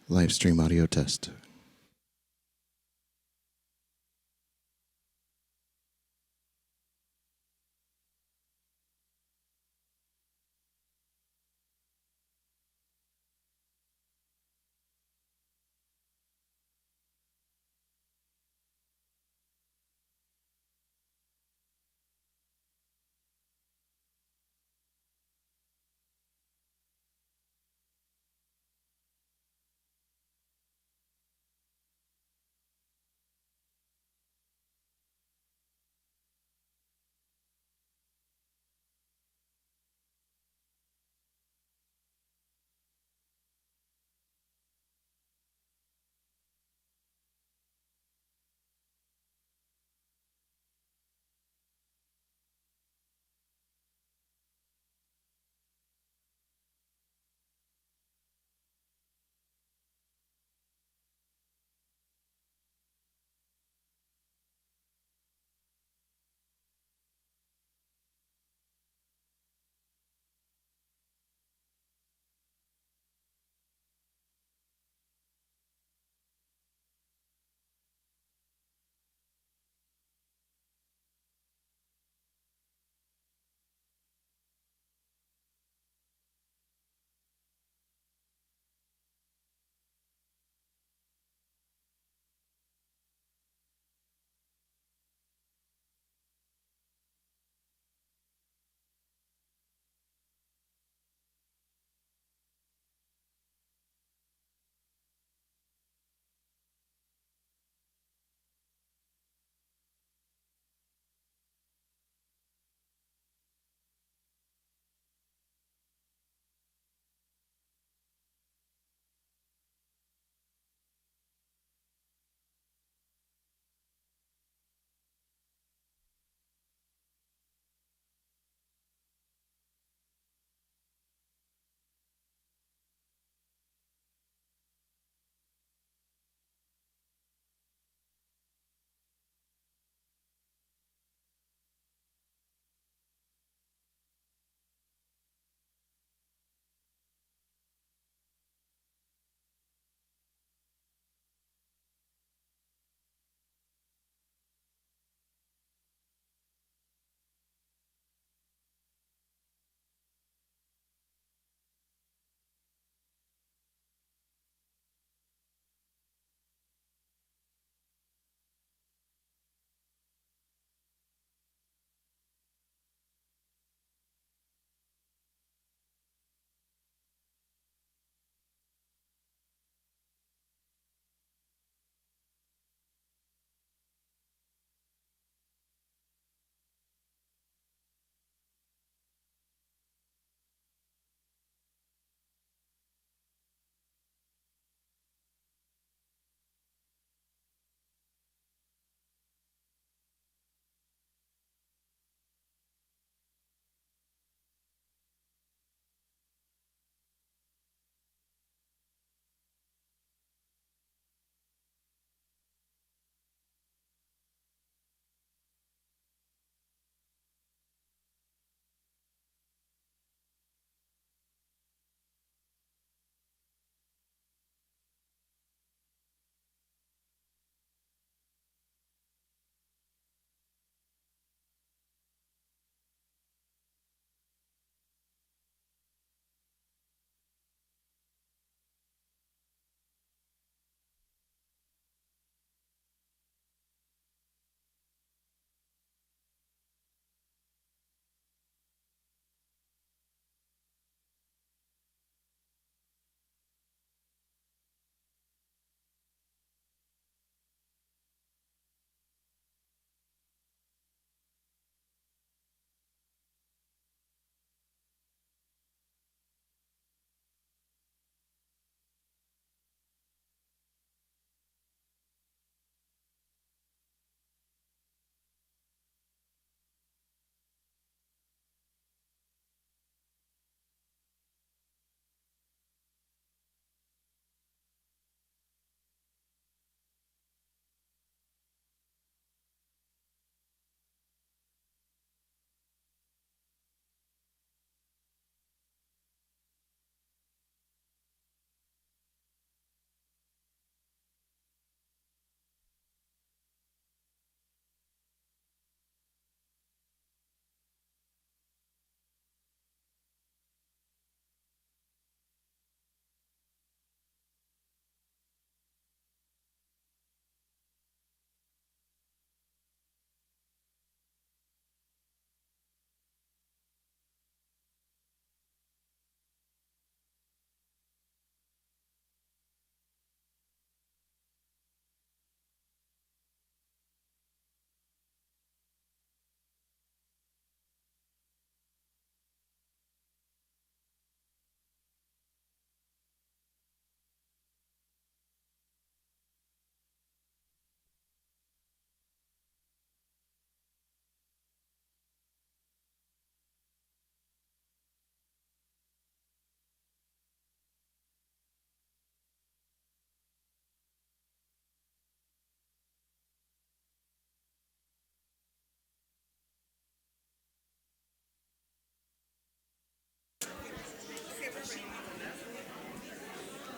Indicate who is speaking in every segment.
Speaker 1: Live stream audio test.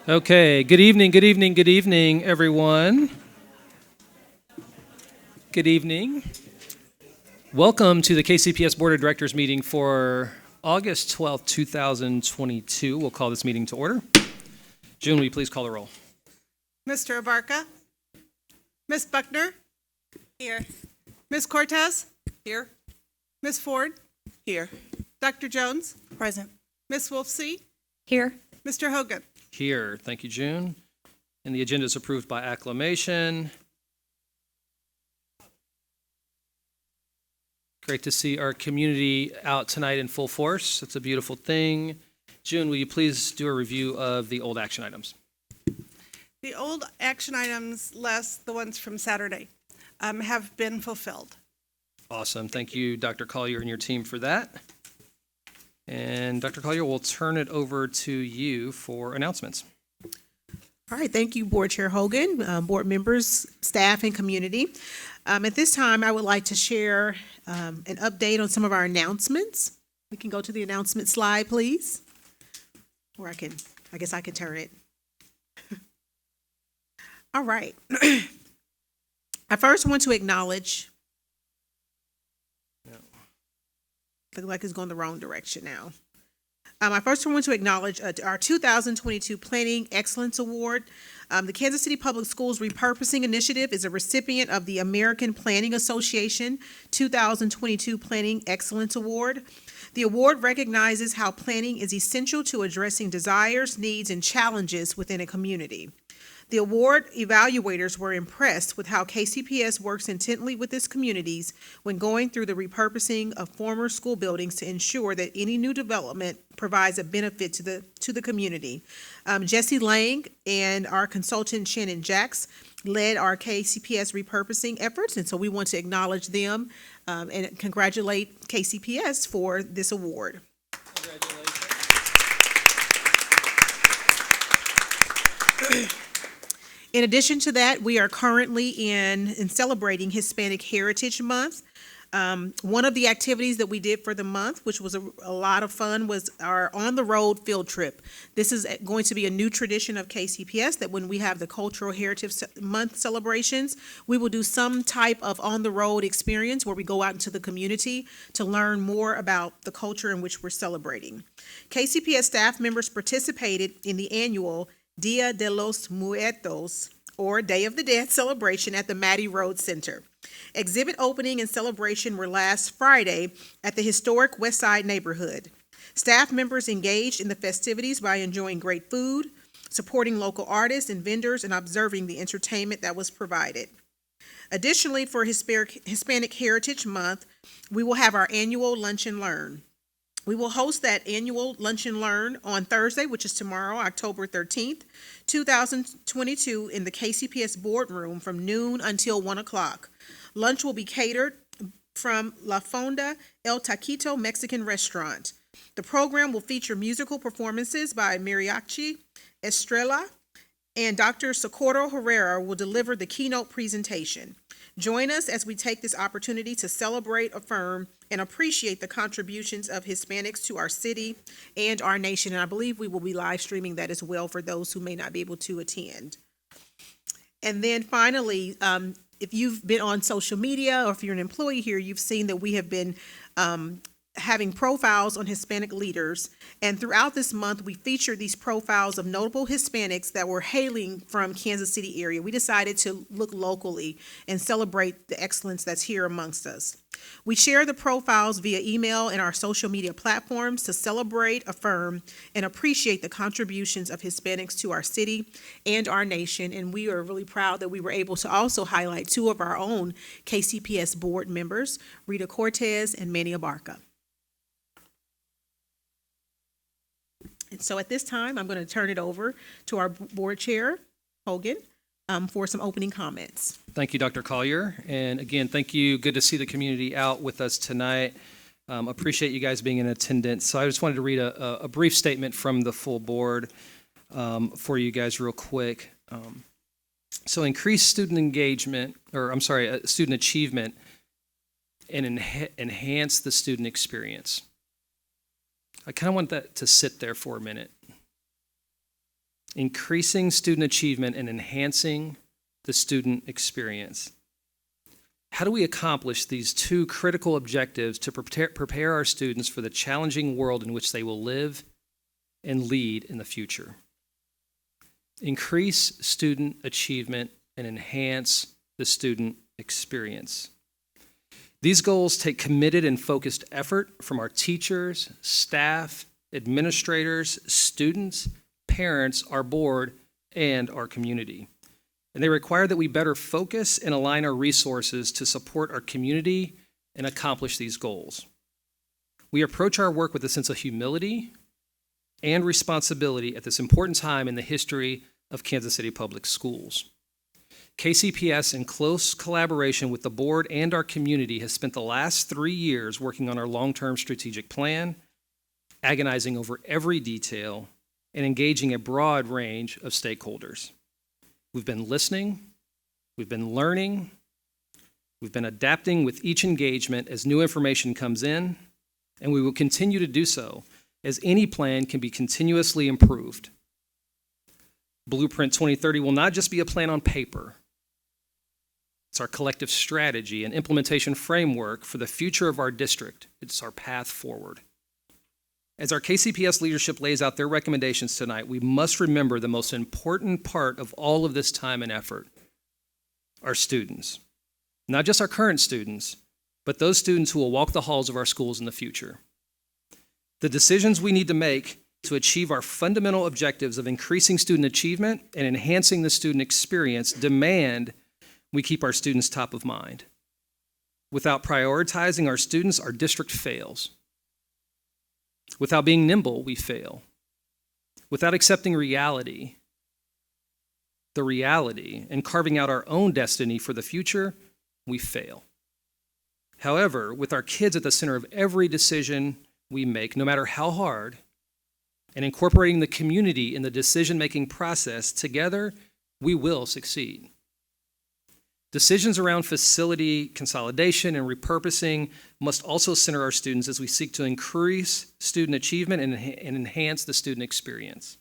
Speaker 1: Okay, good evening, everyone. Good evening. Welcome to the KCPS Board of Directors meeting for August 12th, 2022. We'll call this meeting to order. June, will you please call the roll?
Speaker 2: Mr. Abarca? Ms. Buckner? Here. Ms. Cortez? Here. Ms. Ford? Here. Dr. Jones?
Speaker 3: Present.
Speaker 2: Ms. Wolfsey?
Speaker 3: Here.
Speaker 2: Mr. Hogan?
Speaker 1: Here. Thank you, June. And the agenda is approved by acclamation. Great to see our community out tonight in full force. It's a beautiful thing. June, will you please do a review of the old action items?
Speaker 2: The old action items, less the ones from Saturday, have been fulfilled.
Speaker 1: Awesome. Thank you, Dr. Collier and your team for that. And Dr. Collier, we'll turn it over to you for announcements.
Speaker 4: All right, thank you, Board Chair Hogan, board members, staff, and community. At this time, I would like to share an update on some of our announcements. We can go to the announcement slide, please. Or I guess I can turn it. All right. I first want to acknowledge, looks like it's going the wrong direction now. I first want to acknowledge our 2022 Planning Excellence Award. The Kansas City Public Schools Repurposing Initiative is a recipient of the American Planning Association 2022 Planning Excellence Award. The award recognizes how planning is essential to addressing desires, needs, and challenges within a community. The award evaluators were impressed with how KCPS works intently with its communities when going through the repurposing of former school buildings to ensure that any new development provides a benefit to the community. Jesse Lang and our consultant Shannon Jacks led our KCPS repurposing efforts, and so we want to acknowledge them and congratulate KCPS for this award. Congratulations. In addition to that, we are currently in celebrating Hispanic Heritage Month. One of the activities that we did for the month, which was a lot of fun, was our on-the-road field trip. This is going to be a new tradition of KCPS, that when we have the Cultural Heritage Month celebrations, we will do some type of on-the-road experience where we go out into the community to learn more about the culture in which we're celebrating. KCPS staff members participated in the annual Dia de los Muertos, or Day of the Dead celebration at the Mattie Road Center. Exhibit opening and celebration were last Friday at the historic West Side neighborhood. Staff members engaged in the festivities by enjoying great food, supporting local artists and vendors, and observing the entertainment that was provided. Additionally, for Hispanic Heritage Month, we will have our annual Lunch and Learn. We will host that annual Lunch and Learn on Thursday, which is tomorrow, October 13th, 2022, in the KCPS boardroom from noon until 1 o'clock. Lunch will be catered from La Fonda El Taquito Mexican Restaurant. The program will feature musical performances by Mariachi Estrella, and Dr. Socorro Herrera will deliver the keynote presentation. Join us as we take this opportunity to celebrate, affirm, and appreciate the contributions of Hispanics to our city and our nation. And I believe we will be live streaming that as well for those who may not be able to attend. And then finally, if you've been on social media or if you're an employee here, you've seen that we have been having profiles on Hispanic leaders. And throughout this month, we featured these profiles of notable Hispanics that were hailing from Kansas City area. We decided to look locally and celebrate the excellence that's here amongst us. We share the profiles via email and our social media platforms to celebrate, affirm, and appreciate the contributions of Hispanics to our city and our nation. And we are really proud that we were able to also highlight two of our own KCPS board members, Rita Cortez and Manny Abarca. And so at this time, I'm going to turn it over to our board chair, Hogan, for some opening comments.
Speaker 1: Thank you, Dr. Collier. And again, thank you. Good to see the community out with us tonight. Appreciate you guys being in attendance. So I just wanted to read a brief statement from the full board for you guys real quick. So increase student engagement, student achievement, and enhance the student experience. I kind of want that to sit there for a minute. increasing student achievement and enhancing the student experience. How do we accomplish these two critical objectives to prepare our students for the challenging world in which they will live and lead in the future? Increase student achievement and enhance the student experience. These goals take committed and focused effort from our teachers, staff, administrators, students, parents, our board, and our community. And they require that we better focus and align our resources to support our community and accomplish these goals. We approach our work with a sense of humility and responsibility at this important time in the history of Kansas City Public Schools. KCPS, in close collaboration with the board and our community, has spent the last 3 years working on our long-term strategic plan, agonizing over every detail, and engaging a broad range of stakeholders. We've been listening, we've been learning, we've been adapting with each engagement as new information comes in, and we will continue to do so as any plan can be continuously improved. Blueprint 2030 will not just be a plan on paper. It's our collective strategy and implementation framework for the future of our district. It's our path forward. As our KCPS leadership lays out their recommendations tonight, we must remember the most important part of all of this time and effort, our students. Not just our current students, but those students who will walk the halls of our schools in the future. The decisions we need to make to achieve our fundamental objectives of increasing student achievement and enhancing the student experience demand we keep our students top of mind. Without prioritizing our students, our district fails. Without being nimble, we fail. Without accepting reality, and carving out our own destiny for the future, we fail. However, with our kids at the center of every decision we make, no matter how hard, and incorporating the community in the decision-making process, together we will succeed. Decisions around facility consolidation and repurposing must also center our students as we seek to increase student achievement and enhance the student experience.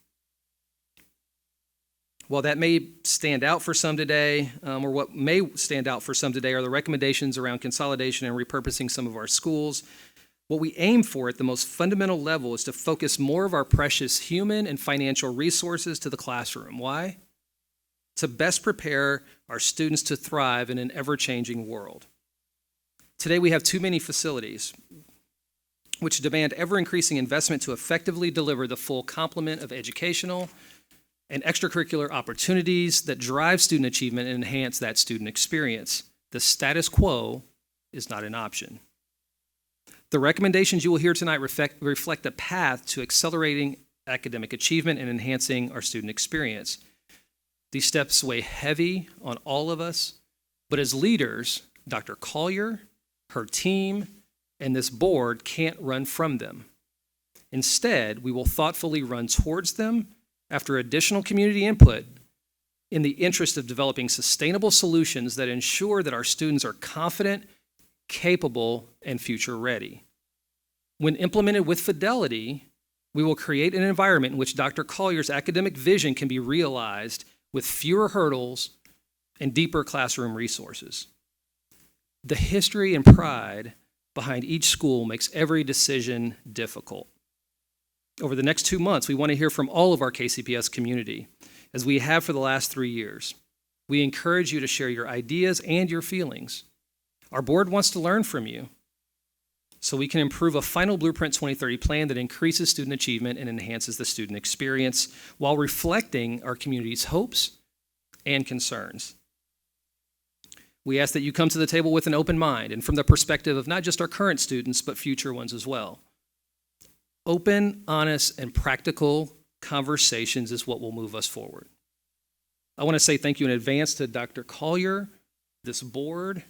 Speaker 1: While that may stand out for some today, or what may stand out for some today are the recommendations around consolidation and repurposing some of our schools, what we aim for at the most fundamental level is to focus more of our precious human and financial resources to the classroom. Why? To best prepare our students to thrive in an ever-changing world. Today we have too many facilities which demand ever-increasing investment to effectively deliver the full complement of educational and extracurricular opportunities that drive student achievement and enhance that student experience. The status quo is not an option. The recommendations you will hear tonight reflect a path to accelerating academic achievement and enhancing our student experience. These steps weigh heavy on all of us, but as leaders, Dr. Collier, her team, and this board can't run from them. Instead, we will thoughtfully run towards them after additional community input in the interest of developing sustainable solutions that ensure that our students are confident, capable, and future ready. When implemented with fidelity, we will create an environment in which Dr. Collier's academic vision can be realized with fewer hurdles and deeper classroom resources. The history and pride behind each school makes every decision difficult. Over the next 2 months, we want to hear from all of our KCPS community, as we have for the last 3 years. We encourage you to share your ideas and your feelings. Our board wants to learn from you so we can improve a final Blueprint 2030 plan that increases student achievement and enhances the student experience while reflecting our community's hopes and concerns. We ask that you come to the table with an open mind and from the perspective of not just our current students, but future ones as well. Open, honest, and practical conversations is what will move us forward. I want to say thank you in advance to Dr. Collier, this board,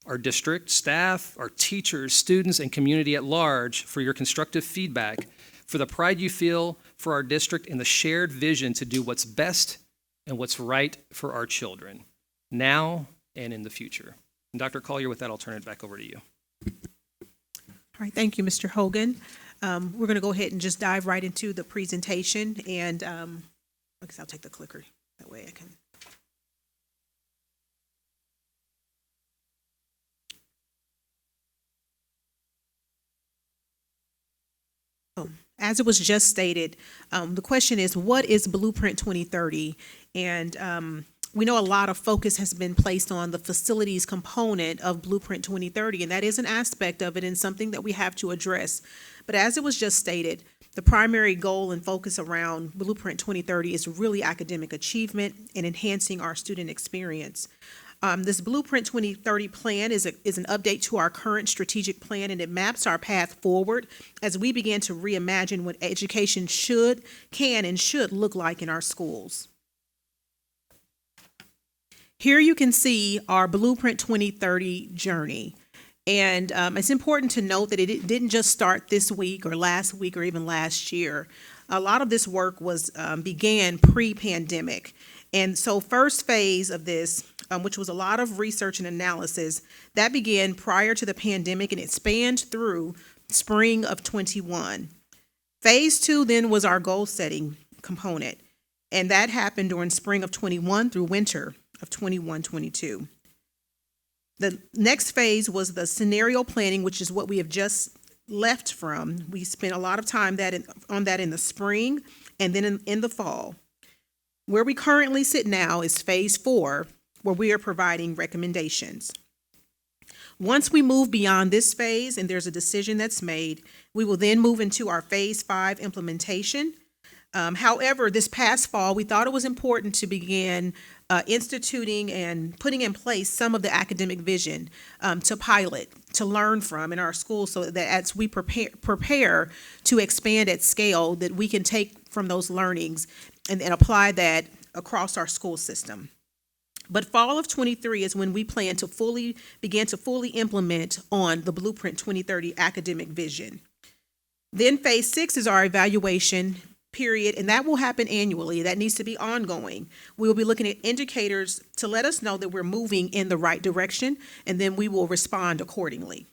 Speaker 1: our district staff, our teachers, students, and community at large for your constructive feedback, for the pride you feel for our district and the shared vision to do what's best and what's right for our children, now and in the future. And Dr. Collier, with that, I'll turn it back over to you.
Speaker 4: All right, thank you, Mr. Hogan. We're going to go ahead and just dive right into the presentation. And I guess I'll take the clicker. That way I can. As it was just stated, the question is, what is Blueprint 2030? And we know a lot of focus has been placed on the facilities component of Blueprint 2030, and that is an aspect of it and something that we have to address. But as it was just stated, the primary goal and focus around Blueprint 2030 is really academic achievement and enhancing our student experience. This Blueprint 2030 plan is an update to our current strategic plan, and it maps our path forward as we begin to reimagine what education can and should look like in our schools. Here you can see our Blueprint 2030 journey. And it's important to note that it didn't just start this week or last week or even last year. A lot of this work began pre-pandemic. And so first phase of this, which was a lot of research and analysis, that began prior to the pandemic, and it spanned through spring of 21. Phase 2 then was our goal setting component, and that happened during spring of 21 through winter of 21-22. The next phase was the scenario planning, which is what we have just left from. We spent a lot of time on that in the spring and then in the fall. Where we currently sit now is phase 4, where we are providing recommendations. Once we move beyond this phase and there's a decision that's made, we will then move into our phase 5 implementation. However, this past fall, we thought it was important to begin instituting and putting in place some of the academic vision to pilot, to learn from in our schools, so that as we prepare to expand at scale, that we can take from those learnings and apply that across our school system. But fall of 23 is when we plan to begin to fully implement on the Blueprint 2030 academic vision. Then phase 6 is our evaluation period, and that will happen annually. That needs to be ongoing. We will be looking at indicators to let us know that we're moving in the right direction, and then we will respond accordingly.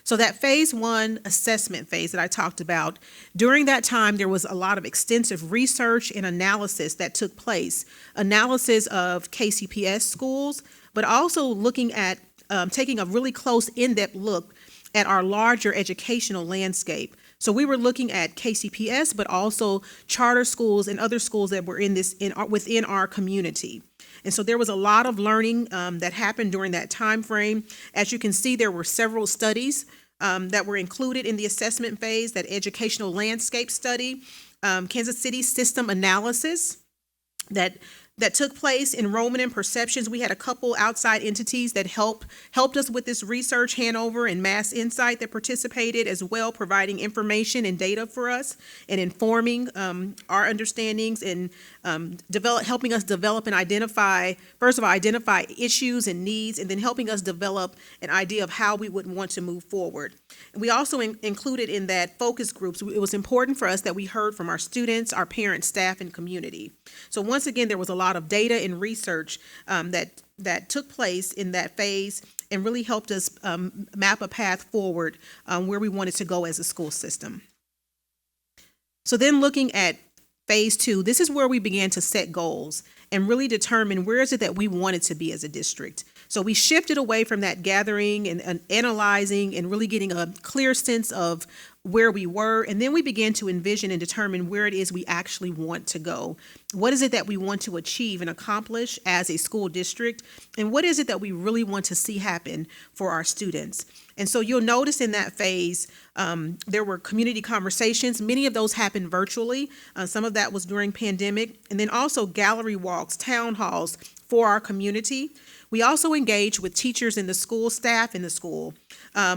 Speaker 4: So that phase 1 assessment phase that I talked about, during that time, there was a lot of extensive research and analysis that took place. Analysis of KCPS schools, but also looking at taking a really close, in-depth look at our larger educational landscape. So we were looking at KCPS, but also charter schools and other schools that were within our community. And so there was a lot of learning that happened during that time frame. As you can see, there were several studies that were included in the assessment phase: that educational landscape study, Kansas City system analysis that took place, enrollment and perceptions. We had a couple outside entities that helped us with this research, Hanover and Mass Insight, that participated as well, providing information and data for us and informing our understandings and helping us develop and identify issues and needs, and then helping us develop an idea of how we would want to move forward. And we also included in that focus groups. It was important for us that we heard from our students, our parents, staff, and community. So once again, there was a lot of data and research that took place in that phase and really helped us map a path forward where we wanted to go as a school system. So then looking at phase 2, this is where we began to set goals and really determine where is it that we wanted to be as a district. So we shifted away from that gathering and analyzing and really getting a clear sense of where we were, and then we began to envision and determine where it is we actually want to go. What is it that we want to achieve and accomplish as a school district, and what is it that we really want to see happen for our students? And so you'll notice in that phase, there were community conversations. Many of those happened virtually. Some of that was during pandemic, and then also gallery walks, town halls for our community. We also engaged with teachers in the school, staff in the school.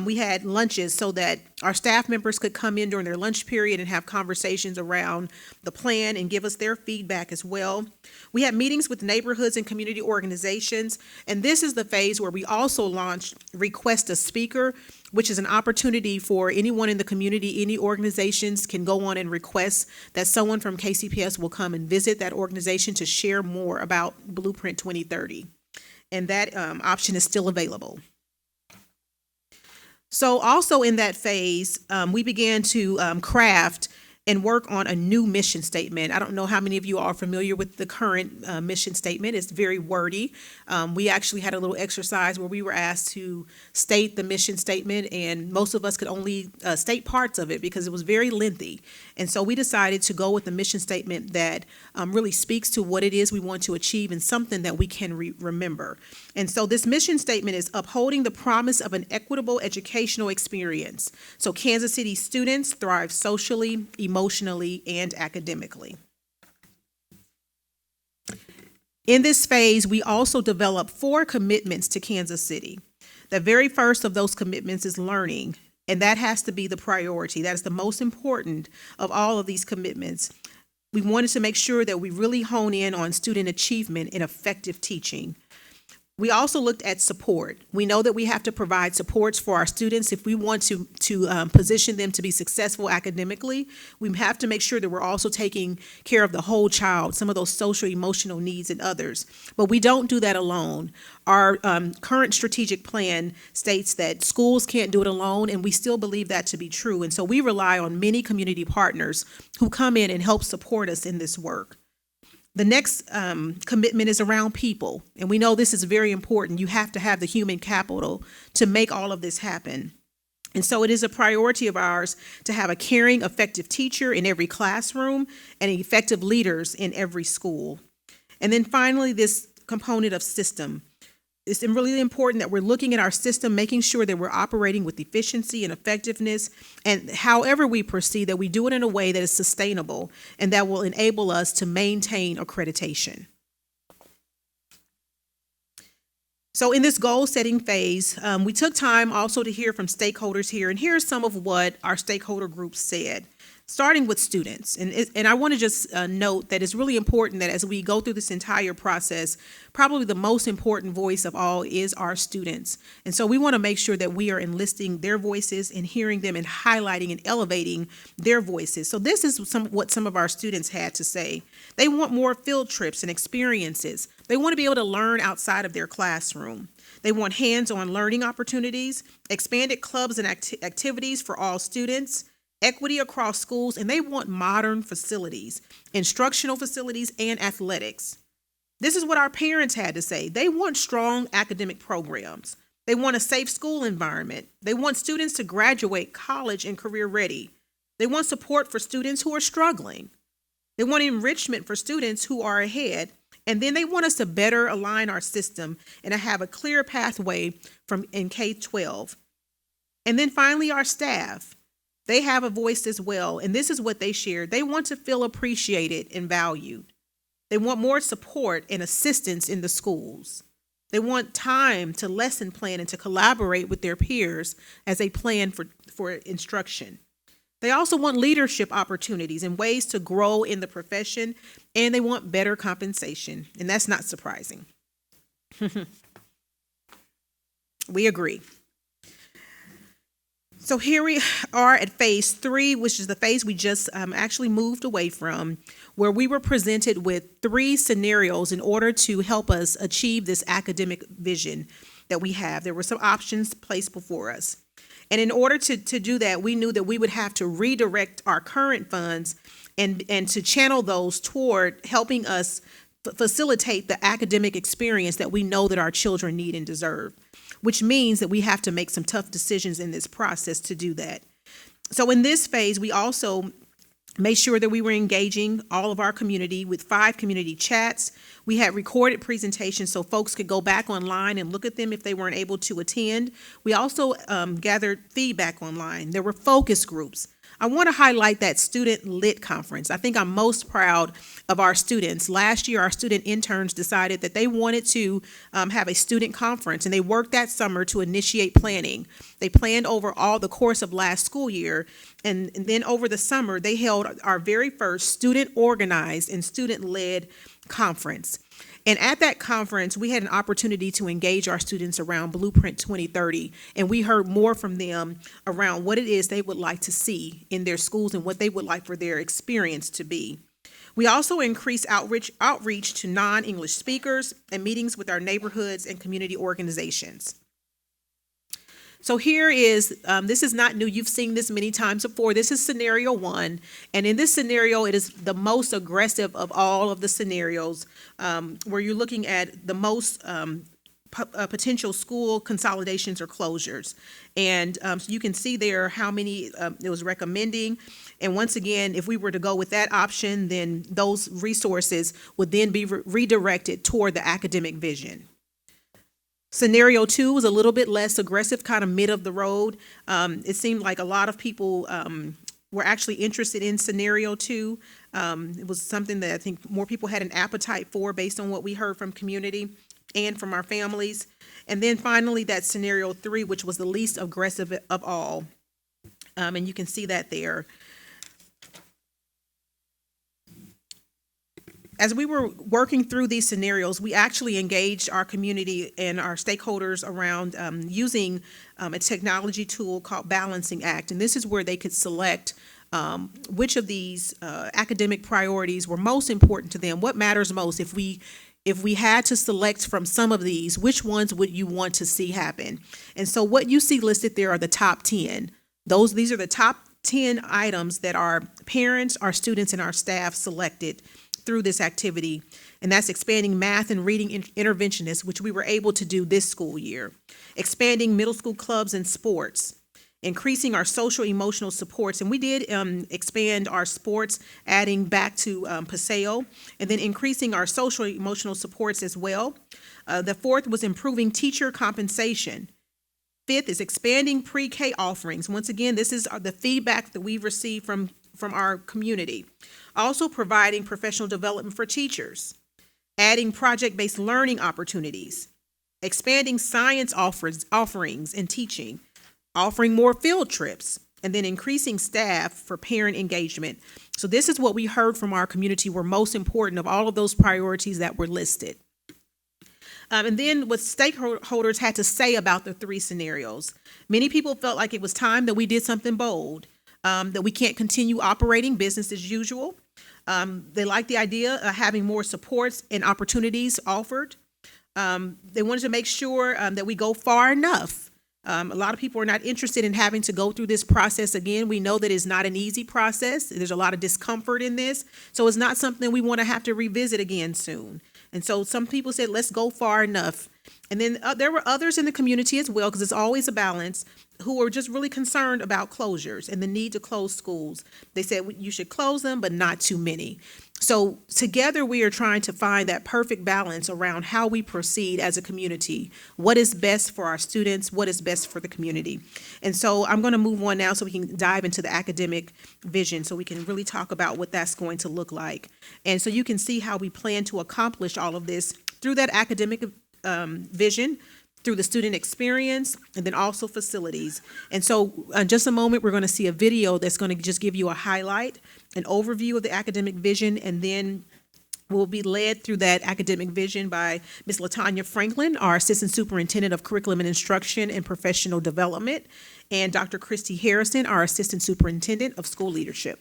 Speaker 4: We had lunches so that our staff members could come in during their lunch period and have conversations around the plan and give us their feedback as well. We had meetings with neighborhoods and community organizations, and this is the phase where we also launched Request a Speaker, which is an opportunity for anyone in the community, any organizations can go on and request that someone from KCPS will come and visit that organization to share more about Blueprint 2030. And that option is still available. So also in that phase, we began to craft and work on a new mission statement. I don't know how many of you are familiar with the current mission statement. It's very wordy. We actually had a little exercise where we were asked to state the mission statement, and most of us could only state parts of it because it was very lengthy. And so we decided to go with the mission statement that really speaks to what it is we want to achieve and something that we can remember. And so this mission statement is upholding the promise of an equitable educational experience, so Kansas City students thrive socially, emotionally, and academically. In this phase, we also develop 4 commitments to Kansas City. The very first of those commitments is learning, and that has to be the priority. That is the most important of all of these commitments. We wanted to make sure that we really hone in on student achievement and effective teaching. We also looked at support. We know that we have to provide supports for our students if we want to position them to be successful academically. We have to make sure that we're also taking care of the whole child, some of those social, emotional needs and others. But we don't do that alone. Our current strategic plan states that schools can't do it alone, and we still believe that to be true. And so we rely on many community partners who come in and help support us in this work. The next commitment is around people, and we know this is very important. You have to have the human capital to make all of this happen. And so it is a priority of ours to have a caring, effective teacher in every classroom and effective leaders in every school. And then finally, this component of system. It's really important that we're looking at our system, making sure that we're operating with efficiency and effectiveness, and however we proceed, that we do it in a way that is sustainable and that will enable us to maintain accreditation. So in this goal-setting phase, we took time also to hear from stakeholders here, and here's some of what our stakeholder groups said. Starting with students, and I want to just note that it's really important that as we go through this entire process, probably the most important voice of all is our students. And so we want to make sure that we are enlisting their voices and hearing them and highlighting and elevating their voices. So this is what some of our students had to say. They want more field trips and experiences. They want to be able to learn outside of their classroom. They want hands-on learning opportunities, expanded clubs and activities for all students, equity across schools, and they want modern facilities, instructional facilities, and athletics. This is what our parents had to say. They want strong academic programs. They want a safe school environment. They want students to graduate college and career ready. They want support for students who are struggling. They want enrichment for students who are ahead. And then they want us to better align our system and to have a clear pathway in K-12. And then finally, our staff. They have a voice as well, and this is what they shared. They want to feel appreciated and valued. They want more support and assistance in the schools. They want time to lesson plan and to collaborate with their peers as they plan for instruction. They also want leadership opportunities and ways to grow in the profession, and they want better compensation, and that's not surprising. We agree. So here we are at phase 3, which is the phase we just actually moved away from, where we were presented with 3 scenarios in order to help us achieve this academic vision that we have. There were some options placed before us. And in order to do that, we knew that we would have to redirect our current funds and to channel those toward helping us facilitate the academic experience that we know that our children need and deserve, which means that we have to make some tough decisions in this process to do that. So in this phase, we also made sure that we were engaging all of our community with 5 community chats. We had recorded presentations so folks could go back online and look at them if they weren't able to attend. We also gathered feedback online. There were focus groups. I want to highlight that student lit conference. I think I'm most proud of our students. Last year, our student interns decided that they wanted to have a student conference, and they worked that summer to initiate planning. They planned over all the course of last school year, and then over the summer, they held our very first student organized and student led conference. And at that conference, we had an opportunity to engage our students around Blueprint 2030, and we heard more from them around what it is they would like to see in their schools and what they would like for their experience to be. We also increased outreach to non-English speakers and meetings with our neighborhoods and community organizations. So here is, this is not new. You've seen this many times before. This is scenario 1. And in this scenario, it is the most aggressive of all of the scenarios, where you're looking at the most potential school consolidations or closures. And so you can see there how many it was recommending. And once again, if we were to go with that option, then those resources would then be redirected toward the academic vision. Scenario 2 was a little bit less aggressive, kind of mid of the road. It seemed like a lot of people were actually interested in scenario 2. It was something that I think more people had an appetite for based on what we heard from community and from our families. And then finally, that scenario 3, which was the least aggressive of all. And you can see that there. As we were working through these scenarios, we actually engaged our community and our stakeholders around using a technology tool called Balancing Act. And this is where they could select which of these academic priorities were most important to them, what matters most. If we had to select from some of these, which ones would you want to see happen? And so what you see listed there are the top 10. These are the top 10 items that our parents, our students, and our staff selected through this activity, and that's expanding math and reading interventionists, which we were able to do this school year, expanding middle school clubs and sports, increasing our social emotional supports, and we did expand our sports, adding back to Paseo, and then increasing our social emotional supports as well. The 4th was improving teacher compensation. 5th is expanding pre-K offerings. Once again, this is the feedback that we've received from our community. Also providing professional development for teachers, adding project-based learning opportunities, expanding science offerings and teaching, offering more field trips, and then increasing staff for parent engagement. So this is what we heard from our community were most important of all of those priorities that were listed. And then what stakeholders had to say about the 3 scenarios. Many people felt like it was time that we did something bold, that we can't continue operating business as usual. They liked the idea of having more supports and opportunities offered. They wanted to make sure that we go far enough. A lot of people are not interested in having to go through this process again. We know that it's not an easy process. There's a lot of discomfort in this. So it's not something we want to have to revisit again soon. And so some people said, let's go far enough. And then there were others in the community as well, because it's always a balance, who were just really concerned about closures and the need to close schools. They said you should close them, but not too many. So together we are trying to find that perfect balance around how we proceed as a community. What is best for our students? What is best for the community? And so I'm going to move on now so we can dive into the academic vision so we can really talk about what that's going to look like. And so you can see how we plan to accomplish all of this through that academic vision, through the student experience, and then also facilities. And so in just a moment, we're going to see a video that's going to just give you a highlight, an overview of the academic vision, and then we'll be led through that academic vision by Ms. LaTanya Franklin, our Assistant Superintendent of Curriculum and Instruction and Professional Development, and Dr. Christy Harrison, our Assistant Superintendent of School Leadership.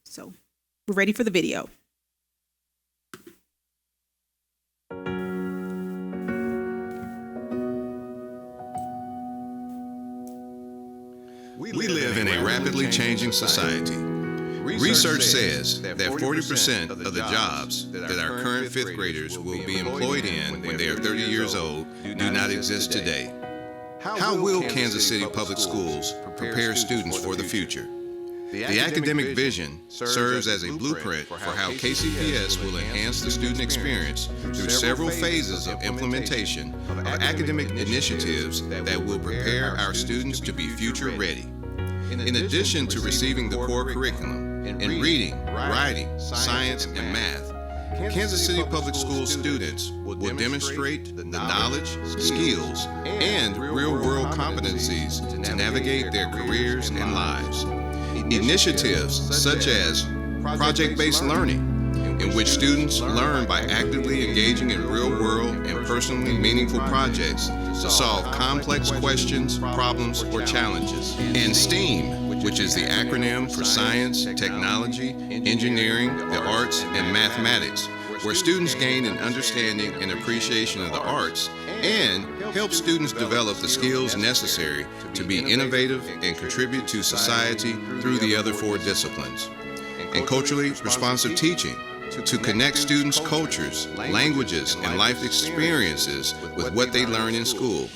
Speaker 4: So we're ready for the video.
Speaker 3: We live in a rapidly changing society. Research says that 40% of the jobs that our current 5th graders will be employed in when they are 30 years old do not exist today. How will Kansas City Public Schools prepare students for the future? The academic vision serves as a blueprint for how KCPS will enhance the student experience through several phases of implementation of academic initiatives that will prepare our students to be future ready. In addition to receiving the core curriculum in reading, writing, science, and math, Kansas City Public Schools students will demonstrate the knowledge, skills, and real-world competencies to navigate their careers and lives. Initiatives such as project-based learning, in which students learn by actively engaging in real-world and personally meaningful projects to solve complex questions, problems, or challenges. And STEAM, which is the acronym for science, technology, engineering, the arts, and mathematics, where students gain an understanding and appreciation of the arts and help students develop the skills necessary to be innovative and contribute to society through the other 4 disciplines. And culturally responsive teaching, to connect students' cultures, languages, and life experiences with what they learn in school.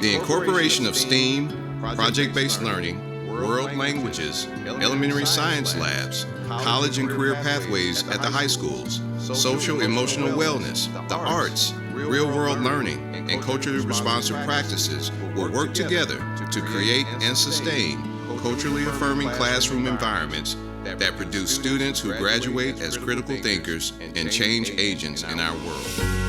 Speaker 3: The incorporation of STEAM, project-based learning, world languages, elementary science labs, college and career pathways at the high schools, social emotional wellness, the arts, real-world learning, and culturally responsive practices will work together to create and sustain culturally affirming classroom environments that produce students who graduate as critical thinkers and change agents in our world.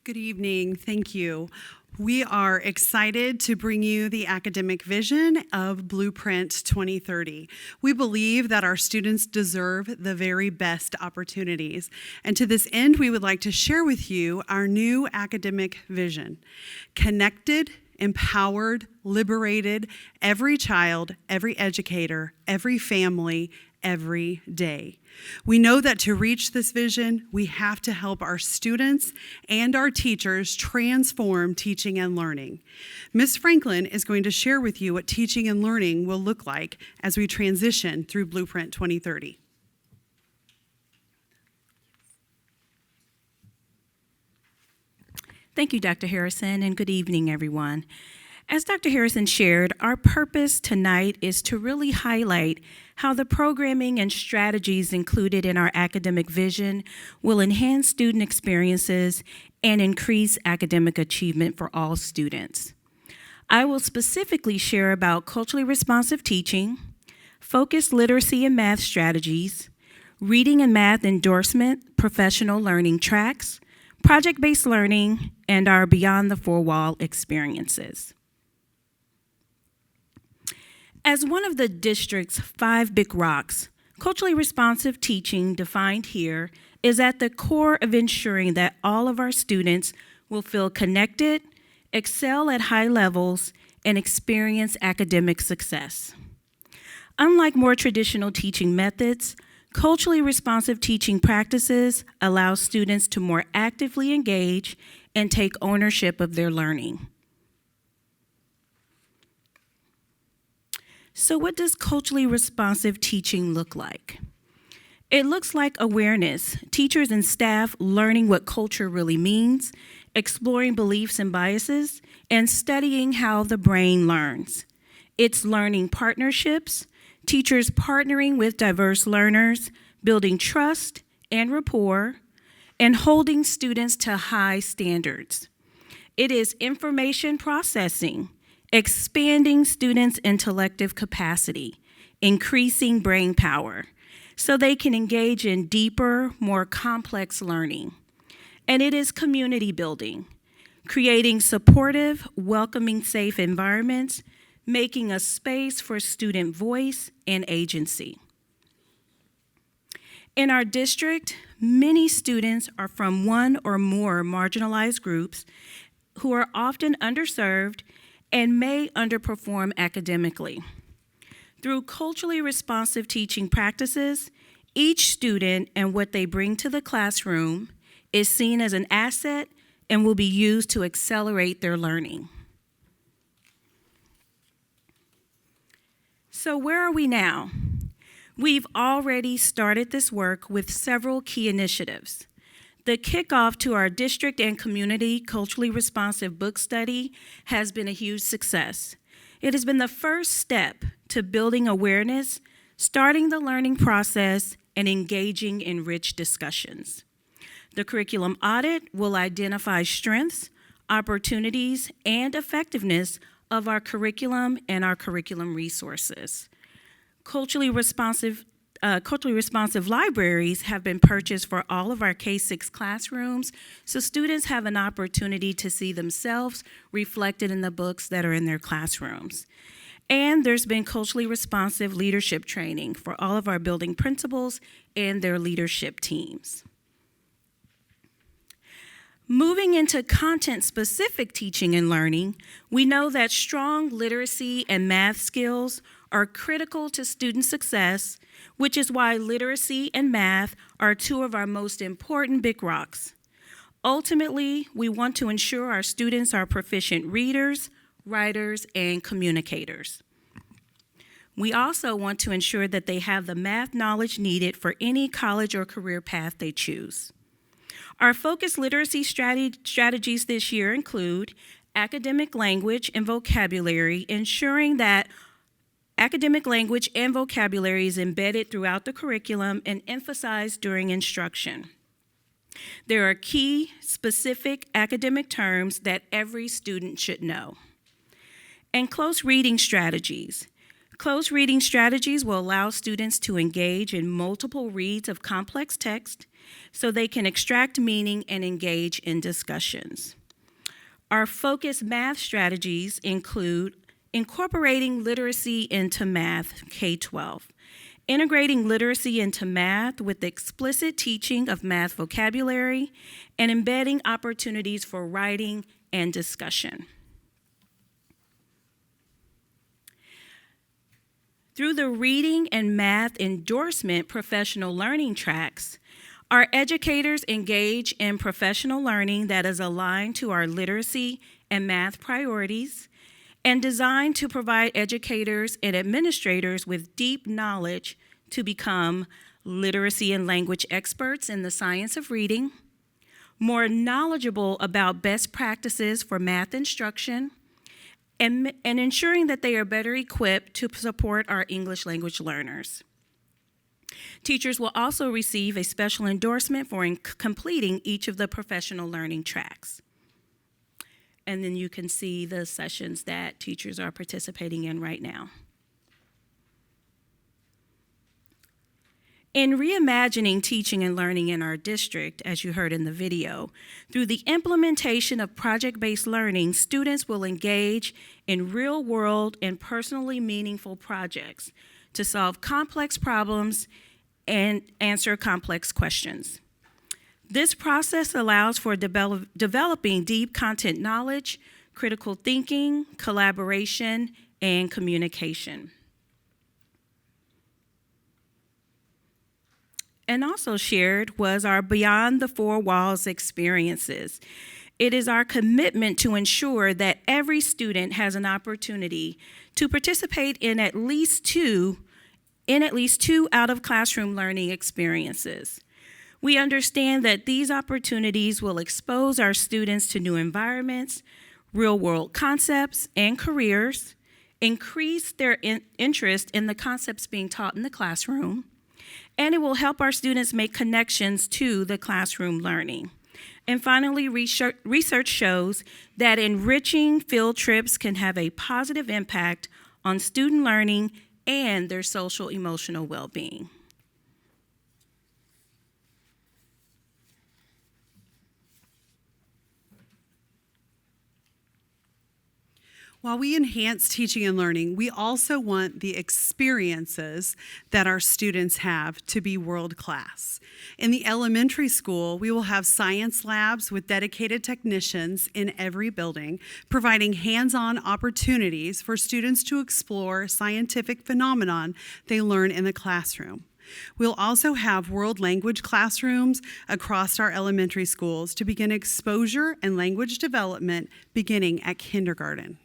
Speaker 5: Good evening. Thank you. We are excited to bring you the academic vision of Blueprint 2030. We believe that our students deserve the very best opportunities. And to this end, we would like to share with you our new academic vision: connected, empowered, liberated, every child, every educator, every family, every day. We know that to reach this vision, we have to help our students and our teachers transform teaching and learning. Ms. Franklin is going to share with you what teaching and learning will look like as we transition through Blueprint 2030.
Speaker 6: Thank you, Dr. Harrison, and good evening, everyone. As Dr. Harrison shared, our purpose tonight is to really highlight how the programming and strategies included in our academic vision will enhance student experiences and increase academic achievement for all students. I will specifically share about culturally responsive teaching, focused literacy and math strategies, reading and math endorsement professional learning tracks, project-based learning, and our Beyond the Four-Wall experiences. As one of the district's 5 big rocks, culturally responsive teaching, defined here, is at the core of ensuring that all of our students will feel connected, excel at high levels, and experience academic success. Unlike more traditional teaching methods, culturally responsive teaching practices allow students to more actively engage and take ownership of their learning. So what does culturally responsive teaching look like? It looks like awareness, teachers and staff learning what culture really means, exploring beliefs and biases, and studying how the brain learns. It's learning partnerships, teachers partnering with diverse learners, building trust and rapport, and holding students to high standards. It is information processing, expanding students' intellective capacity, increasing brain power, so they can engage in deeper, more complex learning. And it is community building, creating supportive, welcoming, safe environments, making a space for student voice and agency. In our district, many students are from one or more marginalized groups who are often underserved and may underperform academically. Through culturally responsive teaching practices, each student and what they bring to the classroom is seen as an asset and will be used to accelerate their learning. So where are we now? We've already started this work with several key initiatives. The kickoff to our district and community culturally responsive book study has been a huge success. It has been the first step to building awareness, starting the learning process, and engaging in rich discussions. The curriculum audit will identify strengths, opportunities, and effectiveness of our curriculum and our curriculum resources. Culturally responsive culturally responsive libraries have been purchased for all of our K-6 classrooms, so students have an opportunity to see themselves reflected in the books that are in their classrooms. And there's been culturally responsive leadership training for all of our building principals and their leadership teams. Moving into content-specific teaching and learning, we know that strong literacy and math skills are critical to student success, which is why literacy and math are two of our most important big rocks. Ultimately, we want to ensure our students are proficient readers, writers, and communicators. We also want to ensure that they have the math knowledge needed for any college or career path they choose. Our focused literacy strategies this year include academic language and vocabulary, ensuring that academic language and vocabulary is embedded throughout the curriculum and emphasized during instruction. There are key, specific academic terms that every student should know. And close reading strategies. Close reading strategies will allow students to engage in multiple reads of complex text so they can extract meaning and engage in discussions. Our focused math strategies include incorporating literacy into math, K-12, integrating literacy into math with explicit teaching of math vocabulary, and embedding opportunities for writing and discussion. Through the Reading and Math Endorsement Professional Learning Tracks, our educators engage in professional learning that is aligned to our literacy and math priorities and designed to provide educators and administrators with deep knowledge to become literacy and language experts in the science of reading, more knowledgeable about best practices for math instruction, and ensuring that they are better equipped to support our English language learners. Teachers will also receive a special endorsement for completing each of the professional learning tracks. And then you can see the sessions that teachers are participating in right now. In reimagining teaching and learning in our district, as you heard in the video, through the implementation of project-based learning, students will engage in real-world and personally meaningful projects to solve complex problems and answer complex questions. This process allows for developing deep content knowledge, critical thinking, collaboration, and communication. And also shared was our Beyond the Four Walls experiences. It is our commitment to ensure that every student has an opportunity to participate in at least two out-of-classroom learning experiences. We understand that these opportunities will expose our students to new environments, real-world concepts, and careers, increase their interest in the concepts being taught in the classroom, and it will help our students make connections to the classroom learning. And finally, research shows that enriching field trips can have a positive impact on student learning and their social emotional well-being.
Speaker 5: While we enhance teaching and learning, we also want the experiences that our students have to be world-class. In the elementary school, we will have science labs with dedicated technicians in every building, providing hands-on opportunities for students to explore scientific phenomenon they learn in the classroom. We'll also have world language classrooms across our elementary schools to begin exposure and language development beginning at kindergarten.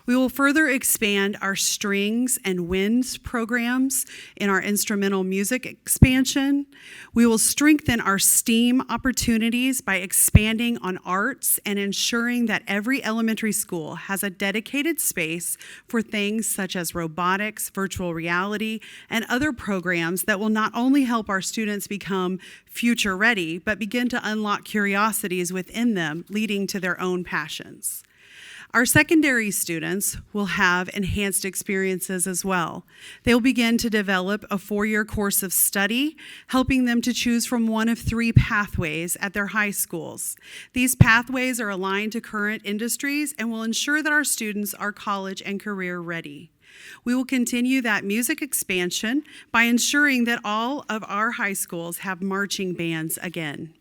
Speaker 5: We will further expand our strings and winds programs in our instrumental music expansion. We will strengthen our STEAM opportunities by expanding on arts and ensuring that every elementary school has a dedicated space for things such as robotics, virtual reality, and other programs that will not only help our students become future ready, but begin to unlock curiosities within them, leading to their own passions. Our secondary students will have enhanced experiences as well. They'll begin to develop a 4-year course of study, helping them to choose from one of 3 pathways at their high schools. These pathways are aligned to current industries and will ensure that our students are college and career ready. We will continue that music expansion by ensuring that all of our high schools have marching bands again.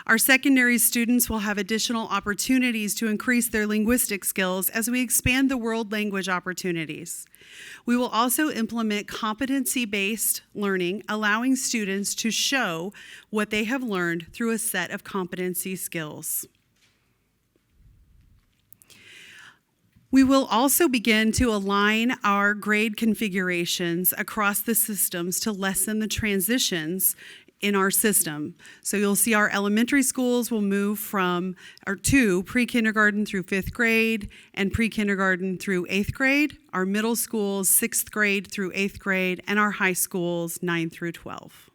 Speaker 5: Our secondary students will have additional opportunities to increase their linguistic skills as we expand the world language opportunities. We will also implement competency-based learning, allowing students to show what they have learned through a set of competency skills. We will also begin to align our grade configurations across the systems to lessen the transitions in our system. So you'll see our elementary schools will move to pre-kindergarten through 5th grade and pre-kindergarten through 8th grade, our middle schools 6th grade through 8th grade, and our high schools 9 through 12.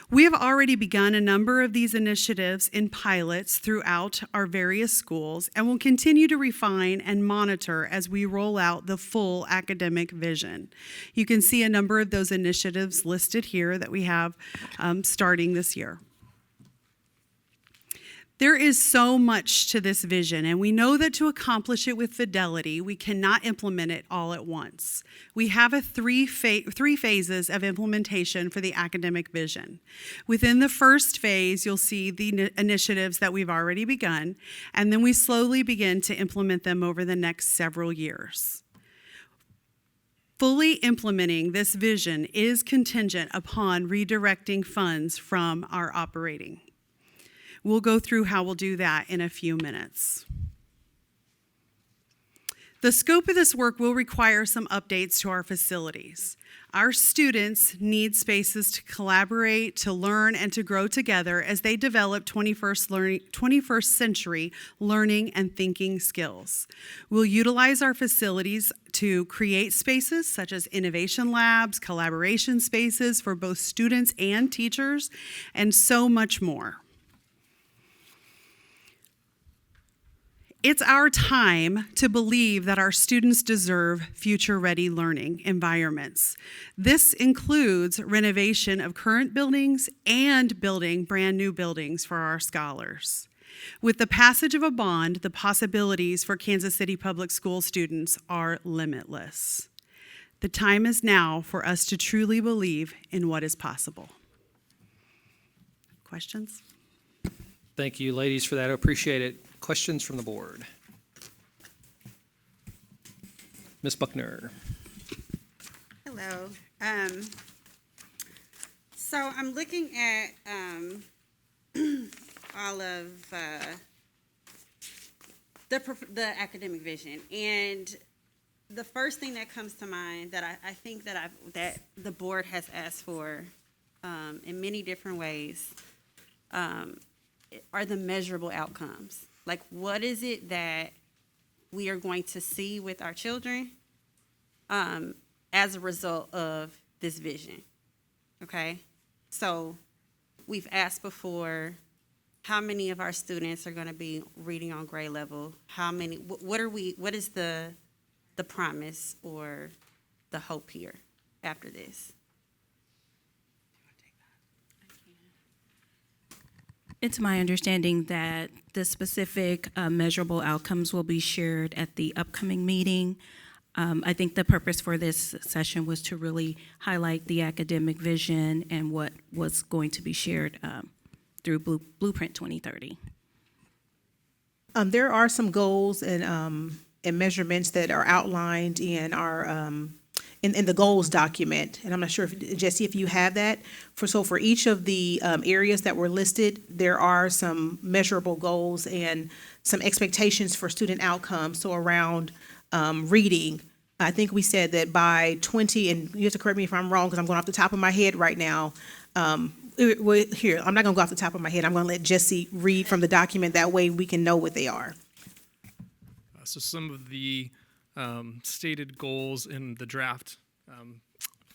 Speaker 5: We have already begun a number of these initiatives in pilots throughout our various schools and will continue to refine and monitor as we roll out the full academic vision. You can see a number of those initiatives listed here that we have starting this year. There is so much to this vision, and we know that to accomplish it with fidelity, we cannot implement it all at once. We have three phases of implementation for the academic vision. Within the first phase, you'll see the initiatives that we've already begun, and then we slowly begin to implement them over the next several years. Fully implementing this vision is contingent upon redirecting funds from our operating. We'll go through how we'll do that in a few minutes. The scope of this work will require some updates to our facilities. Our students need spaces to collaborate, to learn, and to grow together as they develop 21st century learning and thinking skills. We'll utilize our facilities to create spaces such as innovation labs, collaboration spaces for both students and teachers, and so much more. It's our time to believe that our students deserve future-ready learning environments. This includes renovation of current buildings and building brand new buildings for our scholars. With the passage of a bond, the possibilities for Kansas City Public School students are limitless. The time is now for us to truly believe in what is possible. Questions?
Speaker 1: Thank you, ladies, for that. I appreciate it. Questions from the board? Ms. Buckner.
Speaker 7: Hello. So I'm looking at all of the academic vision, and the first thing that comes to mind that I think that the board has asked for in many different ways are the measurable outcomes. Like, what is it that we are going to see with our children as a result of this vision? Okay? So we've asked before, how many of our students are going to be reading on grade level? How many, what is the promise or the hope here after this?
Speaker 6: It's my understanding that the specific measurable outcomes will be shared at the upcoming meeting. I think the purpose for this session was to really highlight the academic vision and what was going to be shared through Blueprint 2030.
Speaker 4: There are some goals and measurements that are outlined in our in the goals document, and I'm not sure if Jesse, if you have that. For each of the areas that were listed, there are some measurable goals and some expectations for student outcomes. So around reading, I think we said that by 20, and you have to correct me if I'm wrong because I'm going off the top of my head right now. Here, I'm not going to go off the top of my head. I'm going to let Jesse read from the document. That way we can know what they are.
Speaker 8: So some of the stated goals in the draft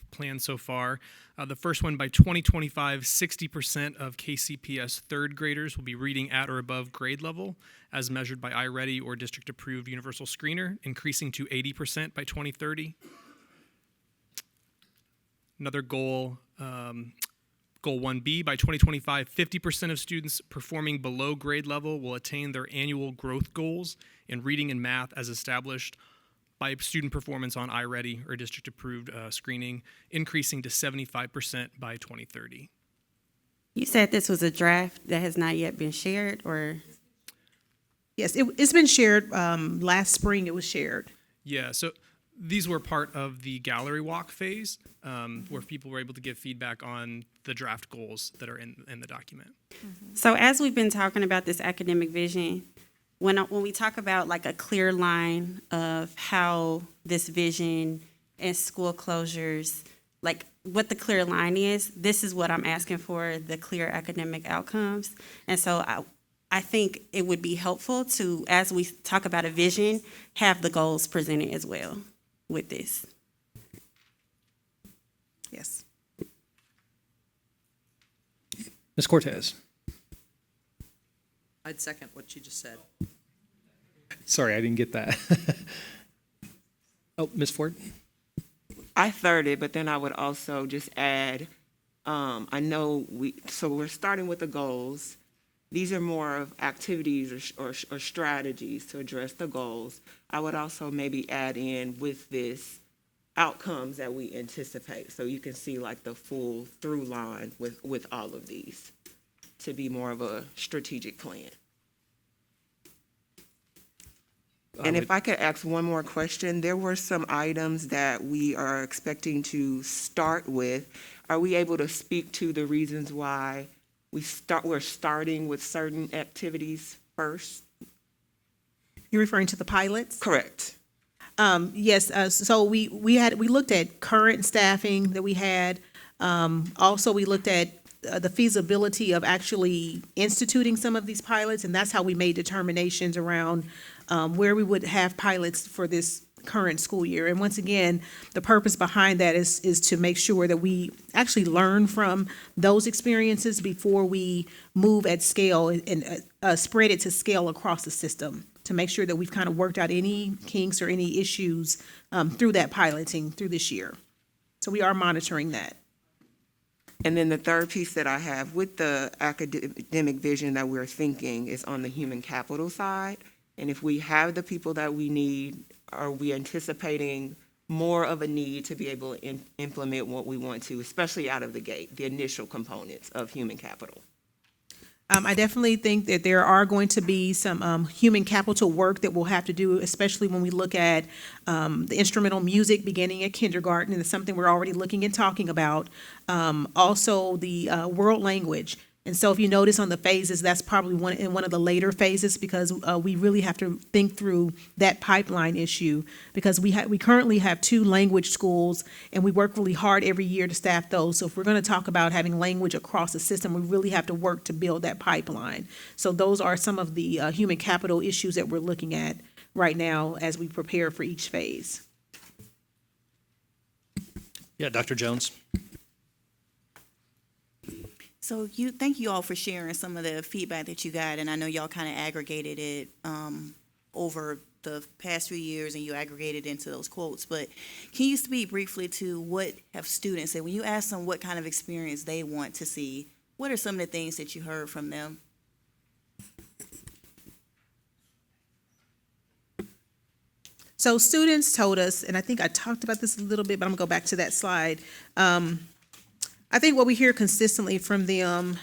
Speaker 8: plan so far The first one, by 2025, 60% of KCPS third graders will be reading at or above grade level, as measured by iReady or district-approved universal screener, increasing to 80% by 2030. Another goal, Goal 1B, by 2025, 50% of students performing below grade level will attain their annual growth goals in reading and math as established by student performance on iReady or district-approved screening, increasing to 75% by 2030.
Speaker 7: You said this was a draft that has not yet been shared, or?
Speaker 4: Yes, it's been shared. Last spring it was shared.
Speaker 8: Yeah, so these were part of the gallery walk phase, where people were able to give feedback on the draft goals that are in the document.
Speaker 7: So as we've been talking about this academic vision, when we talk about like a clear line of how this vision and school closures, like what the clear line is, this is what I'm asking for, the clear academic outcomes. And so I think it would be helpful to, as we talk about a vision, have the goals presented as well with this.
Speaker 4: Yes.
Speaker 1: Ms. Cortez.
Speaker 9: I'd second what you just said.
Speaker 1: Sorry, I didn't get that. Oh, Ms. Ford?
Speaker 10: I third it, but then I would also just add, I know so we're starting with the goals. These are more of activities or strategies to address the goals. I would also maybe add in with this outcomes that we anticipate. So you can see like the full through line with all of these to be more of a strategic plan. And if I could ask one more question, there were some items that we are expecting to start with. Are we able to speak to the reasons why we're starting with certain activities first?
Speaker 4: You're referring to the pilots?
Speaker 10: Correct.
Speaker 4: Yes, so we looked at current staffing that we had. Also, we looked at the feasibility of actually instituting some of these pilots, and that's how we made determinations around where we would have pilots for this current school year. And once again, the purpose behind that is to make sure that we actually learn from those experiences before we move at scale and spread it to scale across the system, to make sure that we've kind of worked out any kinks or any issues through that piloting through this year. So we are monitoring that.
Speaker 10: And then the third piece that I have with the academic vision that we're thinking is on the human capital side. And if we have the people that we need, are we anticipating more of a need to be able to implement what we want to, especially out of the gate, the initial components of human capital?
Speaker 4: I definitely think that there are going to be some human capital work that we'll have to do, especially when we look at the instrumental music beginning at kindergarten, and it's something we're already looking and talking about. Also, the world language. And so if you notice on the phases, that's probably one of the later phases, because we really have to think through that pipeline issue, because we currently have 2 language schools, and we work really hard every year to staff those. So if we're going to talk about having language across the system, we really have to work to build that pipeline. So those are some of the human capital issues that we're looking at right now as we prepare for each phase.
Speaker 1: Yeah, Dr. Jones.
Speaker 11: So thank you all for sharing some of the feedback that you got, and I know y'all kind of aggregated it over the past few years, and you aggregated into those quotes. But can you speak briefly to what have students said when you ask them what kind of experience they want to see? What are some of the things that you heard from them?
Speaker 4: So students told us, and I think I talked about this a little bit, but I'm gonna go back to that slide. I think what we hear consistently from them,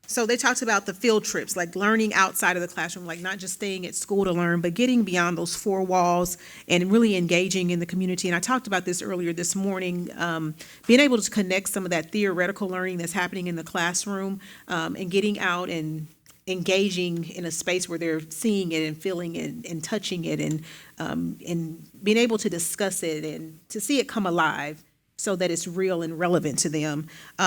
Speaker 4: so they talked about the field trips, like learning outside of the classroom, like not just staying at school to learn, but getting beyond those 4 walls and really engaging in the community. And I talked about this earlier this morning, being able to connect some of that theoretical learning that's happening in the classroom, and getting out and engaging in a space where they're seeing it and feeling it and touching it, and being able to discuss it and to see it come alive. so that it's real and relevant to them.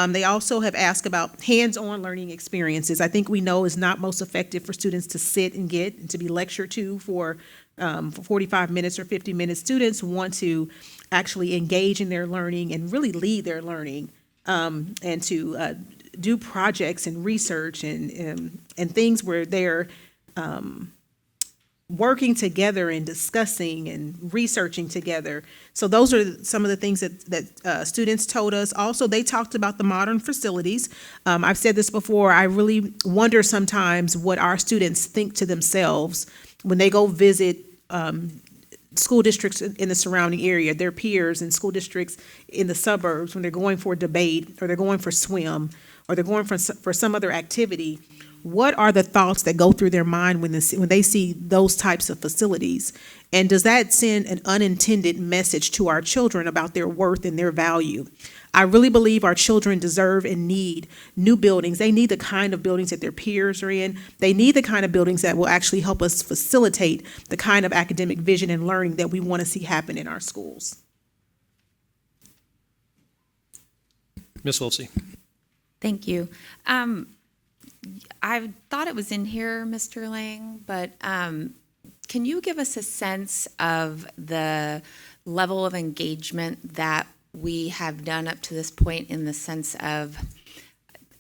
Speaker 4: They also have asked about hands-on learning experiences. I think we know is not most effective for students to sit and get and to be lectured to for 45 minutes or 50 minutes. Students want to actually engage in their learning and really lead their learning, and to do projects and research and things where they're working together and discussing and researching together. So those are some of the things that students told us. Also, they talked about the modern facilities. I've said this before, I really wonder sometimes what our students think to themselves when they go visit school districts in the surrounding area, their peers in school districts in the suburbs, when they're going for a debate or they're going for swim or they're going for some other activity. What are the thoughts that go through their mind when they see those types of facilities? And does that send an unintended message to our children about their worth and their value? I really believe our children deserve and need new buildings. They need the kind of buildings that their peers are in. They need the kind of buildings that will actually help us facilitate the kind of academic vision and learning that we want to see happen in our schools.
Speaker 1: Ms. Wiltsey.
Speaker 9: Thank you. I thought it was in here, Mr. Lang, but can you give us a sense of the level of engagement that we have done up to this point, in the sense of,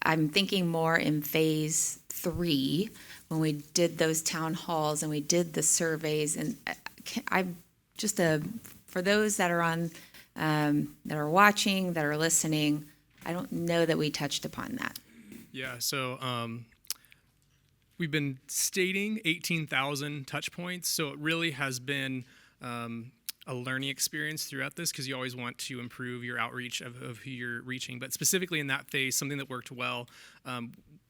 Speaker 9: I'm thinking more in phase 3, when we did those town halls and we did the surveys, and for those that are on, that are watching, that are listening, I don't know that we touched upon that.
Speaker 8: Yeah, so we've been stating 18,000 touch points, so it really has been a learning experience throughout this, because you always want to improve your outreach of who you're reaching. But specifically in that phase, something that worked well,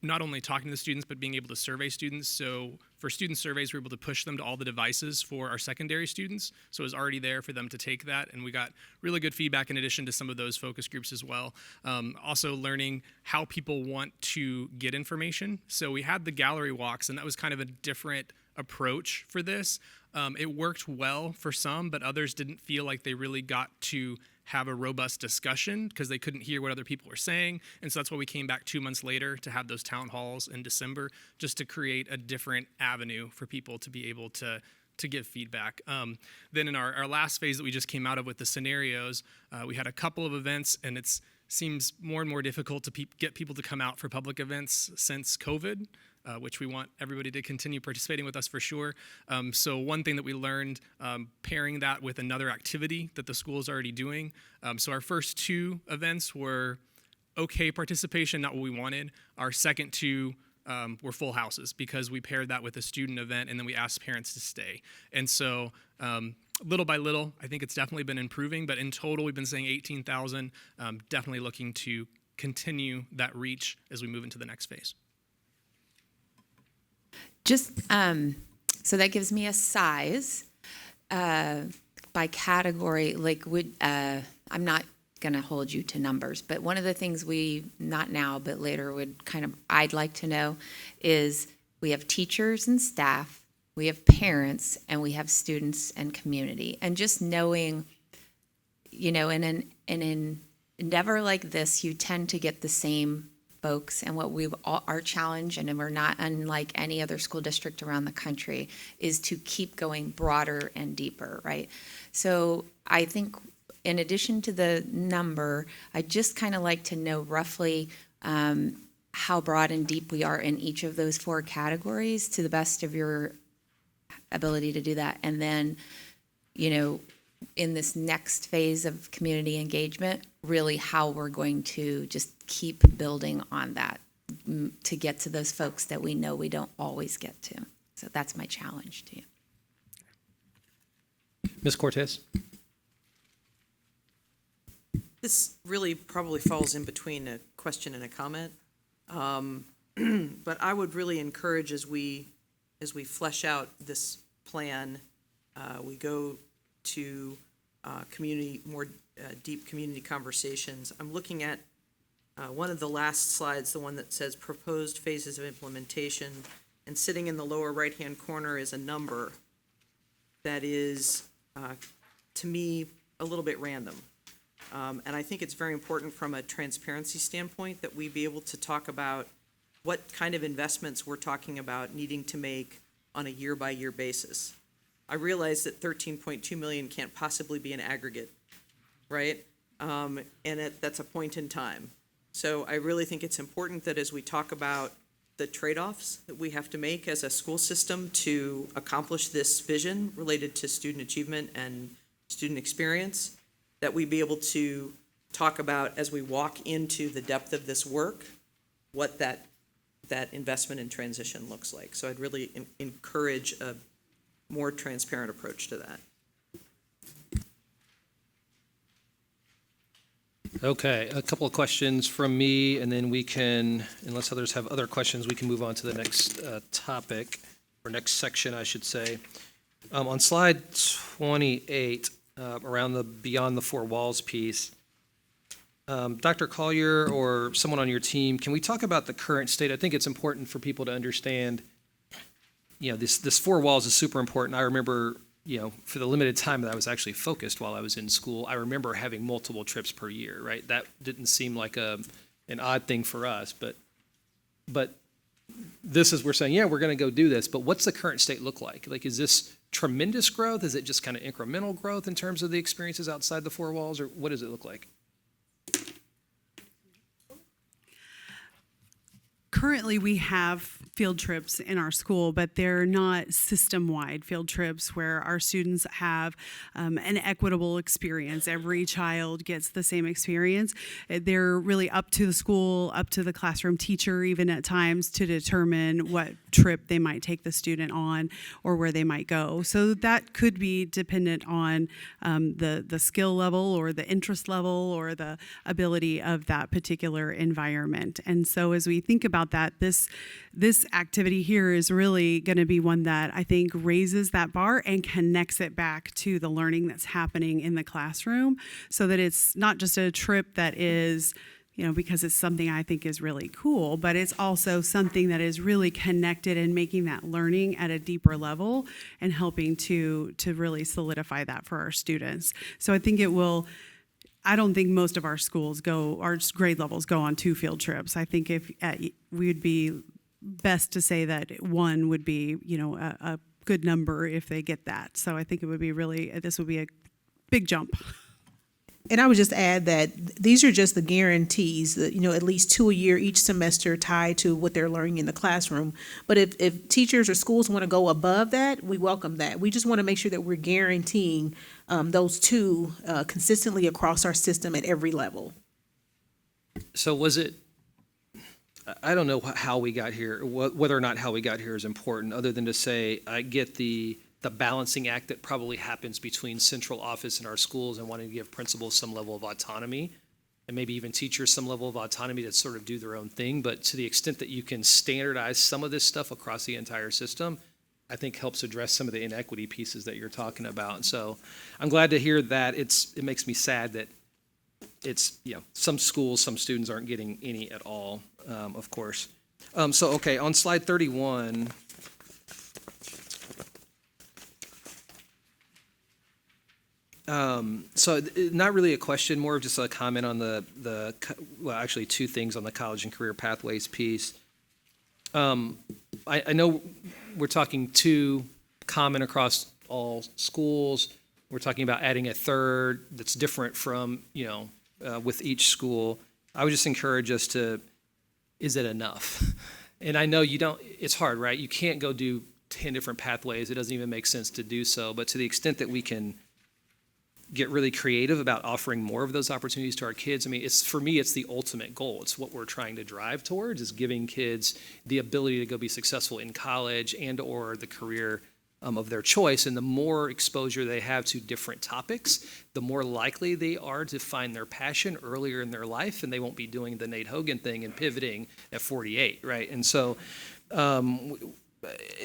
Speaker 8: not only talking to the students, but being able to survey students. So for student surveys, we were able to push them to all the devices for our secondary students. So it was already there for them to take that, and we got really good feedback in addition to some of those focus groups as well. Also learning how people want to get information. So we had the gallery walks, and that was kind of a different approach for this. It worked well for some, but others didn't feel like they really got to have a robust discussion because they couldn't hear what other people were saying. And so that's why we came back 2 months later to have those town halls in December, just to create a different avenue for people to be able to give feedback. Then in our last phase that we just came out of with the scenarios, we had a couple of events, and it seems more and more difficult to get people to come out for public events since COVID. Which we want everybody to continue participating with us for sure. So one thing that we learned, pairing that with another activity that the school is already doing. So our first 2 events were okay participation, not what we wanted. Our second 2 were full houses, because we paired that with a student event, and then we asked parents to stay. And so little by little, I think it's definitely been improving, but in total, we've been saying 18,000, definitely looking to continue that reach as we move into the next phase.
Speaker 9: Just, so that gives me a size by category, like I'm not gonna hold you to numbers, but one of the things we, not now, but later I'd like to know is, we have teachers and staff, we have parents, and we have students and community. And just knowing, in an endeavor like this, you tend to get the same folks, and our challenge, and we're not unlike any other school district around the country, is to keep going broader and deeper, right? So I think in addition to the number, I'd just kind of like to know roughly how broad and deep we are in each of those 4 categories, to the best of your ability to do that. And then, in this next phase of community engagement, really how we're going to just keep building on that to get to those folks that we know we don't always get to. So that's my challenge to you.
Speaker 1: Ms. Cortez.
Speaker 12: This really probably falls in between a question and a comment. But I would really encourage, as we flesh out this plan, we go to more deep community conversations. I'm looking at one of the last slides, the one that says proposed phases of implementation, and sitting in the lower right-hand corner is a number that is, to me, a little bit random. And I think it's very important from a transparency standpoint that we be able to talk about what kind of investments we're talking about needing to make on a year-by-year basis. I realize that 13.2 million can't possibly be an aggregate, right? That's a point in time. So I really think it's important that as we talk about the trade-offs that we have to make as a school system to accomplish this vision related to student achievement and student experience, that we be able to talk about as we walk into the depth of this work, what that investment in transition looks like. So I'd really encourage a more transparent approach to that.
Speaker 1: Okay, a couple of questions from me, and then we can, unless others have other questions, we can move on to the next topic, or next section, I should say. On slide 28, around the Beyond the Four Walls piece, Dr. Collier or someone on your team, can we talk about the current state? I think it's important for people to understand, this four walls is super important. I remember, for the limited time that I was actually focused while I was in school, I remember having multiple trips per year, right? That didn't seem like an odd thing for us, but this is, we're saying, yeah, we're going to go do this, but what's the current state look like? Like, is this tremendous growth? Is it just kind of incremental growth in terms of the experiences outside the four walls, or what does it look like?
Speaker 5: Currently, we have field trips in our school, but they're not system-wide field trips where our students have an equitable experience. Every child gets the same experience. They're really up to the school, up to the classroom teacher, even at times, to determine what trip they might take the student on or where they might go. So that could be dependent on the skill level or the interest level or the ability of that particular environment. And so as we think about that, this activity here is really going to be one that I think raises that bar and connects it back to the learning that's happening in the classroom, so that it's not just a trip that is, because it's something I think is really cool, but it's also something that is really connected and making that learning at a deeper level and helping to really solidify that for our students. So I think I don't think most of our grade levels go on 2 field trips. I think we would be best to say that 1 would be, a good number if they get that. So I think this would be a big jump.
Speaker 4: And I would just add that these are just the guarantees that, at least 2 a year each semester tied to what they're learning in the classroom. But if teachers or schools want to go above that, we welcome that. We just want to make sure that we're guaranteeing those 2 consistently across our system at every level.
Speaker 1: So was it, I don't know how we got here, whether or not how we got here is important, other than to say, I get the balancing act that probably happens between central office and our schools and wanting to give principals some level of autonomy, and maybe even teachers some level of autonomy to sort of do their own thing. But to the extent that you can standardize some of this stuff across the entire system, I think helps address some of the inequity pieces that you're talking about. And so I'm glad to hear that. It makes me sad that it's, some schools, some students aren't getting any at all, of course. Okay, on slide 31, so not really a question, more of just a comment on actually 2 things on the college and career pathways piece. I know we're talking 2 common across all schools. We're talking about adding a 3rd that's different from, with each school. I would just encourage us to, is it enough? And I know it's hard, right? You can't go do 10 different pathways. It doesn't even make sense to do so. But to the extent that we can get really creative about offering more of those opportunities to our kids. I mean, for me, it's the ultimate goal. It's what we're trying to drive towards, is giving kids the ability to go be successful in college and or the career of their choice. And the more exposure they have to different topics, the more likely they are to find their passion earlier in their life, and they won't be doing the Nate Hogan thing and pivoting at 48, right? And so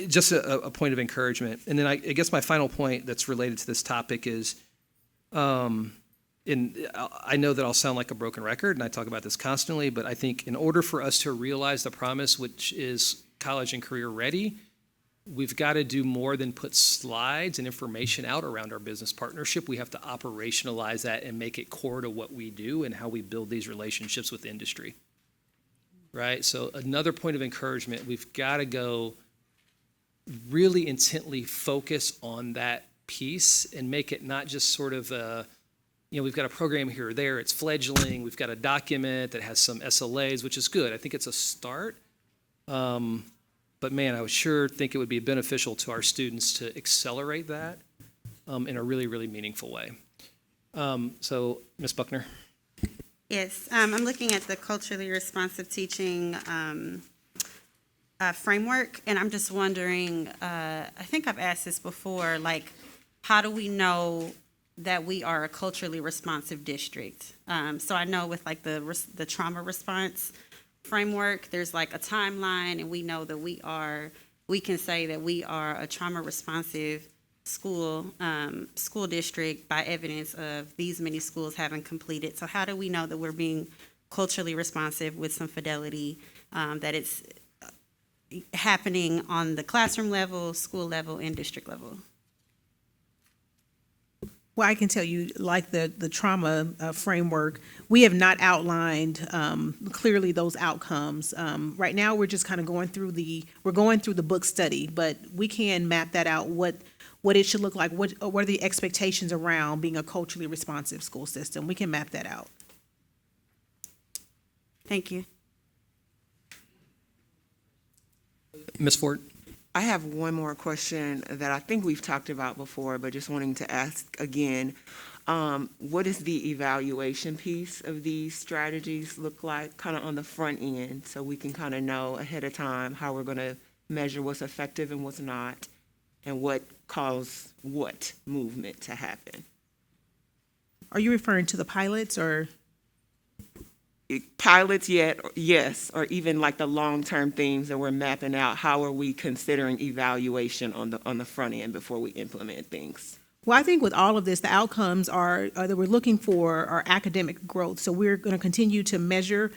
Speaker 1: just a point of encouragement. And then I guess my final point that's related to this topic is, and I know that I'll sound like a broken record, and I talk about this constantly, but I think in order for us to realize the promise, which is college and career ready, we've got to do more than put slides and information out around our business partnership. We have to operationalize that and make it core to what we do and how we build these relationships with industry. Right? So another point of encouragement, we've got to go really intently focus on that piece and make it not just sort of we've got a program here or there, it's fledgling, we've got a document that has some SLAs, which is good. I think it's a start. But man, I would sure think it would be beneficial to our students to accelerate that in a really, really meaningful way. So, Ms. Buckner.
Speaker 7: Yes, I'm looking at the culturally responsive teaching framework, and I'm just wondering, I think I've asked this before, like, how do we know that we are a culturally responsive district? So I know with like the trauma response framework, there's like a timeline, and we know that we can say that we are a trauma responsive school district by evidence of these many schools having completed. So how do we know that we're being culturally responsive with some fidelity, that it's happening on the classroom level, school level, and district level?
Speaker 4: Well, I can tell you, like the trauma framework, we have not outlined clearly those outcomes. Right now, we're just kind of going through the book study, but we can map that out, what it should look like, what are the expectations around being a culturally responsive school system. We can map that out.
Speaker 7: Thank you.
Speaker 1: Ms. Ford.
Speaker 10: I have one more question that I think we've talked about before, but just wanting to ask again. What does the evaluation piece of these strategies look like, kind of on the front end, so we can kind of know ahead of time how we're going to measure what's effective and what's not, and what caused what movement to happen?
Speaker 4: Are you referring to the pilots or?
Speaker 10: Pilots yet, yes, or even like the long-term themes that we're mapping out. How are we considering evaluation on the front end before we implement things?
Speaker 4: Well, I think with all of this, the outcomes are that we're looking for are academic growth. So we're going to continue to measure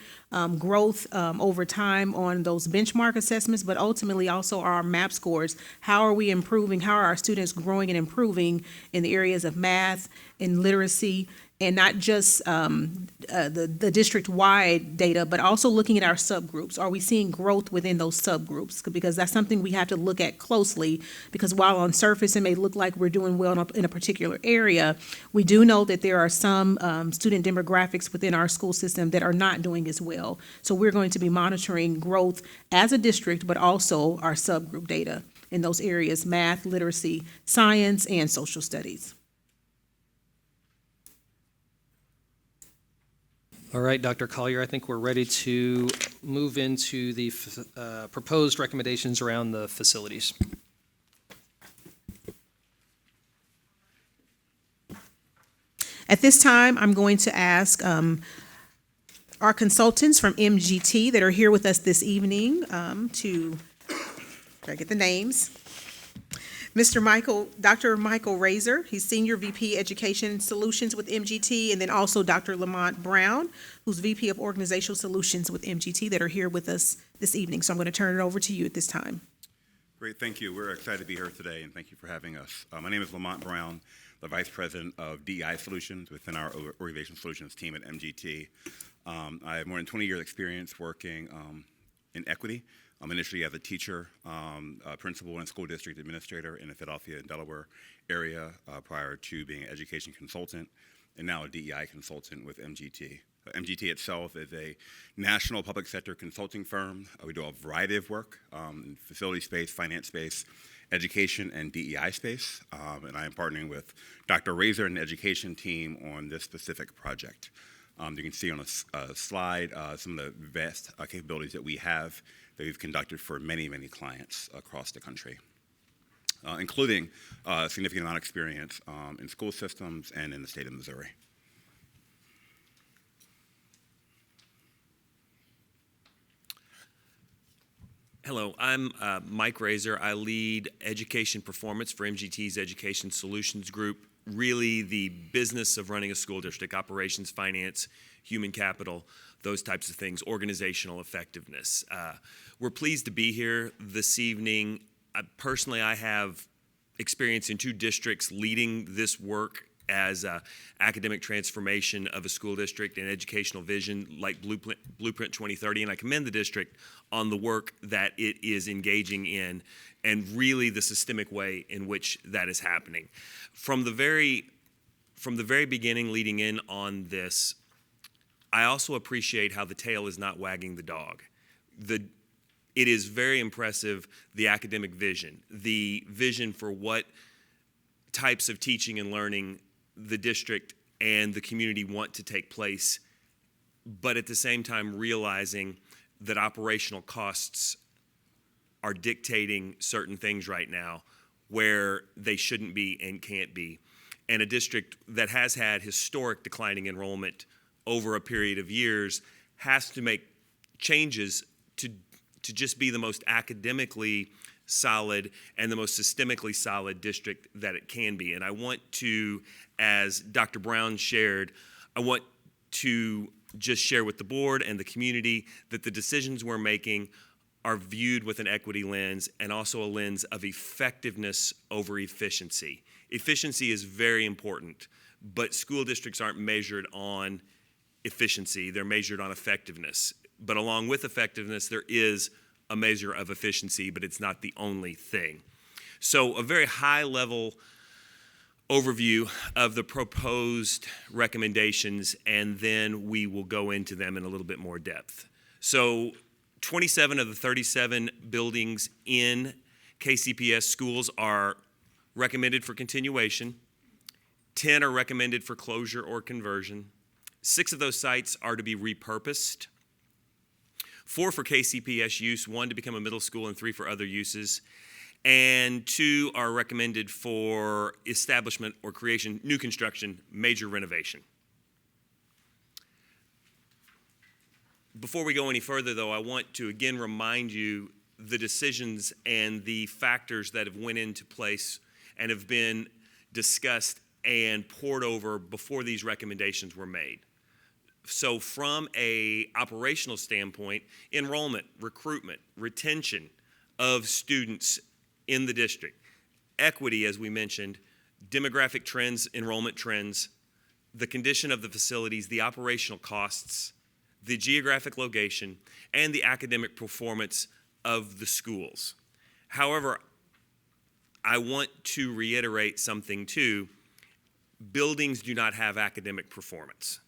Speaker 4: growth over time on those benchmark assessments, but ultimately also our MAP scores. How are we improving? How are our students growing and improving in the areas of math and literacy? And not just the district-wide data, but also looking at our subgroups. Are we seeing growth within those subgroups? Because that's something we have to look at closely, because while on surface it may look like we're doing well in a particular area, we do know that there are some student demographics within our school system that are not doing as well. So we're going to be monitoring growth as a district, but also our subgroup data in those areas: math, literacy, science, and social studies.
Speaker 1: All right, Dr. Collier, I think we're ready to move into the proposed recommendations around the facilities.
Speaker 4: At this time, I'm going to ask our consultants from MGT that are here with us this evening to, try to get the names. Dr. Michael Razor, he's Senior VP Education Solutions with MGT, and then also Dr. Lamont Brown, who's VP of Organizational Solutions with MGT, that are here with us this evening. So I'm going to turn it over to you at this time.
Speaker 13: Great, thank you. We're excited to be here today, and thank you for having us. My name is Lamont Brown, the Vice President of DEI Solutions within our Organizational Solutions team at MGT. I have more than 20 years experience working in equity. Initially as a teacher, principal and school district administrator in the Philadelphia and Delaware area prior to being an education consultant, and now a DEI consultant with MGT. MGT itself is a national public sector consulting firm. We do a variety of work in facility space, finance space, education, and DEI space. And I am partnering with Dr. Razor and the education team on this specific project. You can see on a slide some of the vast capabilities that we have that we've conducted for many, many clients across the country, including a significant amount of experience in school systems and in the state of Missouri.
Speaker 14: Hello, I'm Mike Razor. I lead education performance for MGT's Education Solutions Group, really the business of running a school district, operations, finance, human capital, those types of things, organizational effectiveness. We're pleased to be here this evening. Personally, I have experience in 2 districts leading this work as academic transformation of a school district and educational vision like Blueprint 2030, and I commend the district on the work that it is engaging in and really the systemic way in which that is happening. From the very beginning leading in on this, I also appreciate how the tail is not wagging the dog. It is very impressive, the academic vision, the vision for what types of teaching and learning the district and the community want to take place, but at the same time realizing that operational costs are dictating certain things right now where they shouldn't be and can't be. And a district that has had historic declining enrollment over a period of years has to make changes to just be the most academically solid and the most systemically solid district that it can be. And I want to, as Dr. Brown shared, I want to just share with the board and the community that the decisions we're making are viewed with an equity lens and also a lens of effectiveness over efficiency. Efficiency is very important, but school districts aren't measured on efficiency, they're measured on effectiveness. But along with effectiveness, there is a measure of efficiency, but it's not the only thing. So a very high-level overview of the proposed recommendations, and then we will go into them in a little bit more depth. So 27 of the 37 buildings in KCPS schools are recommended for continuation. 10 are recommended for closure or conversion. 6 of those sites are to be repurposed. 4 for KCPS use, 1 to become a middle school, and 3 for other uses. And 2 are recommended for establishment or creation, new construction, major renovation. Before we go any further, though, I want to again remind you the decisions and the factors that have went into place and have been discussed and poured over before these recommendations were made. So from a operational standpoint, enrollment, recruitment, retention of students in the district, equity, as we mentioned, demographic trends, enrollment trends, the condition of the facilities, the operational costs, the geographic location, and the academic performance of the schools. However, I want to reiterate something too. Buildings do not have academic performance.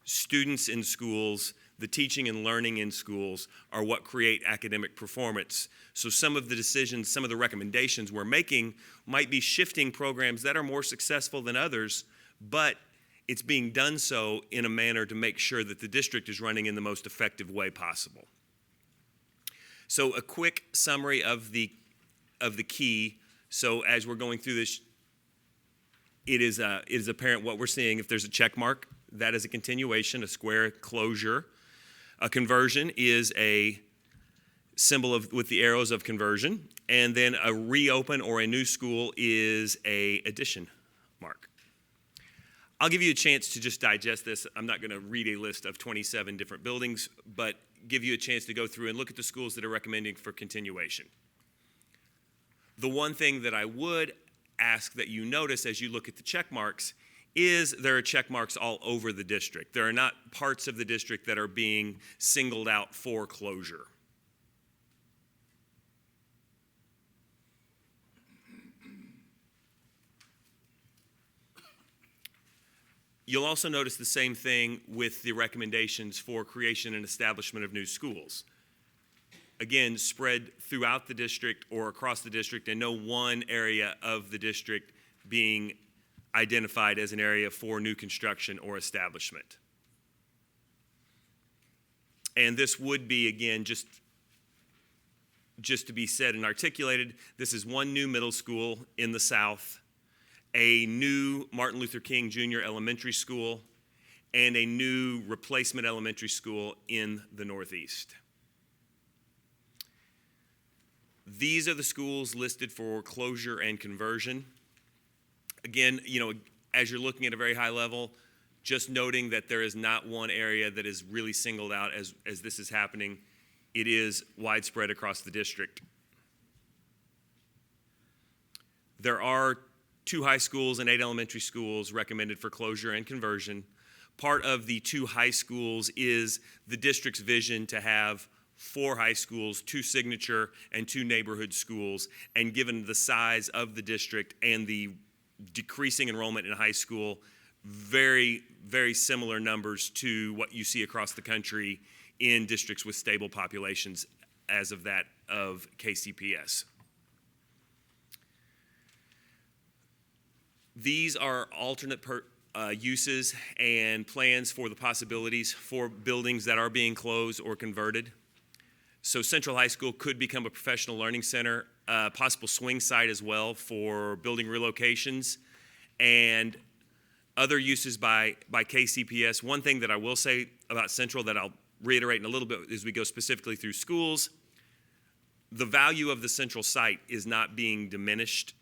Speaker 14: Students in schools, the teaching and learning in schools are what create academic performance. So some of the decisions, some of the recommendations we're making might be shifting programs that are more successful than others, but it's being done so in a manner to make sure that the district is running in the most effective way possible. So a quick summary of the key. So as we're going through this, it is apparent what we're seeing. If there's a check mark, that is a continuation, a square closure. A conversion is a symbol with the arrows of conversion, and then a reopen or a new school is a addition mark. I'll give you a chance to just digest this. I'm not going to read a list of 27 different buildings, but give you a chance to go through and look at the schools that are recommending for continuation. The one thing that I would ask that you notice as you look at the check marks is there are check marks all over the district. There are not parts of the district that are being singled out for closure. You'll also notice the same thing with the recommendations for creation and establishment of new schools. Again, spread throughout the district or across the district, and no one area of the district being identified as an area for new construction or establishment. And this would be, again, just to be said and articulated, this is one new middle school in the south, a new Martin Luther King Jr. elementary school, and a new replacement elementary school in the northeast. These are the schools listed for closure and conversion. Again, as you're looking at a very high level, just noting that there is not one area that is really singled out as this is happening. It is widespread across the district. There are 2 high schools and 8 elementary schools recommended for closure and conversion. Part of the 2 high schools is the district's vision to have 4 high schools, 2 signature, and 2 neighborhood schools. And given the size of the district and the decreasing enrollment in high school, very, very similar numbers to what you see across the country in districts with stable populations as of that of KCPS. These are alternate uses and plans for the possibilities for buildings that are being closed or converted. So Central High School could become a professional learning center, possible swing site as well for building relocations, and other uses by KCPS. One thing that I will say about Central that I'll reiterate in a little bit as we go specifically through schools, the value of the Central site is not being diminished.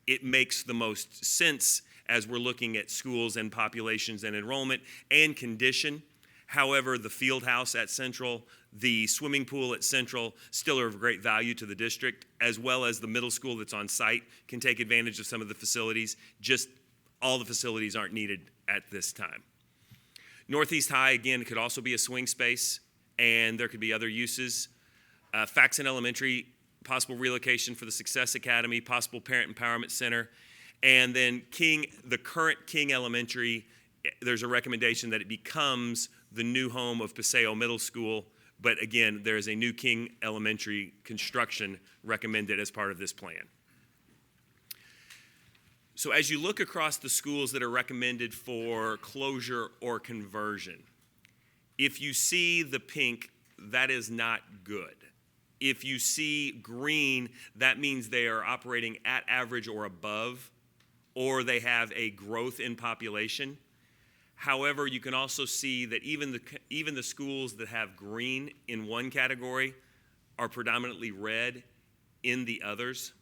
Speaker 14: It makes the most sense as we're looking at schools and populations and enrollment and condition. However, the field house at Central, the swimming pool at Central still are of great value to the district, as well as the middle school that's on site can take advantage of some of the facilities. Just all the facilities aren't needed at this time. Northeast High, again, could also be a swing space, and there could be other uses. Faxon Elementary, possible relocation for the Success Academy, possible Parent Empowerment Center. And then the current King Elementary, there's a recommendation that it becomes the new home of Paseo Middle School. But again, there is a new King Elementary construction recommended as part of this plan. So as you look across the schools that are recommended for closure or conversion, if you see the pink, that is not good. If you see green, that means they are operating at average or above, or they have a growth in population. However, you can also see that even the schools that have green in one category are predominantly red in the others.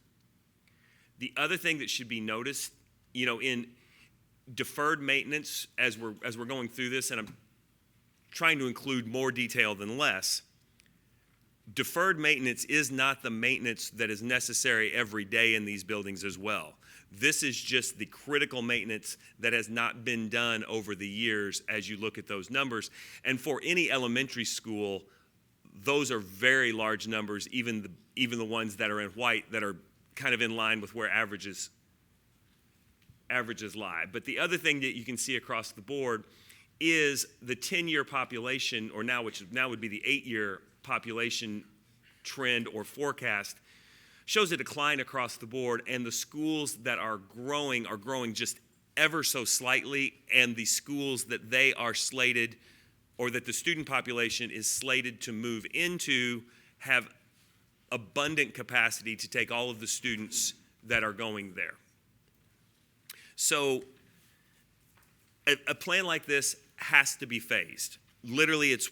Speaker 14: The other thing that should be noticed, in deferred maintenance, as we're going through this, and I'm trying to include more detail than less, deferred maintenance is not the maintenance that is necessary every day in these buildings as well. This is just the critical maintenance that has not been done over the years as you look at those numbers. And for any elementary school, those are very large numbers, even the ones that are in white that are kind of in line with where averages lie. But the other thing that you can see across the board is the 10-year population, or which now would be the 8-year population trend or forecast, shows a decline across the board, and the schools that are growing just ever so slightly, and the schools that they are slated, or that the student population is slated to move into, have abundant capacity to take all of the students that are going there. So a plan like this has to be phased. Literally, it's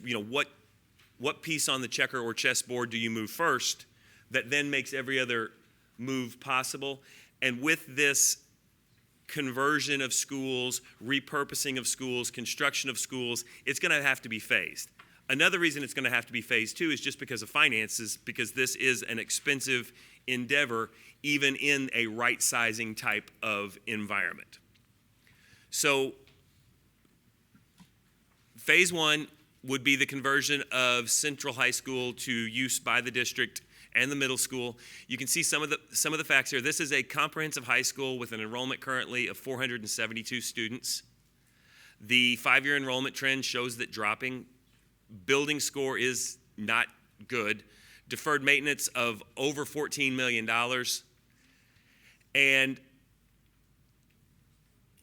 Speaker 14: what piece on the checker or chessboard do you move first that then makes every other move possible. And with this conversion of schools, repurposing of schools, construction of schools, it's going to have to be phased. Another reason it's going to have to be phased too is just because of finances, because this is an expensive endeavor, even in a right-sizing type of environment. So phase 1 would be the conversion of Central High School to use by the district and the middle school. You can see some of the facts here. This is a comprehensive high school with an enrollment currently of 472 students. The 5-year enrollment trend shows that dropping. Building score is not good. Deferred maintenance of over $14 million. And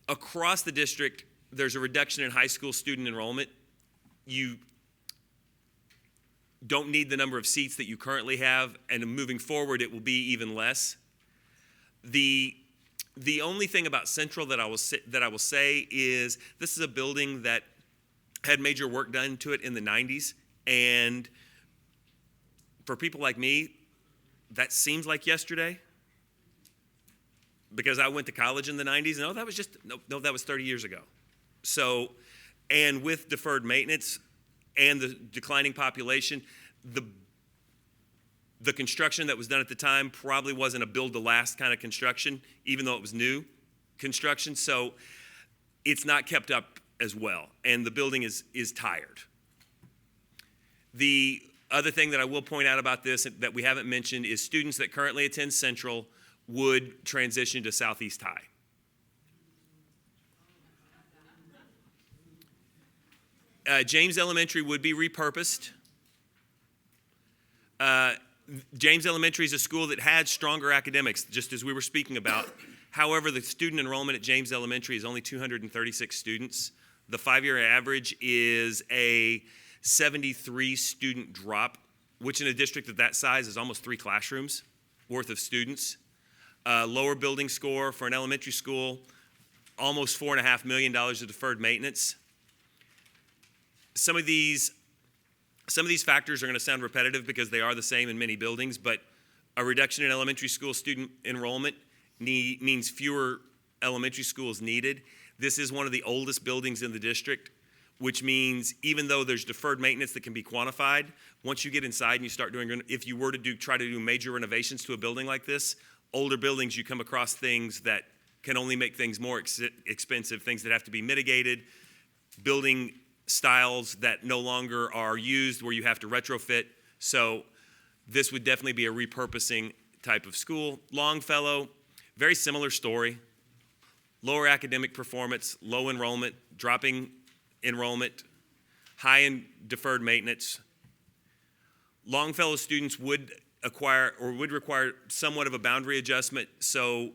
Speaker 14: across the district, there's a reduction in high school student enrollment. You don't need the number of seats that you currently have, and moving forward, it will be even less. The only thing about Central that I will say is this is a building that had major work done to it in the 90s, and for people like me, that seems like yesterday, because I went to college in the 90s, and that was 30 years ago. So, and with deferred maintenance and the declining population, The construction that was done at the time probably wasn't a build-to-last kind of construction, even though it was new construction. So it's not kept up as well, and the building is tired. The other thing that I will point out about this that we haven't mentioned is students that currently attend Central would transition to Southeast High. James Elementary would be repurposed. James Elementary is a school that had stronger academics, just as we were speaking about. However, the student enrollment at James Elementary is only 236 students. The 5-year average is a 73 student drop, which in a district of that size is almost 3 classrooms worth of students. Lower building score for an elementary school, almost $4.5 million of deferred maintenance. Some of these factors are going to sound repetitive because they are the same in many buildings, but a reduction in elementary school student enrollment means fewer elementary schools needed. This is one of the oldest buildings in the district, which means even though there's deferred maintenance that can be quantified, once you get inside and you start doing, if you were to try to do major renovations to a building like this, older buildings, you come across things that can only make things more expensive, things that have to be mitigated, building styles that no longer are used where you have to retrofit. So this would definitely be a repurposing type of school. Longfellow, very similar story. Lower academic performance, low enrollment, dropping enrollment, high in deferred maintenance. Longfellow students would require somewhat of a boundary adjustment, so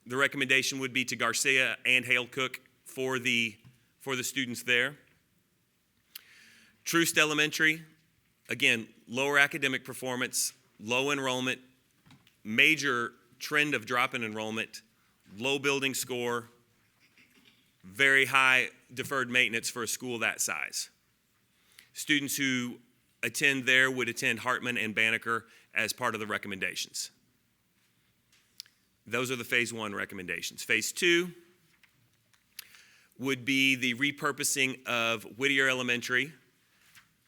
Speaker 14: the recommendation would be to Garcia and Hale Cook for the students there. Troost Elementary, again, lower academic performance, low enrollment, major trend of drop in enrollment, low building score, very high deferred maintenance for a school that size. Students who attend there would attend Hartman and Banneker as part of the recommendations. Those are the phase 1 recommendations. Phase 2 would be the repurposing of Whittier Elementary.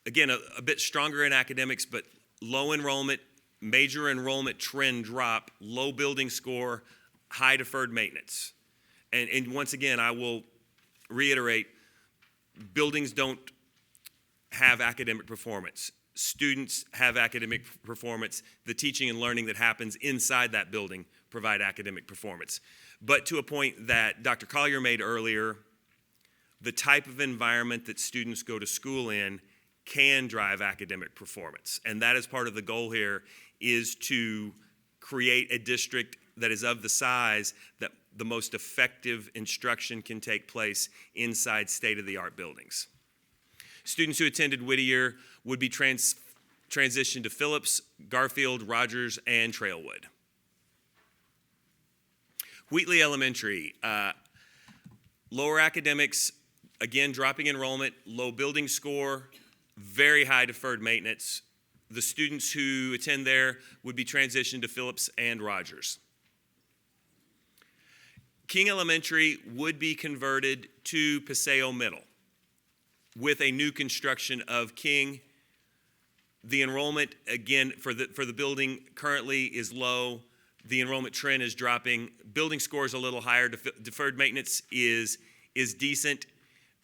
Speaker 14: Again, a bit stronger in academics, but low enrollment, major enrollment trend drop, low building score, high deferred maintenance. And once again, I will reiterate, buildings don't have academic performance. Students have academic performance. The teaching and learning that happens inside that building provide academic performance. But to a point that Dr. Collier made earlier, the type of environment that students go to school in can drive academic performance. And that is part of the goal here, is to create a district that is of the size that the most effective instruction can take place inside state-of-the-art buildings. Students who attended Whittier would be transitioned to Phillips, Garfield, Rogers, and Trailwood. Wheatley Elementary, lower academics, again, dropping enrollment, low building score, very high deferred maintenance. The students who attend there would be transitioned to Phillips and Rogers. King Elementary would be converted to Paseo Middle with a new construction of King. The enrollment, again, for the building currently is low. The enrollment trend is dropping. Building score is a little higher. Deferred maintenance is decent.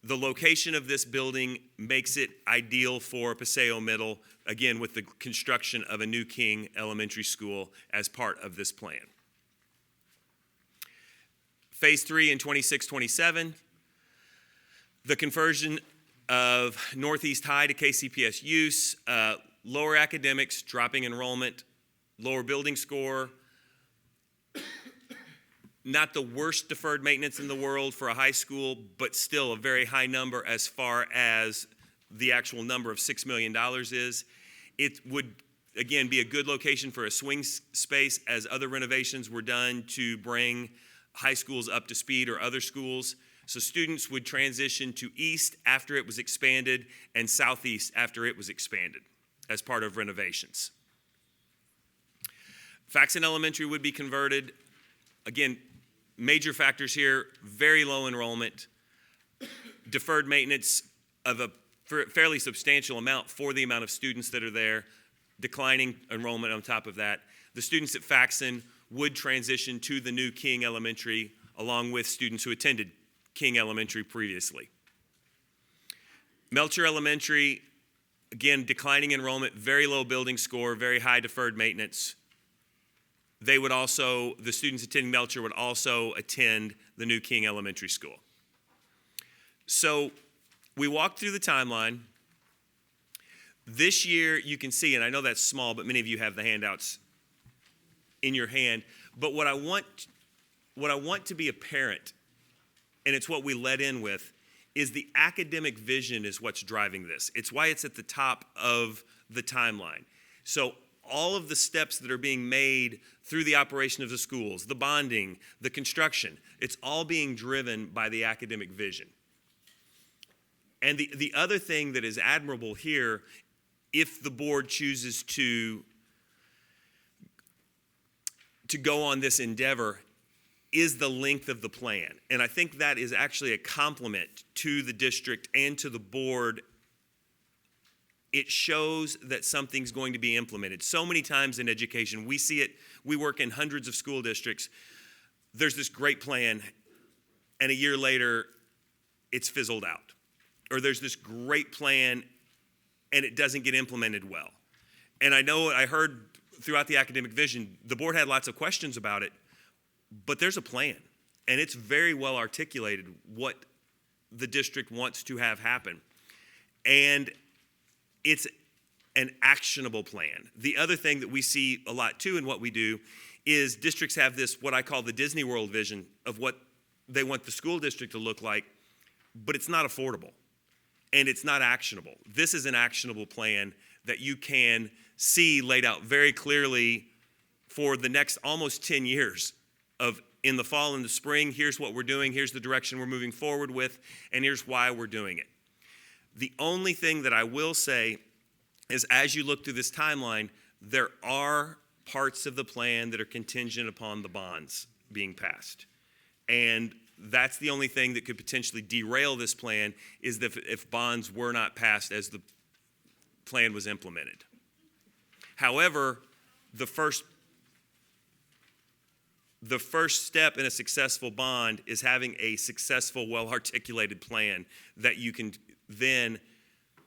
Speaker 14: The location of this building makes it ideal for Paseo Middle, again, with the construction of a new King Elementary School as part of this plan. Phase 3 in 26-27, the conversion of Northeast High to KCPS use, lower academics, dropping enrollment, lower building score, not the worst deferred maintenance in the world for a high school, but still a very high number as far as the actual number of $6 million is. It would, again, be a good location for a swing space, as other renovations were done to bring high schools up to speed, or other schools. So students would transition to east after it was expanded and southeast after it was expanded as part of renovations. Faxon Elementary would be converted. Again, major factors here: very low enrollment, deferred maintenance of a fairly substantial amount for the amount of students that are there, declining enrollment on top of that. The students at Faxon would transition to the new King Elementary along with students who attended King Elementary previously. Melcher Elementary, again, declining enrollment, very low building score, very high deferred maintenance. The students attending Melcher would also attend the new King Elementary School. So we walked through the timeline. This year, you can see, and I know that's small, but many of you have the handouts in your hand. But what I want to be apparent, and it's what we led in with, is the academic vision is what's driving this. It's why it's at the top of the timeline. So all of the steps that are being made through the operation of the schools, the bonding, the construction, it's all being driven by the academic vision. And the other thing that is admirable here, if the board chooses to go on this endeavor, is the length of the plan. And I think that is actually a compliment to the district and to the board. It shows that something's going to be implemented. So many times in education, we see it, we work in hundreds of school districts. There's this great plan, and a year later, it's fizzled out. Or there's this great plan, and it doesn't get implemented well. And I heard throughout the academic vision, the board had lots of questions about it, but there's a plan, and it's very well articulated what the district wants to have happen. And it's an actionable plan. The other thing that we see a lot too in what we do is districts have this, what I call the Disney World vision of what they want the school district to look like, but it's not affordable and it's not actionable. This is an actionable plan that you can see laid out very clearly for the next almost 10 years of in the fall and the spring, here's what we're doing, here's the direction we're moving forward with, and here's why we're doing it. The only thing that I will say is as you look through this timeline, there are parts of the plan that are contingent upon the bonds being passed. And that's the only thing that could potentially derail this plan is that if bonds were not passed as the plan was implemented. However, the first step in a successful bond is having a successful, well-articulated plan that you can then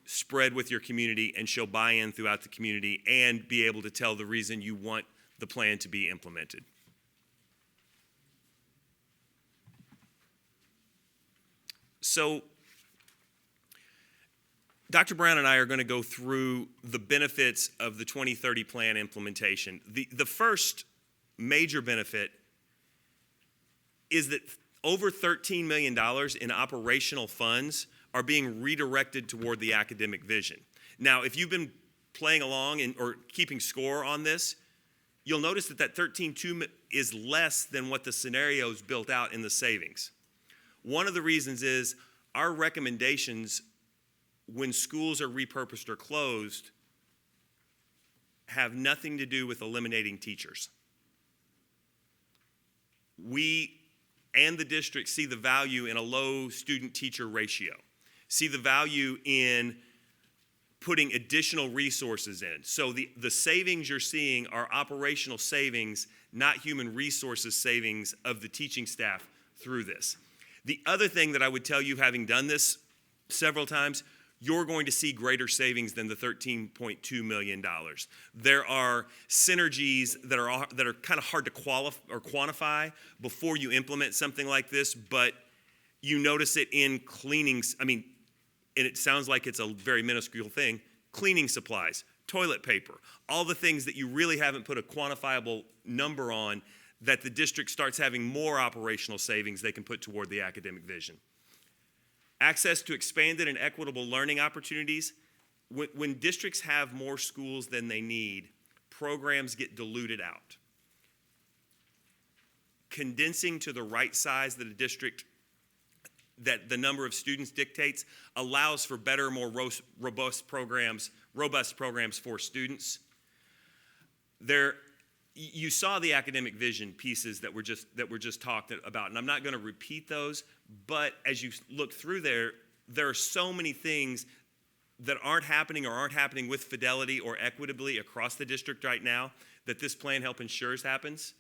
Speaker 14: spread with your community and show buy-in throughout the community and be able to tell the reason you want the plan to be implemented. So, Dr. Brown and I are going to go through the benefits of the 2030 plan implementation. The first major benefit is that over $13 million in operational funds are being redirected toward the academic vision. Now, if you've been playing along or keeping score on this, you'll notice that 13.2 is less than what the scenarios built out in the savings. One of the reasons is our recommendations when schools are repurposed or closed have nothing to do with eliminating teachers. We and the district see the value in a low student-teacher ratio, see the value in putting additional resources in. So the savings you're seeing are operational savings, not human resources savings of the teaching staff through this. The other thing that I would tell you, having done this several times, you're going to see greater savings than the $13.2 million. There are synergies that are kind of hard to quantify before you implement something like this, but you notice it in cleanings. I mean, and it sounds like it's a very minuscule thing, cleaning supplies, toilet paper, all the things that you really haven't put a quantifiable number on that the district starts having more operational savings they can put toward the academic vision. Access to expanded and equitable learning opportunities. When districts have more schools than they need, programs get diluted out. Condensing to the right size that a district, that the number of students dictates, allows for better, more robust programs for students. You saw the academic vision pieces that were just talked about, and I'm not going to repeat those, but as you look through there are so many things that aren't happening or aren't happening with fidelity or equitably across the district right now that this plan help ensures happens.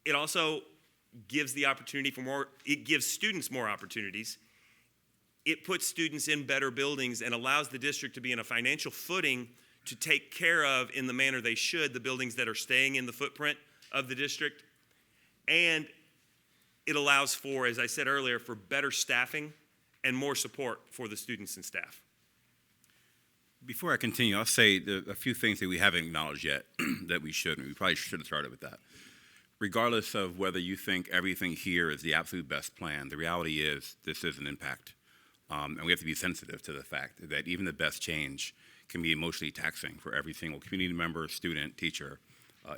Speaker 14: It also gives the opportunity for more, it gives students more opportunities. It puts students in better buildings and allows the district to be in a financial footing to take care of, in the manner they should, the buildings that are staying in the footprint of the district. And it allows for, as I said earlier, for better staffing and more support for the students and staff.
Speaker 13: Before I continue, I'll say a few things that we haven't acknowledged yet that we should. We probably should have started with that. Regardless of whether you think everything here is the absolute best plan, the reality is this is an impact. And we have to be sensitive to the fact that even the best change can be emotionally taxing for every single community member, student, teacher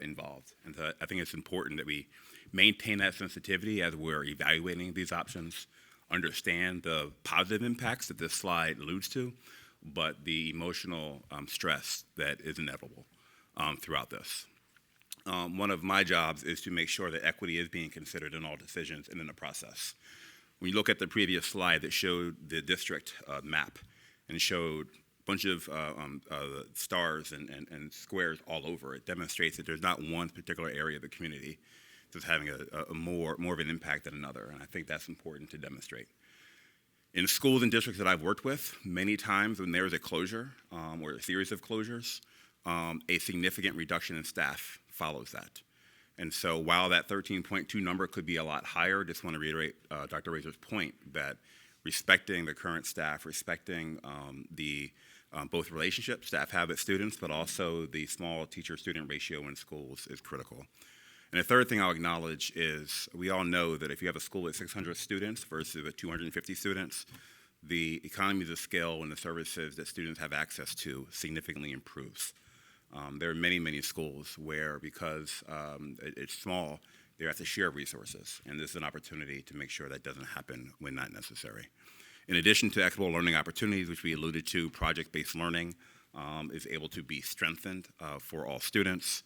Speaker 13: involved. And so I think it's important that we maintain that sensitivity as we're evaluating these options, understand the positive impacts that this slide alludes to, but the emotional stress that is inevitable throughout this. One of my jobs is to make sure that equity is being considered in all decisions and in the process. When you look at the previous slide that showed the district map and showed a bunch of stars and squares all over, it demonstrates that there's not one particular area of the community that's having a more of an impact than another, and I think that's important to demonstrate. In schools and districts that I've worked with, many times when there is a closure or a series of closures, a significant reduction in staff follows that. And so while that 13.2 number could be a lot higher, just want to reiterate Dr. Razor's point that respecting the current staff, respecting the both relationships staff have with students, but also the small teacher-student ratio in schools is critical. And the third thing I'll acknowledge is we all know that if you have a school with 600 students versus with 250 students, the economies of scale and the services that students have access to significantly improves. There are many, many schools where because it's small, they have to share resources, and this is an opportunity to make sure that doesn't happen when not necessary. In addition to equitable learning opportunities, which we alluded to, project-based learning is able to be strengthened for all students.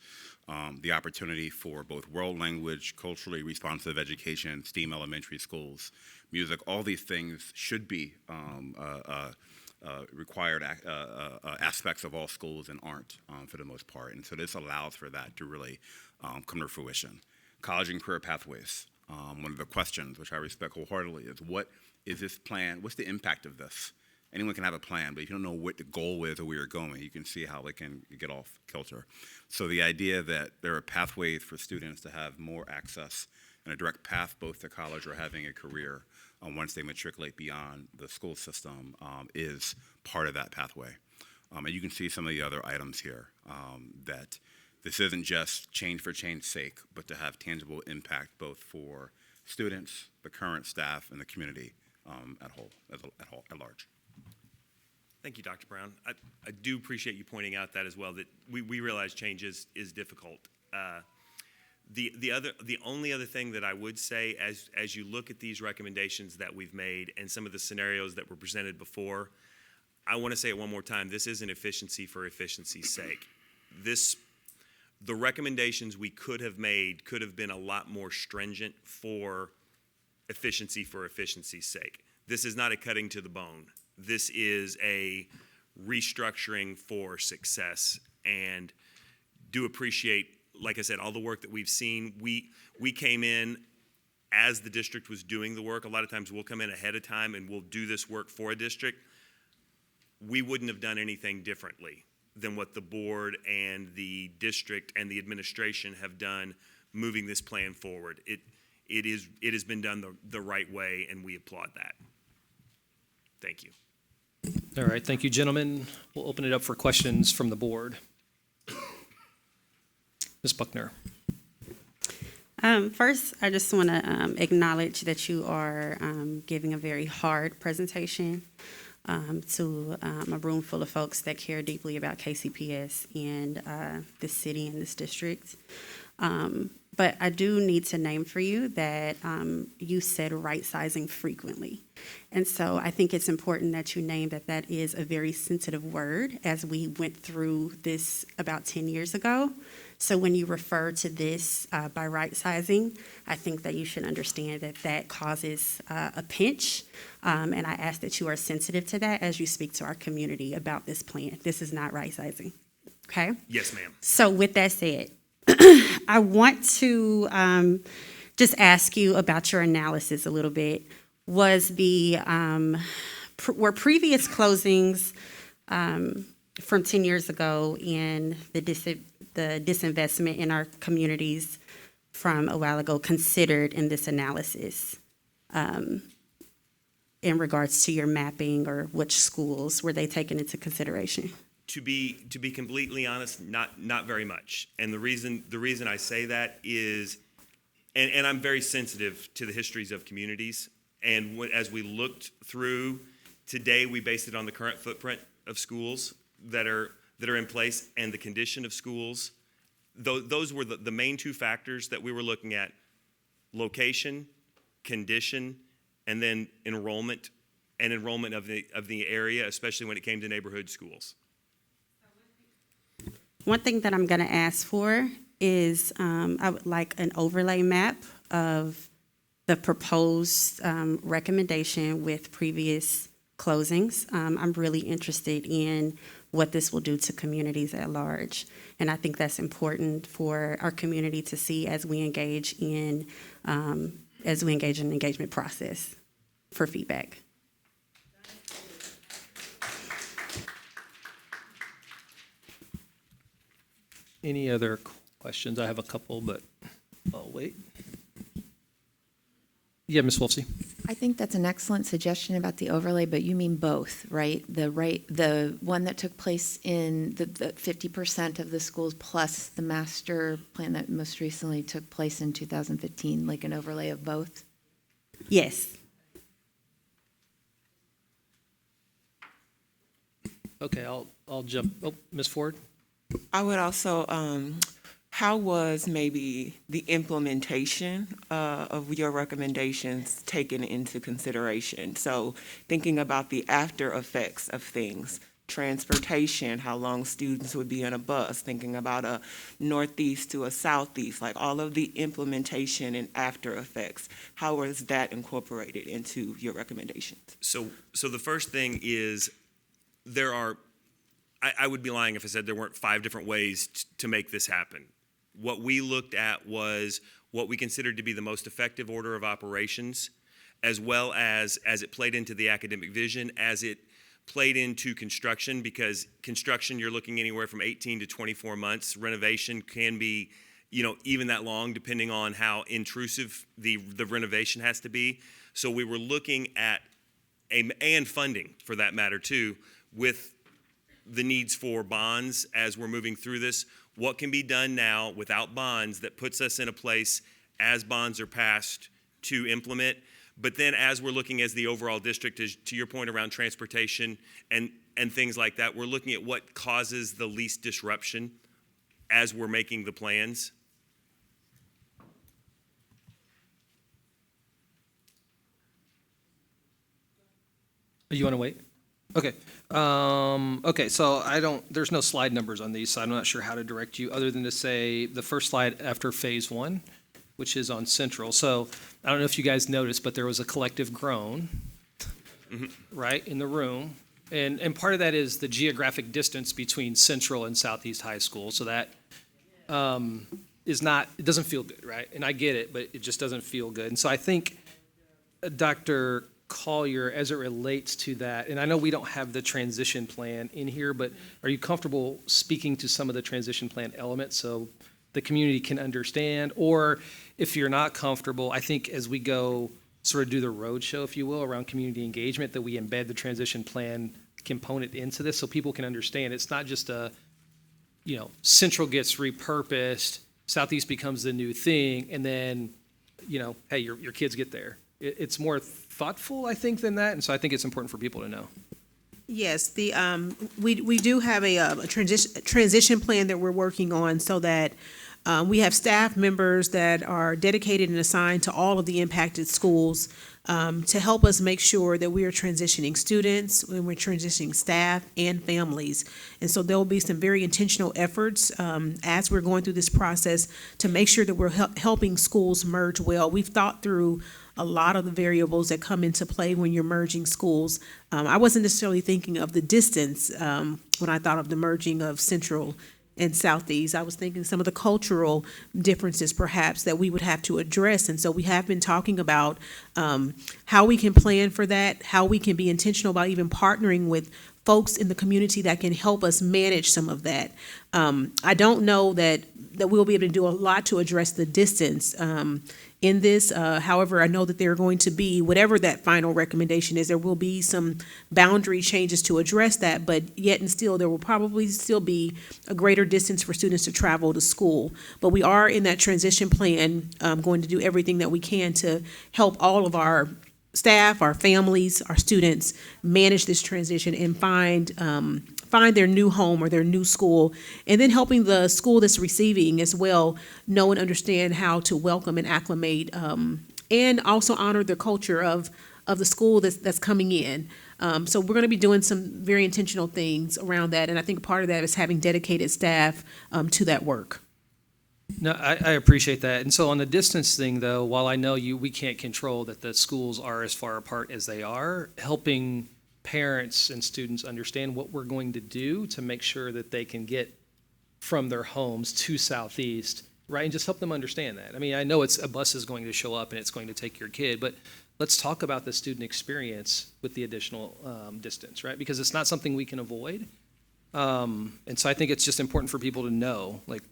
Speaker 13: The opportunity for both world language, culturally responsive education, STEAM elementary schools, music, all these things should be required aspects of all schools and aren't for the most part. And so this allows for that to really come to fruition. College and career pathways. One of the questions, which I respect wholeheartedly, is what is this plan? What's the impact of this? Anyone can have a plan, but if you don't know what the goal is or where you're going, you can see how it can get off kilter. So the idea that there are pathways for students to have more access and a direct path both to college or having a career once they matriculate beyond the school system is part of that pathway. And you can see some of the other items here that this isn't just change for change's sake, but to have tangible impact both for students, the current staff, and the community at large.
Speaker 14: Thank you, Dr. Brown. I do appreciate you pointing out that as well, that we realize change is difficult. The only other thing that I would say as you look at these recommendations that we've made and some of the scenarios that were presented before, I want to say it one more time, this isn't efficiency for efficiency's sake. The recommendations we could have made could have been a lot more stringent for efficiency's sake. This is not a cutting to the bone. This is a restructuring for success, and do appreciate, like I said, all the work that we've seen. We came in as the district was doing the work. A lot of times we'll come in ahead of time and we'll do this work for a district. We wouldn't have done anything differently than what the board and the district and the administration have done moving this plan forward. It has been done the right way, and we applaud that. Thank you.
Speaker 1: All right, thank you, gentlemen. We'll open it up for questions from the board. Ms. Buckner.
Speaker 7: First, I just want to acknowledge that you are giving a very hard presentation to a room full of folks that care deeply about KCPS and this city and this district. But I do need to name for you that you said right sizing frequently. And so I think it's important that you name that is a very sensitive word as we went through this about 10 years ago. So when you refer to this by right sizing, I think that you should understand that that causes a pinch. And I ask that you are sensitive to that as you speak to our community about this plan. This is not right sizing. Okay?
Speaker 14: Yes, ma'am.
Speaker 7: So with that said, I want to just ask you about your analysis a little bit. Was were previous closings from 10 years ago and the disinvestment in our communities from a while ago considered in this analysis in regards to your mapping, or which schools were they taken into consideration?
Speaker 14: To be completely honest, not very much. And the reason I say that is, and I'm very sensitive to the histories of communities. And as we looked through today, we based it on the current footprint of schools that are in place and the condition of schools. Those were the main two factors that we were looking at: location, condition, and then enrollment of the area, especially when it came to neighborhood schools.
Speaker 7: One thing that I'm going to ask for is I would like an overlay map of the proposed recommendation with previous closings. I'm really interested in what this will do to communities at large. And I think that's important for our community to see as we engage in an engagement process for feedback.
Speaker 1: Any other questions? I have a couple, but I'll wait. Yeah, Ms. Wolfsey.
Speaker 9: I think that's an excellent suggestion about the overlay, but you mean both, right? The one that took place in the 50% of the schools plus the master plan that most recently took place in 2015, like an overlay of both?
Speaker 7: Yes.
Speaker 1: Okay, I'll jump. Oh, Ms. Ford?
Speaker 10: I would also, how was maybe the implementation of your recommendations taken into consideration? So thinking about the after effects of things, transportation, how long students would be on a bus, thinking about a northeast to a southeast, like all of the implementation and after effects, how was that incorporated into your recommendations?
Speaker 14: So the first thing is I would be lying if I said there weren't 5 different ways to make this happen. What we looked at was what we considered to be the most effective order of operations, as well as it played into the academic vision, as it played into construction, because construction, you're looking anywhere from 18 to 24 months. Renovation can be, even that long, depending on how intrusive the renovation has to be. So we were looking at, and funding for that matter too, with the needs for bonds as we're moving through this. What can be done now without bonds that puts us in a place as bonds are passed to implement? But then as we're looking as the overall district, to your point around transportation and things like that, we're looking at what causes the least disruption as we're making the plans.
Speaker 1: You want to wait? Okay. Okay, so there's no slide numbers on these, so I'm not sure how to direct you, other than to say the first slide after phase 1, which is on Central. So I don't know if you guys noticed, but there was a collective groan, right, in the room. And part of that is the geographic distance between Central and Southeast High School. So that it doesn't feel good, right? And I get it, but it just doesn't feel good. And so I think Dr. Collier, as it relates to that, and I know we don't have the transition plan in here, but are you comfortable speaking to some of the transition plan elements so the community can understand? Or if you're not comfortable, I think as we go sort of do the roadshow, if you will, around community engagement, that we embed the transition plan component into this so people can understand. It's not just Central gets repurposed, Southeast becomes the new thing, and then, hey, your kids get there. It's more thoughtful, I think, than that, and so I think it's important for people to know.
Speaker 4: Yes, we do have a transition plan that we're working on, so that we have staff members that are dedicated and assigned to all of the impacted schools to help us make sure that we are transitioning students, when we're transitioning staff and families. And so there will be some very intentional efforts as we're going through this process to make sure that we're helping schools merge well. We've thought through a lot of the variables that come into play when you're merging schools. I wasn't necessarily thinking of the distance when I thought of the merging of Central and Southeast. I was thinking some of the cultural differences perhaps that we would have to address. And so we have been talking about how we can plan for that, how we can be intentional about even partnering with folks in the community that can help us manage some of that. I don't know that we'll be able to do a lot to address the distance in this. However, I know that there are going to be, whatever that final recommendation is, there will be some boundary changes to address that, but yet and still, there will probably still be a greater distance for students to travel to school. But we are in that transition plan, going to do everything that we can to help all of our staff, our families, our students manage this transition and find their new home or their new school, and then helping the school that's receiving as well know and understand how to welcome and acclimate, and also honor the culture of the school that's coming in. So we're going to be doing some very intentional things around that, and I think part of that is having dedicated staff to that work.
Speaker 1: No, I appreciate that. And so on the distance thing, though, while I know we can't control that the schools are as far apart as they are, helping parents and students understand what we're going to do to make sure that they can get from their homes to Southeast, right? And just help them understand that. I mean, I know a bus is going to show up and it's going to take your kid, but let's talk about the student experience with the additional distance, right? Because it's not something we can avoid. And so I think it's just important for people to know, like,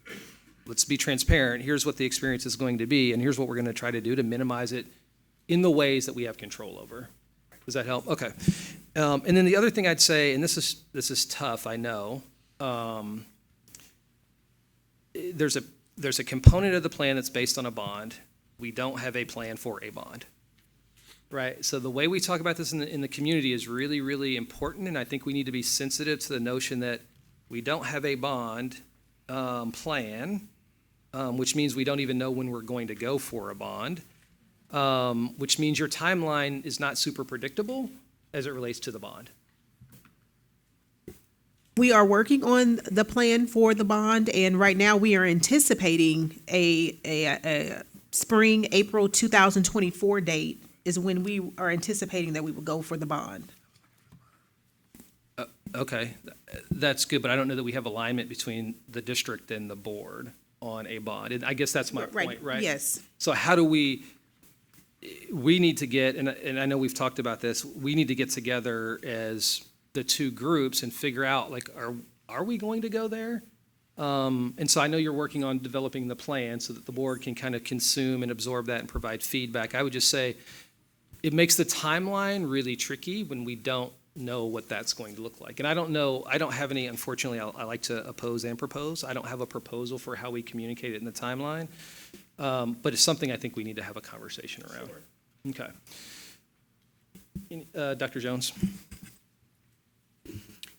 Speaker 1: let's be transparent. Here's what the experience is going to be, and here's what we're going to try to do to minimize it in the ways that we have control over. Does that help? Okay. And then the other thing I'd say, and this is tough, I know. There's a component of the plan that's based on a bond. We don't have a plan for a bond, right? So the way we talk about this in the community is really, really important, and I think we need to be sensitive to the notion that we don't have a bond plan, which means we don't even know when we're going to go for a bond, which means your timeline is not super predictable as it relates to the bond.
Speaker 4: We are working on the plan for the bond, and right now we are anticipating a spring, April 2024 date is when we are anticipating that we will go for the bond.
Speaker 1: Okay, that's good, but I don't know that we have alignment between the district and the board on a bond. And I guess that's my point, right?
Speaker 4: Yes.
Speaker 1: So how do we need to get, and I know we've talked about this, we need to get together as the two groups and figure out, like, are we going to go there? And so I know you're working on developing the plan so that the board can kind of consume and absorb that and provide feedback. I would just say it makes the timeline really tricky when we don't know what that's going to look like. And I don't have any, unfortunately, I like to oppose and propose. I don't have a proposal for how we communicate it in the timeline, but it's something I think we need to have a conversation around. Sure. Okay. Dr. Jones.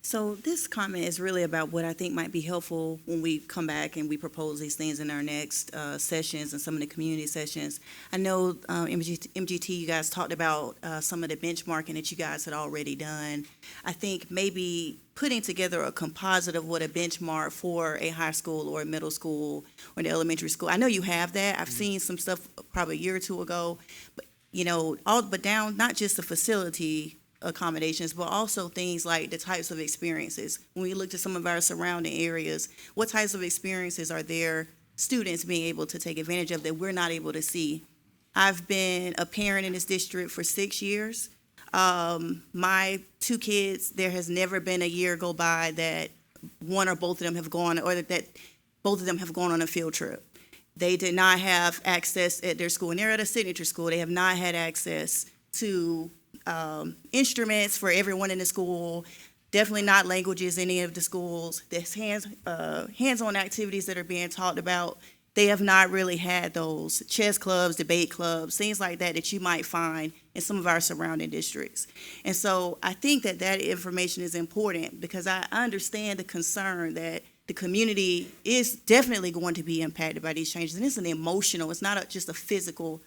Speaker 11: So this comment is really about what I think might be helpful when we come back and we propose these things in our next sessions and some of the community sessions. I know MGT, you guys talked about some of the benchmarking that you guys had already done. I think maybe putting together a composite of what a benchmark for a high school or a middle school or an elementary school. I know you have that. I've seen some stuff probably a year or two ago, but but down not just the facility accommodations, but also things like the types of experiences. When we look at some of our surrounding areas, what types of experiences are there students being able to take advantage of that we're not able to see? I've been a parent in this district for 6 years. My 2 kids, there has never been a year go by that one or both of them have gone, or that both of them have gone on a field trip. They did not have access at their school, and they're at a signature school. They have not had access to instruments for everyone in the school, definitely not languages in any of the schools. There's hands-on activities that are being talked about. They have not really had those chess clubs, debate clubs, things like that you might find in some of our surrounding districts. And so I think that information is important because I understand the concern that the community is definitely going to be impacted by these changes. And it's an emotional, it's not just a physical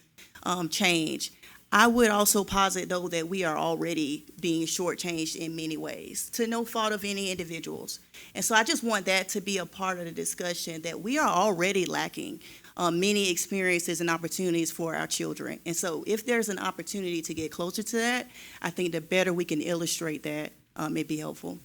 Speaker 11: change. I would also posit, though, that we are already being shortchanged in many ways, to no fault of any individuals. And so I just want that to be a part of the discussion, that we are already lacking many experiences and opportunities for our children. And so if there's an opportunity to get closer to that, I think the better we can illustrate that, it'd be helpful.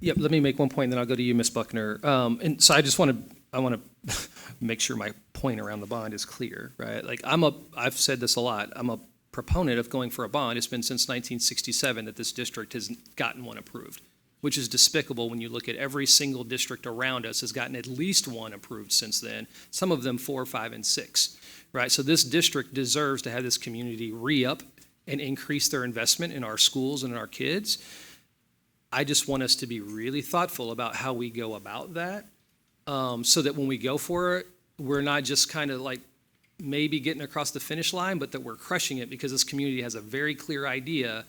Speaker 1: Yep, let me make one point, and then I'll go to you, Ms. Buckner. And so I want to make sure my point around the bond is clear, right? Like I've said this a lot, I'm a proponent of going for a bond. It's been since 1967 that this district has gotten one approved, which is despicable when you look at every single district around us has gotten at least one approved since then, some of them 4, 5, and 6, right? So this district deserves to have this community re-up and increase their investment in our schools and in our kids. I just want us to be really thoughtful about how we go about that, so that when we go for it, we're not just kind of like maybe getting across the finish line, but that we're crushing it, because this community has a very clear idea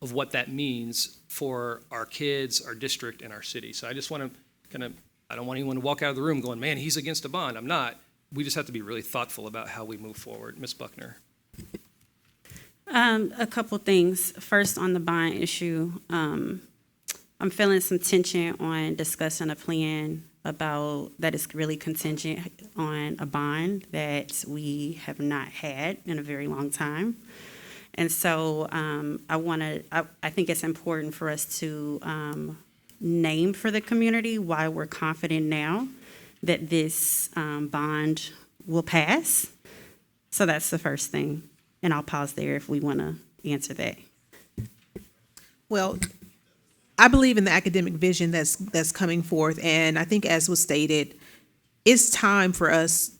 Speaker 1: of what that means for our kids, our district, and our city. So I just want to I don't want anyone to walk out of the room going, man, he's against a bond. I'm not. We just have to be really thoughtful about how we move forward. Ms. Buckner.
Speaker 15: A couple things. First, on the bond issue, I'm feeling some tension on discussing a plan about that is really contingent on a bond that we have not had in a very long time. And so I think it's important for us to name for the community why we're confident now that this bond will pass. So that's the first thing. And I'll pause there if we want to answer that.
Speaker 4: Well, I believe in the academic vision that's coming forth, and I think, as was stated, it's time for us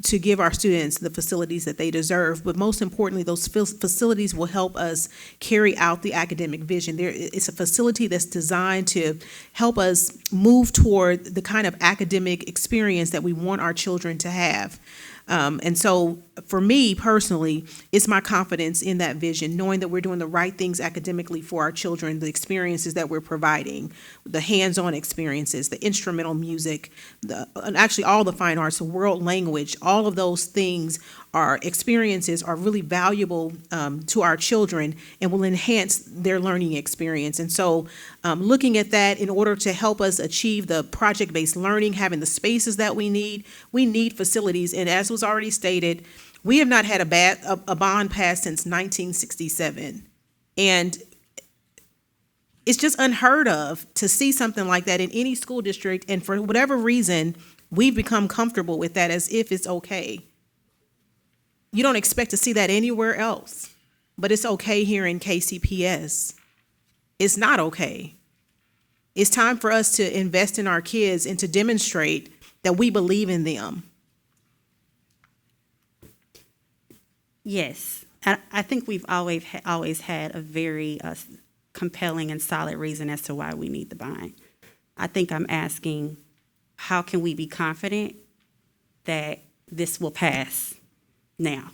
Speaker 4: to give our students the facilities that they deserve, but most importantly, those facilities will help us carry out the academic vision. It's a facility that's designed to help us move toward the kind of academic experience that we want our children to have. And so for me personally, it's my confidence in that vision, knowing that we're doing the right things academically for our children, the experiences that we're providing, the hands-on experiences, the instrumental music, and actually all the fine arts, the world language, all of those things experiences are really valuable to our children and will enhance their learning experience. And so looking at that, in order to help us achieve the project-based learning, having the spaces that we need facilities. And as was already stated, we have not had a bond passed since 1967. And it's just unheard of to see something like that in any school district. And for whatever reason, we've become comfortable with that as if it's okay. You don't expect to see that anywhere else, but it's okay here in KCPS. It's not okay. It's time for us to invest in our kids and to demonstrate that we believe in them.
Speaker 15: Yes, I think we've always had a very compelling and solid reason as to why we need the bond. I think I'm asking, how can we be confident that this will pass now?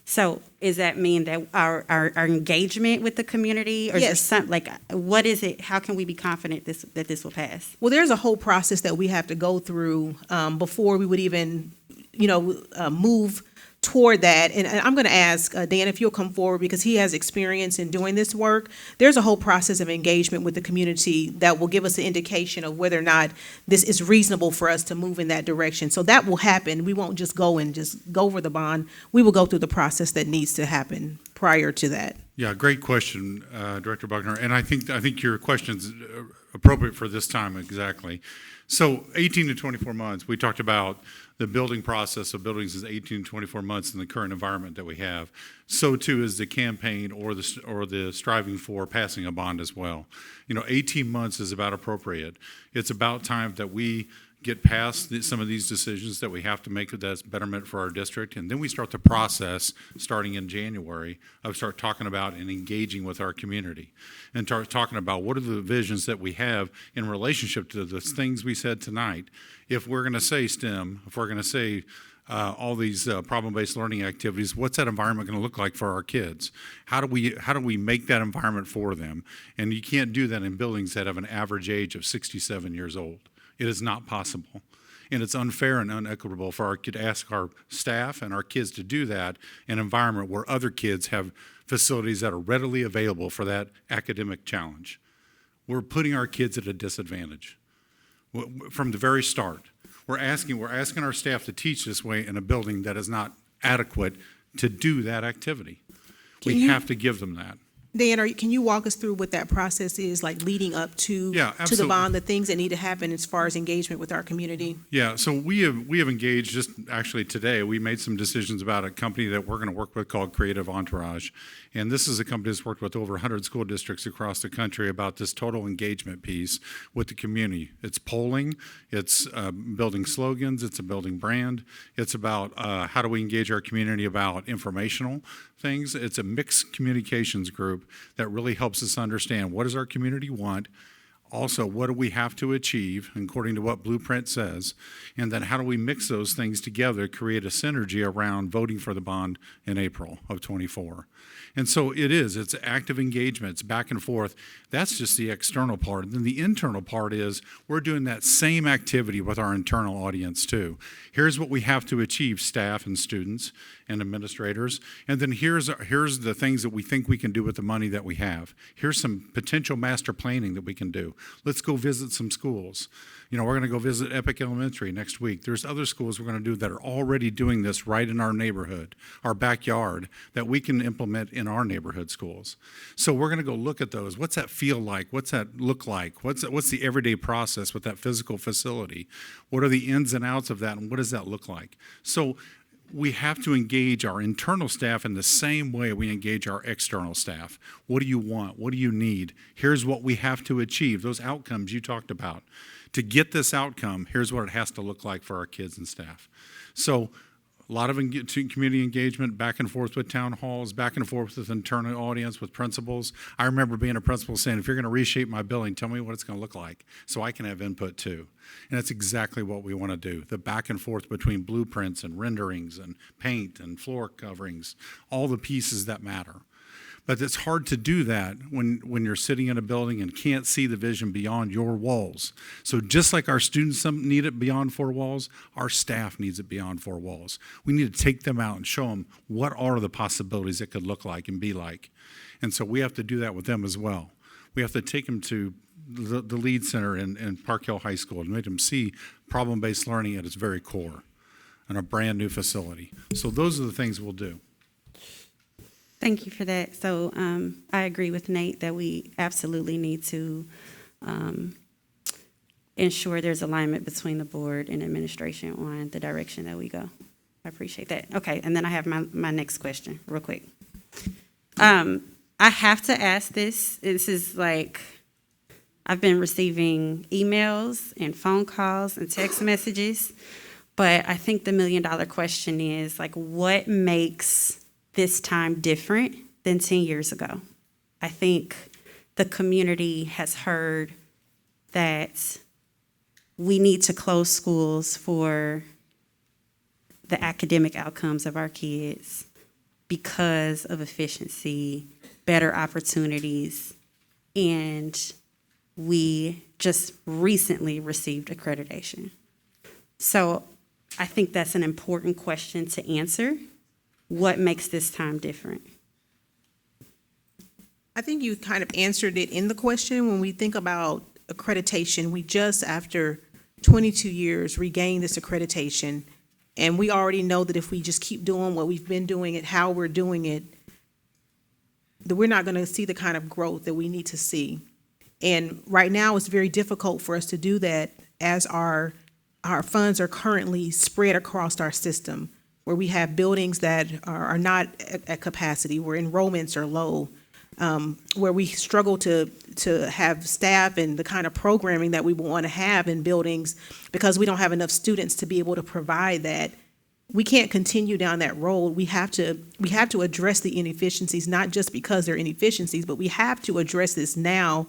Speaker 15: So does that mean that our engagement with the community, or is there something like, what is it? How can we be confident that this will pass?
Speaker 4: Well, there's a whole process that we have to go through before we would even, move toward that. And I'm going to ask Dan if you'll come forward, because he has experience in doing this work. There's a whole process of engagement with the community that will give us an indication of whether or not this is reasonable for us to move in that direction. So that will happen. We won't just go over the bond. We will go through the process that needs to happen prior to that.
Speaker 16: Yeah, great question, Director Buckner. And I think your question's appropriate for this time exactly. So 18 to 24 months, we talked about the building process of buildings is 18 to 24 months in the current environment that we have. So too is the campaign or the striving for passing a bond as well. 18 months is about appropriate. It's about time that we get past some of these decisions that we have to make that's betterment for our district, and then we start the process starting in January of start talking about and engaging with our community and start talking about what are the visions that we have in relationship to the things we said tonight. If we're going to say STEM, if we're going to say all these problem-based learning activities, what's that environment going to look like for our kids? How do we make that environment for them? And you can't do that in buildings that have an average age of 67 years old. It is not possible. And it's unfair and unequitable for our kid to ask our staff and our kids to do that in an environment where other kids have facilities that are readily available for that academic challenge. We're putting our kids at a disadvantage from the very start. We're asking our staff to teach this way in a building that is not adequate to do that activity. We have to give them that.
Speaker 4: Dan, can you walk us through what that process is, like leading up to the bond, the things that need to happen as far as engagement with our community?
Speaker 16: Yeah, so we have engaged just actually today. We made some decisions about a company that we're going to work with called Creative Entourage. And this is a company that's worked with over 100 school districts across the country about this total engagement piece with the community. It's polling, it's building slogans, it's a building brand, it's about how do we engage our community about informational things. It's a mixed communications group that really helps us understand what does our community want, also what do we have to achieve according to what Blueprint says, and then how do we mix those things together to create a synergy around voting for the bond in April of '24. And so it's active engagement, it's back and forth. That's just the external part. And then the internal part is we're doing that same activity with our internal audience too. Here's what we have to achieve, staff and students and administrators. And then here's the things that we think we can do with the money that we have. Here's some potential master planning that we can do. Let's go visit some schools. We're going to go visit Epic Elementary next week. There's other schools we're going to do that are already doing this right in our neighborhood, our backyard, that we can implement in our neighborhood schools. So we're going to go look at those. What's that feel like? What's that look like? What's the everyday process with that physical facility? What are the ins and outs of that, and what does that look like? So we have to engage our internal staff in the same way we engage our external staff. What do you want? What do you need? Here's what we have to achieve, those outcomes you talked about. To get this outcome, here's what it has to look like for our kids and staff. So a lot of community engagement, back and forth with town halls, back and forth with internal audience, with principals. I remember being a principal saying, if you're going to reshape my building, tell me what it's going to look like so I can have input too. And that's exactly what we want to do. The back and forth between blueprints and renderings and paint and floor coverings, all the pieces that matter. But it's hard to do that when you're sitting in a building and can't see the vision beyond your walls. So just like our students need it beyond four walls, our staff needs it beyond four walls. We need to take them out and show them what are the possibilities it could look like and be like. And so we have to do that with them as well. We have to take them to the Lead Center in Park Hill High School and make them see problem-based learning at its very core in a brand new facility. So those are the things we'll do.
Speaker 15: Thank you for that. So I agree with Nate that we absolutely need to ensure there's alignment between the board and administration on the direction that we go. I appreciate that. Okay, and then I have my next question real quick. I have to ask this. This is like, I've been receiving emails and phone calls and text messages, but I think the $1 million question is like, what makes this time different than 10 years ago? I think the community has heard that we need to close schools for the academic outcomes of our kids because of efficiency, better opportunities, and we just recently received accreditation. So I think that's an important question to answer. What makes this time different?
Speaker 4: I think you kind of answered it in the question. When we think about accreditation, we just, after 22 years, regained this accreditation. And we already know that if we just keep doing what we've been doing it, how we're doing it, that we're not going to see the kind of growth that we need to see. And right now, it's very difficult for us to do that as our funds are currently spread across our system, where we have buildings that are not at capacity, where enrollments are low, where we struggle to have staff and the kind of programming that we want to have in buildings because we don't have enough students to be able to provide that. We can't continue down that road. We have to address the inefficiencies, not just because they're inefficiencies, but we have to address this now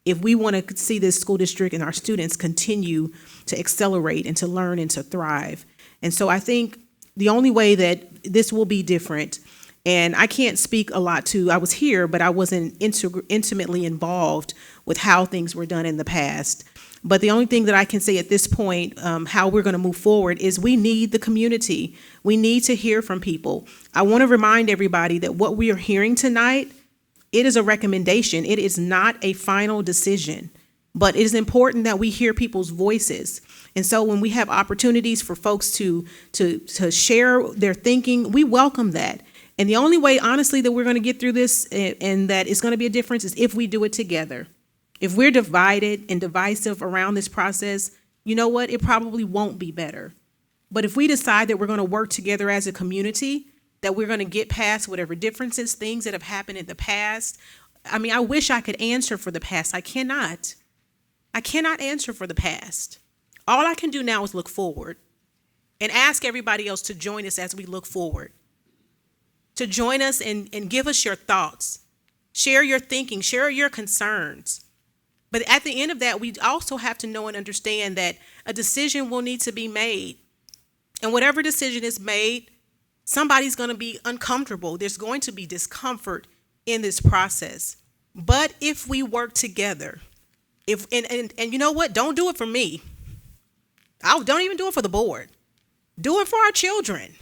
Speaker 4: if we want to see this school district and our students continue to accelerate and to learn and to thrive. And so I think the only way that this will be different And I can't speak a lot to, I was here, but I wasn't intimately involved with how things were done in the past. But the only thing that I can say at this point, how we're going to move forward, is we need the community. We need to hear from people. I want to remind everybody that what we are hearing tonight, it is a recommendation. It is not a final decision. But it is important that we hear people's voices. And so when we have opportunities for folks to share their thinking, we welcome that. And the only way, honestly, that we're going to get through this and that it's going to be a difference is if we do it together. If we're divided and divisive around this process, you know what? It probably won't be better. But if we decide that we're going to work together as a community, that we're going to get past whatever differences, things that have happened in the past. I mean, I wish I could answer for the past. I cannot. I cannot answer for the past. All I can do now is look forward and ask everybody else to join us as we look forward. To join us and give us your thoughts. Share your thinking, share your concerns. But at the end of that, we also have to know and understand that a decision will need to be made. And whatever decision is made, somebody's going to be uncomfortable. There's going to be discomfort in this process. But if we work together, and you know what? Don't do it for me. Don't even do it for the board. Do it for our children.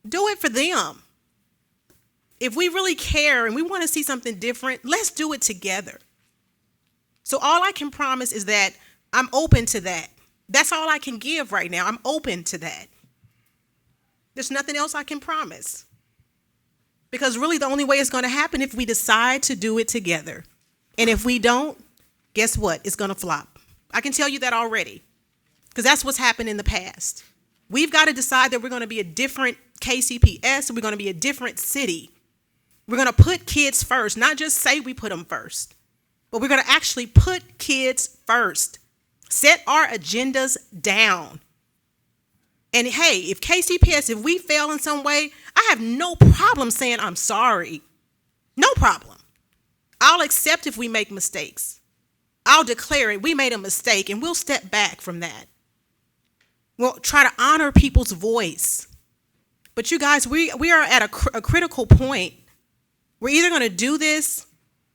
Speaker 4: Do it for them. If we really care and we want to see something different, let's do it together. So all I can promise is that I'm open to that. That's all I can give right now. I'm open to that. There's nothing else I can promise. Because really the only way it's going to happen if we decide to do it together. And if we don't, guess what? It's going to flop. I can tell you that already. Because that's what's happened in the past. We've got to decide that we're going to be a different KCPS. We're going to be a different city. We're going to put kids first, not just say we put them first, but we're going to actually put kids first. Set our agendas down. And hey, if KCPS, if we fail in some way, I have no problem saying I'm sorry. No problem. I'll accept if we make mistakes. I'll declare it. We made a mistake and we'll step back from that. We'll try to honor people's voice. But you guys, we are at a critical point. We're either going to do this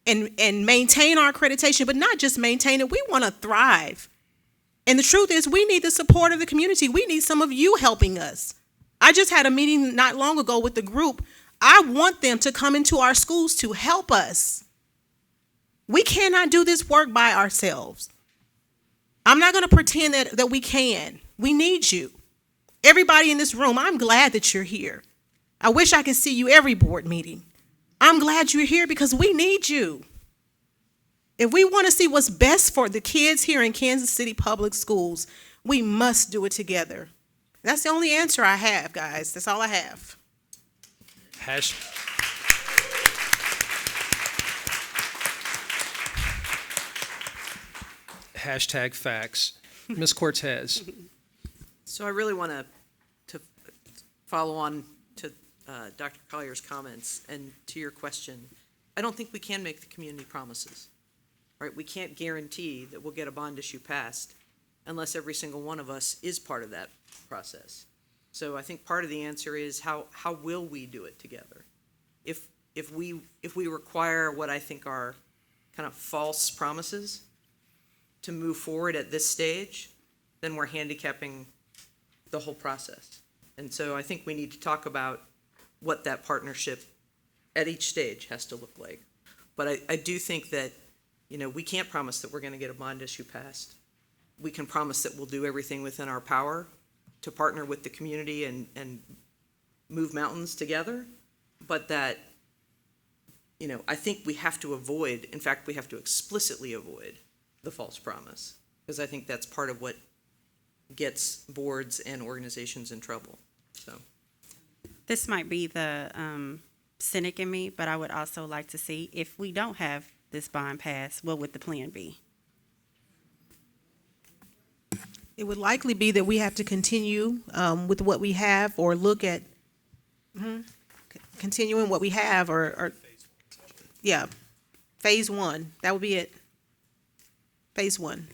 Speaker 4: and maintain our accreditation, but not just maintain it. We want to thrive. And the truth is, we need the support of the community. We need some of you helping us. I just had a meeting not long ago with the group. I want them to come into our schools to help us. We cannot do this work by ourselves. I'm not going to pretend that we can. We need you. Everybody in this room, I'm glad that you're here. I wish I could see you every board meeting. I'm glad you're here because we need you. If we want to see what's best for the kids here in Kansas City Public Schools, we must do it together. That's the only answer I have, guys. That's all I have.
Speaker 1: Hashtag facts. Ms. Cortez.
Speaker 12: So I really want to follow on to Dr. Collier's comments and to your question. I don't think we can make the community promises, right? We can't guarantee that we'll get a bond issue passed unless every single one of us is part of that process. So I think part of the answer is how will we do it together? If we require what I think are kind of false promises to move forward at this stage, then we're handicapping the whole process. And so I think we need to talk about what that partnership at each stage has to look like. But I do think that, we can't promise that we're going to get a bond issue passed. We can promise that we'll do everything within our power to partner with the community and move mountains together. But that, I think we have to avoid, in fact, we have to explicitly avoid the false promise, because I think that's part of what gets boards and organizations in trouble. So
Speaker 15: this might be the cynic in me, but I would also like to see, if we don't have this bond pass, what would the plan be?
Speaker 4: It would likely be that we have to continue with what we have, or look at continuing what we have, or phase one. That would be it. Phase one.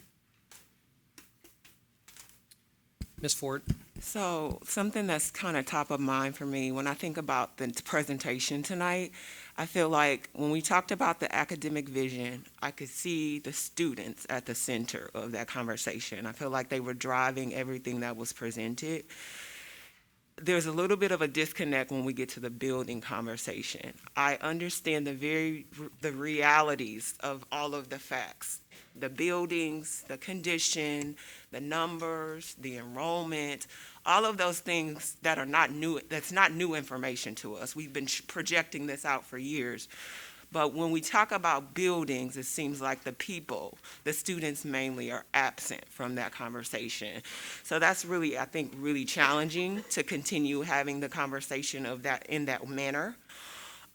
Speaker 1: Ms. Ford.
Speaker 10: So something that's kind of top of mind for me when I think about the presentation tonight, I feel like when we talked about the academic vision, I could see the students at the center of that conversation. I feel like they were driving everything that was presented. There's a little bit of a disconnect when we get to the building conversation. I understand the realities of all of the facts, the buildings, the condition, the numbers, the enrollment, all of those things that are not new, that's not new information to us. We've been projecting this out for years. But when we talk about buildings, it seems like the people, the students mainly, are absent from that conversation. So that's really, I think, really challenging to continue having the conversation of that in that manner.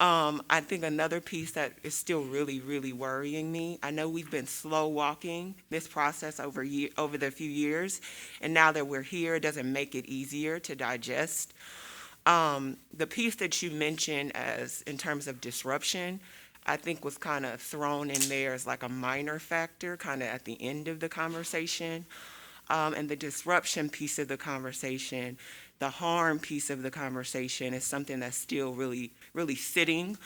Speaker 10: I think another piece that is still really, really worrying me, I know we've been slow walking this process over the few years, and now that we're here, it doesn't make it easier to digest. The piece that you mentioned as in terms of disruption, I think was kind of thrown in there as like a minor factor, kind of at the end of the conversation. And the disruption piece of the conversation, the harm piece of the conversation is something that's still really, really sitting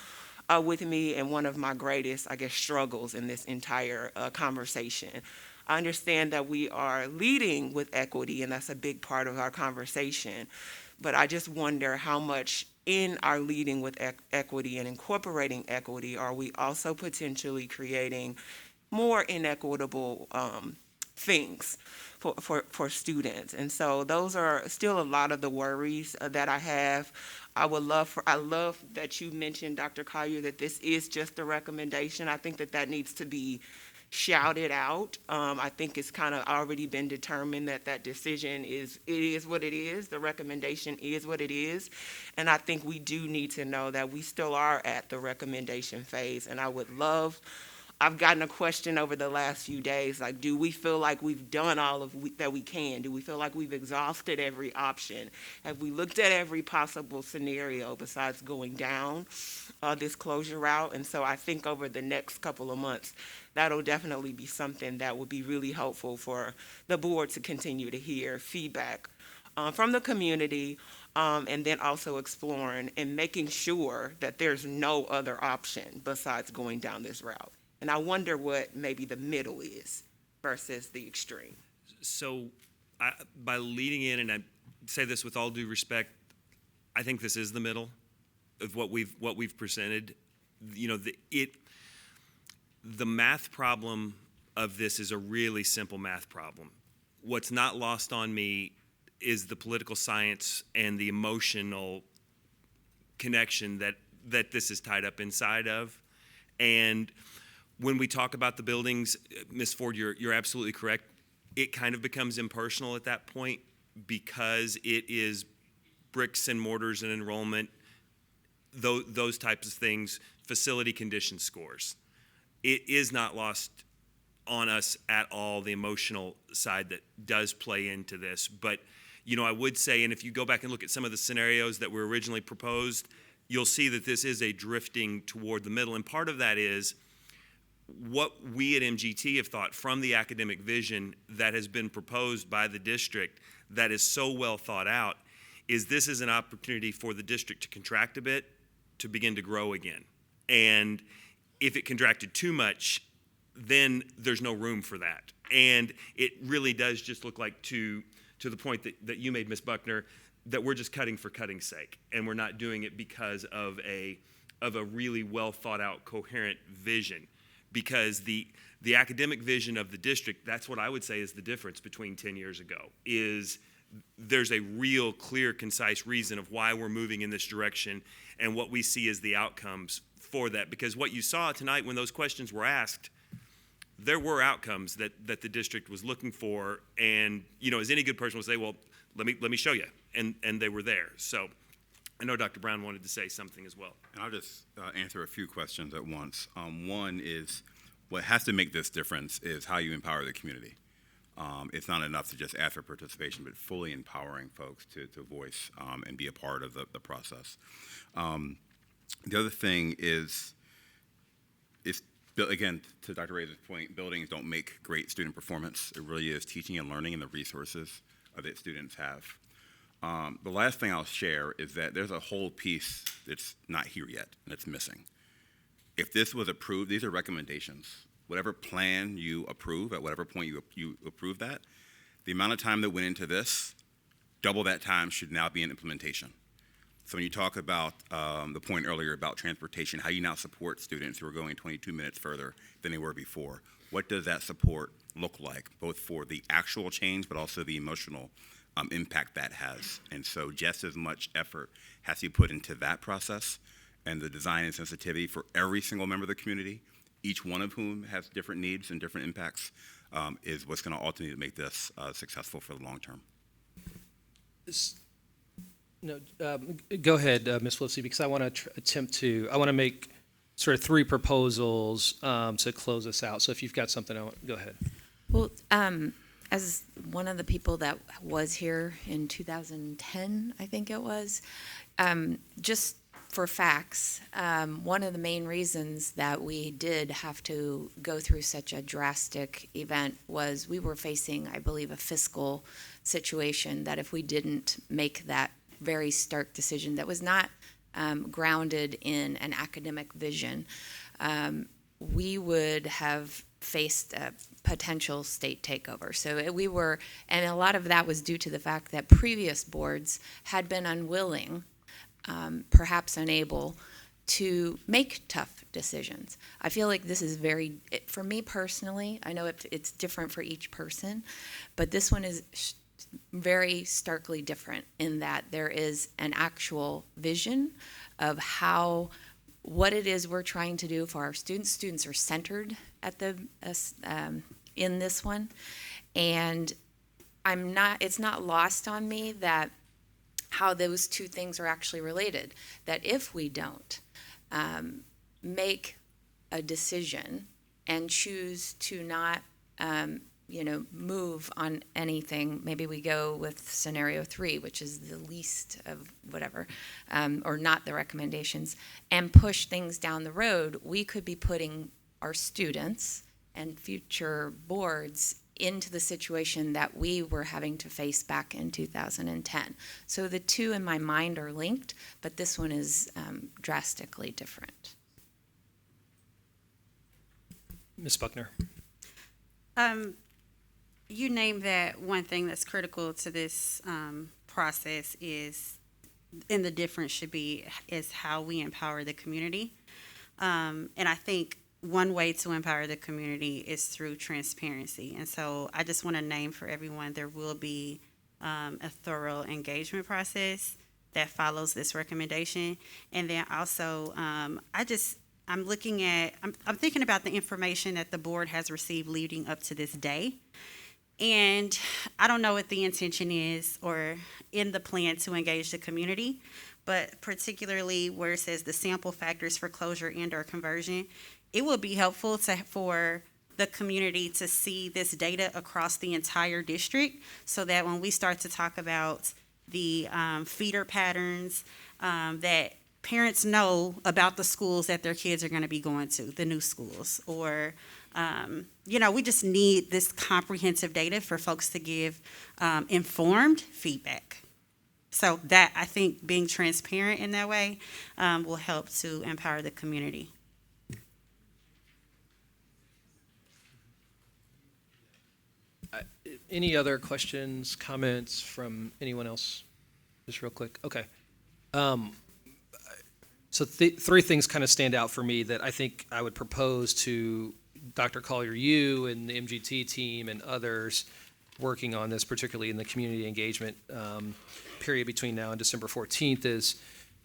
Speaker 10: with me and one of my greatest, I guess, struggles in this entire conversation. I understand that we are leading with equity, and that's a big part of our conversation. But I just wonder how much in our leading with equity and incorporating equity are we also potentially creating more inequitable things for students. And so those are still a lot of the worries that I have. I love that you mentioned, Dr. Collier, that this is just a recommendation. I think that needs to be shouted out. I think it's kind of already been determined that decision it is what it is. The recommendation is what it is. And I think we do need to know that we still are at the recommendation phase. And I've gotten a question over the last few days, like, do we feel like we've done all that we can? Do we feel like we've exhausted every option? Have we looked at every possible scenario besides going down this closure route? And so I think over the next couple of months, that'll definitely be something that would be really helpful for the board to continue to hear feedback from the community, and then also exploring and making sure that there's no other option besides going down this route. And I wonder what maybe the middle is versus the extreme.
Speaker 14: So by leading in, and I say this with all due respect, I think this is the middle of what we've presented. You know, the math problem of this is a really simple math problem. What's not lost on me is the political science and the emotional connection that this is tied up inside of. And when we talk about the buildings, Ms. Ford, you're absolutely correct. It kind of becomes impersonal at that point because it is bricks and mortars and enrollment, those types of things, facility condition scores. It is not lost on us at all, the emotional side that does play into this. But, you know, I would say, and if you go back and look at some of the scenarios that were originally proposed, you'll see that this is a drifting toward the middle. And part of that is what we at MGT have thought from the academic vision that has been proposed by the district that is so well thought out is this is an opportunity for the district to contract a bit to begin to grow again. And if it contracted too much, then there's no room for that. And it really does just look like, to the point that you made, Ms. Buckner, that we're just cutting for cutting's sake, and we're not doing it because of a really well thought out, coherent vision. Because the academic vision of the district, that's what I would say is the difference between 10 years ago, is there's a real clear, concise reason of why we're moving in this direction and what we see as the outcomes for that. Because what you saw tonight when those questions were asked, there were outcomes that the district was looking for. And, you know, as any good person will say, well, let me show you. And they were there. So I know Dr. Brown wanted to say something as well.
Speaker 13: And I'll just answer a few questions at once. One is, what has to make this difference is how you empower the community. It's not enough to just ask for participation, but fully empowering folks to voice and be a part of the process. The other thing is again, to Dr. Razor's point, buildings don't make great student performance. It really is teaching and learning and the resources that students have. The last thing I'll share is that there's a whole piece that's not here yet and it's missing. If this was approved, these are recommendations. Whatever plan you approve, at whatever point you approve that, the amount of time that went into this, double that time should now be in implementation. So when you talk about the point earlier about transportation, how you now support students who are going 22 minutes further than they were before, what does that support look like, both for the actual change but also the emotional impact that has? And so just as much effort has to be put into that process and the design and sensitivity for every single member of the community, each one of whom has different needs and different impacts, is what's going to ultimately make this successful for the long term.
Speaker 1: No, go ahead, Ms. Felicity, because I want to I want to make sort of three proposals to close this out. So if you've got something, go ahead.
Speaker 9: Well, as one of the people that was here in 2010, I think it was, just for facts, one of the main reasons that we did have to go through such a drastic event was we were facing, I believe, a fiscal situation that if we didn't make that very stark decision that was not grounded in an academic vision, we would have faced a potential state takeover. So we were, and a lot of that was due to the fact that previous boards had been unwilling, perhaps unable, to make tough decisions. I feel like this is for me personally, I know it's different for each person, but this one is very starkly different in that there is an actual vision of what it is we're trying to do for our students. Students are centered at in this one, and it's not lost on me that how those two things are actually related. That if we don't make a decision and choose to not move on anything, maybe we go with scenario 3, which is the least of whatever, or not the recommendations, and push things down the road, we could be putting our students and future boards into the situation that we were having to face back in 2010. So the two in my mind are linked, but this one is drastically different.
Speaker 1: Ms. Buckner.
Speaker 15: You named that one thing that's critical to this process is, and the difference should be, is how we empower the community. And I think one way to empower the community is through transparency. And so I just want to name for everyone, there will be a thorough engagement process that follows this recommendation. And then also, I'm thinking about the information that the board has received leading up to this day. And I don't know what the intention is or in the plan to engage the community, but particularly where it says the sample factors for closure and or conversion, it will be helpful for the community to see this data across the entire district so that when we start to talk about the feeder patterns, that parents know about the schools that their kids are going to be going to, the new schools, or we just need this comprehensive data for folks to give informed feedback. So that, I think, being transparent in that way will help to empower the community.
Speaker 1: Any other questions, comments from anyone else? Just real quick. Okay. So three things kind of stand out for me that I think I would propose to Dr. Collier, you and the MGT team and others working on this, particularly in the community engagement period between now and December 14th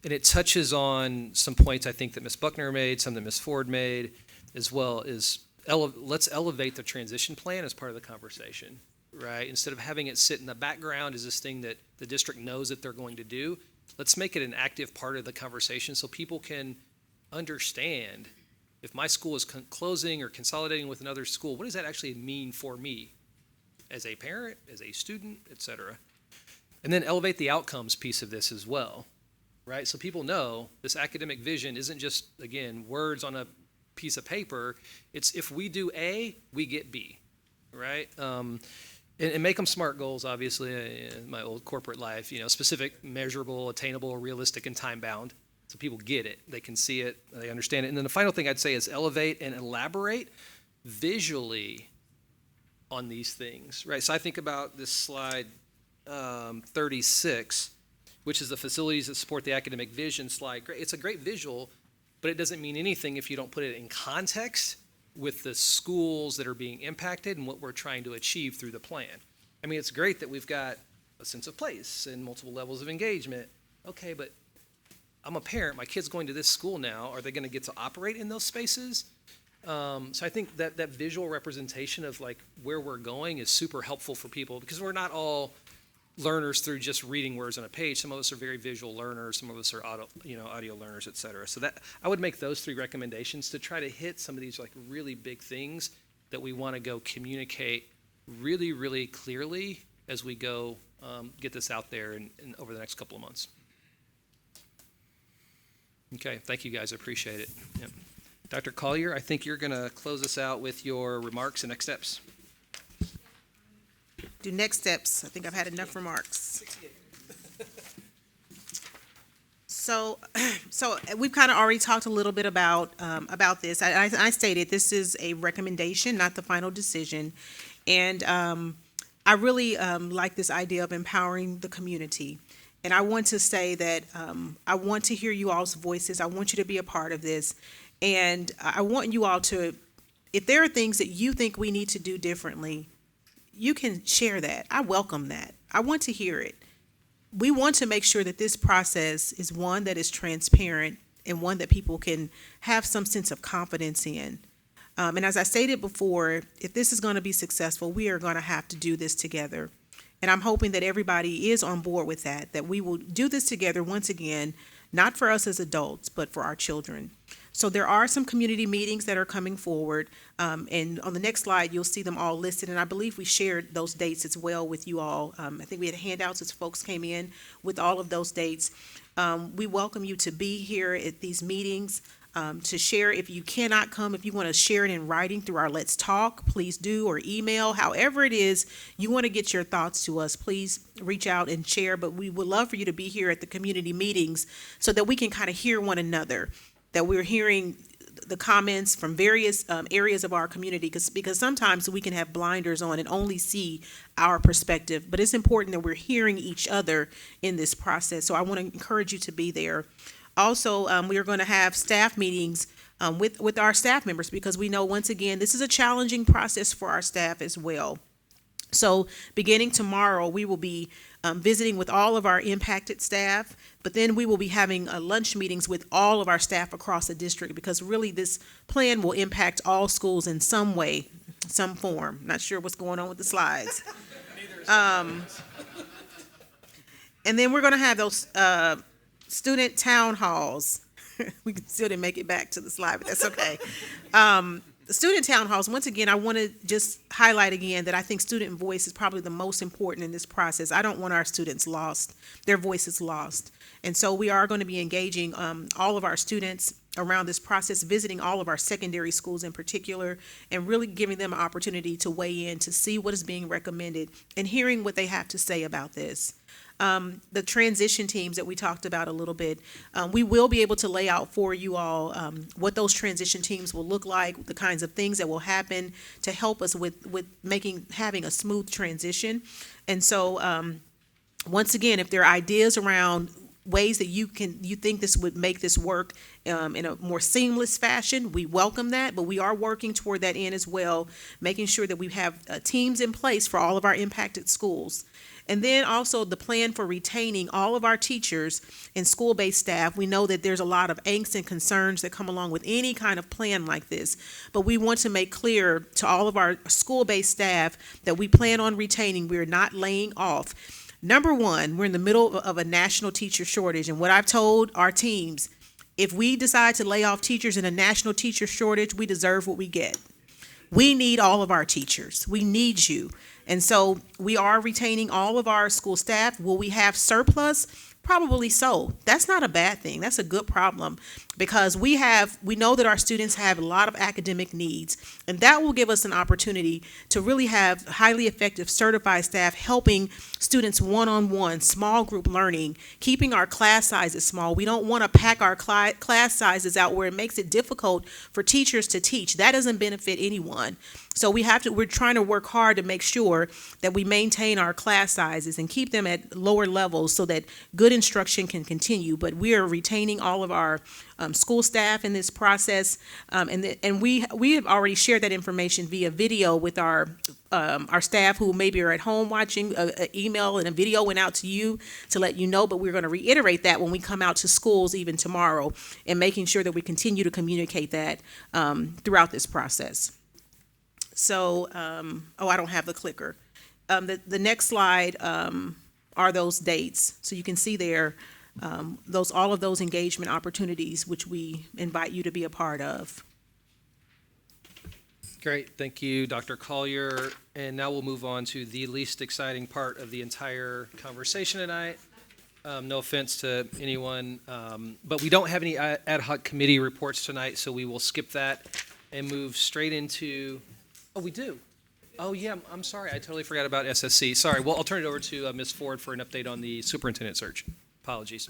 Speaker 1: and it touches on some points I think that Ms. Buckner made, some that Ms. Ford made, as well as let's elevate the transition plan as part of the conversation, right? Instead of having it sit in the background as this thing that the district knows that they're going to do, let's make it an active part of the conversation so people can understand if my school is closing or consolidating with another school, what does that actually mean for me as a parent, as a student, et cetera? And then elevate the outcomes piece of this as well, right? So people know this academic vision isn't just, again, words on a piece of paper. It's if we do A, we get B, right? and make them SMART goals, obviously, in my old corporate life, specific, measurable, attainable, realistic, and time-bound. So people get it, they can see it, they understand it. And then the final thing I'd say is elevate and elaborate visually on these things, right? So I think about this slide 36, which is the facilities that support the academic vision slide. It's a great visual, but it doesn't mean anything if you don't put it in context with the schools that are being impacted and what we're trying to achieve through the plan. I mean, it's great that we've got a sense of place and multiple levels of engagement. Okay, but I'm a parent, my kid's going to this school now. Are they going to get to operate in those spaces? So I think that visual representation of like where we're going is super helpful for people, because we're not all learners through just reading words on a page. Some of us are very visual learners. Some of us are audio learners, et cetera. So that I would make those 3 recommendations to try to hit some of these like really big things that we want to go communicate really, really clearly as we go get this out there and over the next couple of months. Okay, thank you guys. I appreciate it. Yep. Dr. Collier, I think you're going to close us out with your remarks and next steps.
Speaker 4: Do next steps. I think I've had enough remarks. So we've kind of already talked a little bit about this. I stated this is a recommendation, not the final decision. And I really like this idea of empowering the community. And I want to say that I want to hear you all's voices. I want you to be a part of this. And I want you all to, if there are things that you think we need to do differently, you can share that. I welcome that. I want to hear it. We want to make sure that this process is one that is transparent and one that people can have some sense of confidence in. And as I stated before, if this is going to be successful, we are going to have to do this together. And I'm hoping that everybody is on board with that we will do this together once again, not for us as adults, but for our children. So there are some community meetings that are coming forward, and on the next slide, you'll see them all listed, and I believe we shared those dates as well with you all. I think we had handouts as folks came in with all of those dates. We welcome you to be here at these meetings, to share. If you cannot come, if you want to share it in writing through our Let's Talk, please do, or email. However it is you want to get your thoughts to us, please reach out and share, but we would love for you to be here at the community meetings so that we can kind of hear one another, that we're hearing the comments from various areas of our community, because sometimes we can have blinders on and only see our perspective, but it's important that we're hearing each other in this process. So I want to encourage you to be there. Also, we are going to have staff meetings with our staff members, because we know, once again, this is a challenging process for our staff as well. So beginning tomorrow, we will be visiting with all of our impacted staff, but then we will be having lunch meetings with all of our staff across the district, because really this plan will impact all schools in some way, some form. Not sure what's going on with the slides. And then we're going to have those student town halls. We still didn't make it back to the slide, but that's okay. The student town halls, once again, I want to just highlight again that I think student voice is probably the most important in this process. I don't want our students lost, their voices lost. And so we are going to be engaging all of our students around this process, visiting all of our secondary schools in particular, and really giving them an opportunity to weigh in, to see what is being recommended, and hearing what they have to say about this. The transition teams that we talked about a little bit, we will be able to lay out for you all what those transition teams will look like, the kinds of things that will happen to help us with having a smooth transition. And so once again, if there are ideas around ways that you think this would make this work in a more seamless fashion, we welcome that, but we are working toward that end as well, making sure that we have teams in place for all of our impacted schools. And then also the plan for retaining all of our teachers and school-based staff. We know that there's a lot of angst and concerns that come along with any kind of plan like this, but we want to make clear to all of our school-based staff that we plan on retaining. We're not laying off. Number one, we're in the middle of a national teacher shortage, and what I've told our teams, if we decide to lay off teachers in a national teacher shortage, we deserve what we get. We need all of our teachers. We need you. And so we are retaining all of our school staff. Will we have surplus? Probably so. That's not a bad thing. That's a good problem because we know that our students have a lot of academic needs, and that will give us an opportunity to really have highly effective certified staff helping students one-on-one, small group learning, keeping our class sizes small. We don't want to pack our class sizes out where it makes it difficult for teachers to teach. That doesn't benefit anyone. So we're trying to work hard to make sure that we maintain our class sizes and keep them at lower levels so that good instruction can continue. But we are retaining all of our school staff in this process, and we have already shared that information via video with our staff who maybe are at home watching. An email and a video went out to you to let you know, but we're going to reiterate that when we come out to schools even tomorrow, and making sure that we continue to communicate that throughout this process. So, I don't have the clicker. The next slide are those dates. So you can see there all of those engagement opportunities which we invite you to be a part of.
Speaker 1: Great, thank you, Dr. Collier. And now we'll move on to the least exciting part of the entire conversation tonight. No offense to anyone, but we don't have any ad hoc committee reports tonight, so we will skip that and move straight into. Oh, we do. Oh, yeah, I'm sorry. I totally forgot about SSC. Sorry. Well, I'll turn it over to Ms. Ford for an update on the superintendent search. Apologies.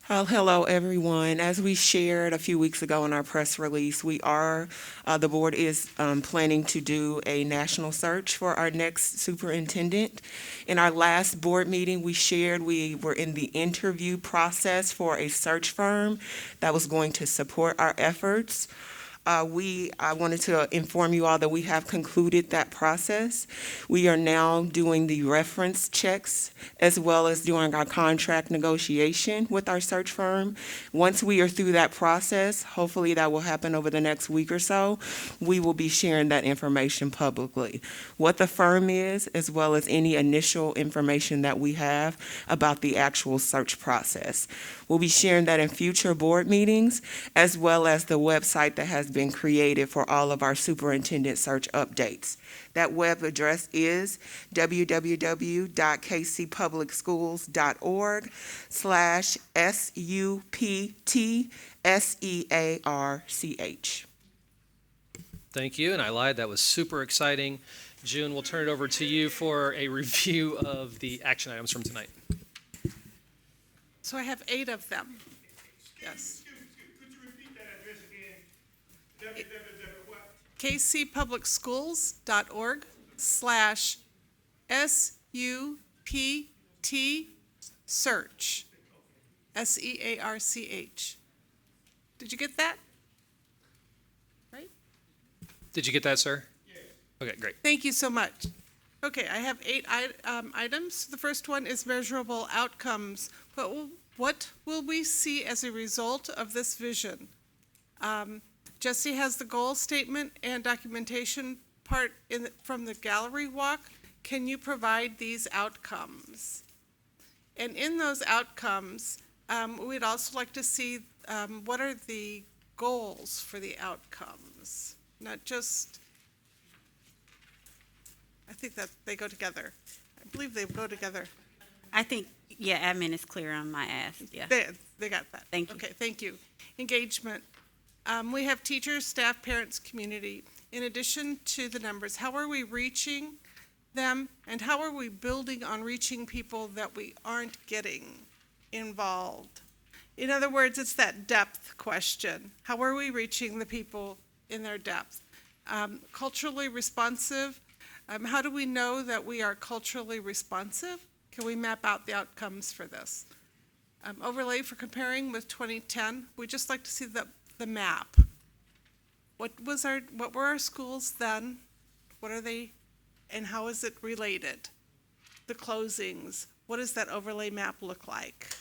Speaker 10: Hello, everyone. As we shared a few weeks ago in our press release, the board is planning to do a national search for our next superintendent. In our last board meeting, we shared we were in the interview process for a search firm that was going to support our efforts. I wanted to inform you all that we have concluded that process. We are now doing the reference checks as well as doing our contract negotiation with our search firm. Once we are through that process, hopefully that will happen over the next week or so, we will be sharing that information publicly. What the firm is, as well as any initial information that we have about the actual search process. We'll be sharing that in future board meetings, as well as the website that has been created for all of our superintendent search updates. That web address is www.kcpublicsschools.org/SUPTSEARCH.
Speaker 1: Thank you, and I lied. That was super exciting. June, we'll turn it over to you for a review of the action items from tonight.
Speaker 2: So I have 8 of them. Yes.
Speaker 17: Could you repeat that address again?
Speaker 2: kcpublicschools.org/SUPT SEARCH. Did you get that? Right?
Speaker 1: Did you get that, sir? Yes. Okay, great.
Speaker 2: Thank you so much. Okay, I have 8 items. The first one is measurable outcomes. But what will we see as a result of this vision? Jesse has the goal statement and documentation part from the gallery walk. Can you provide these outcomes? And in those outcomes, we'd also like to see what are the goals for the outcomes, not just. I think that they go together. I believe they go together.
Speaker 15: I think, yeah, admin is clear on my ask, yeah.
Speaker 2: They got that.
Speaker 15: Thank you.
Speaker 2: Okay, thank you. Engagement. We have teachers, staff, parents, community. In addition to the numbers, how are we reaching them, and how are we building on reaching people that we aren't getting involved? In other words, it's that depth question. How are we reaching the people in their depth? Culturally responsive. How do we know that we are culturally responsive? Can we map out the outcomes for this? Overlay for comparing with 2010. We'd just like to see the map. What were our schools then? What are they, and how is it related? The closings. What does that overlay map look like?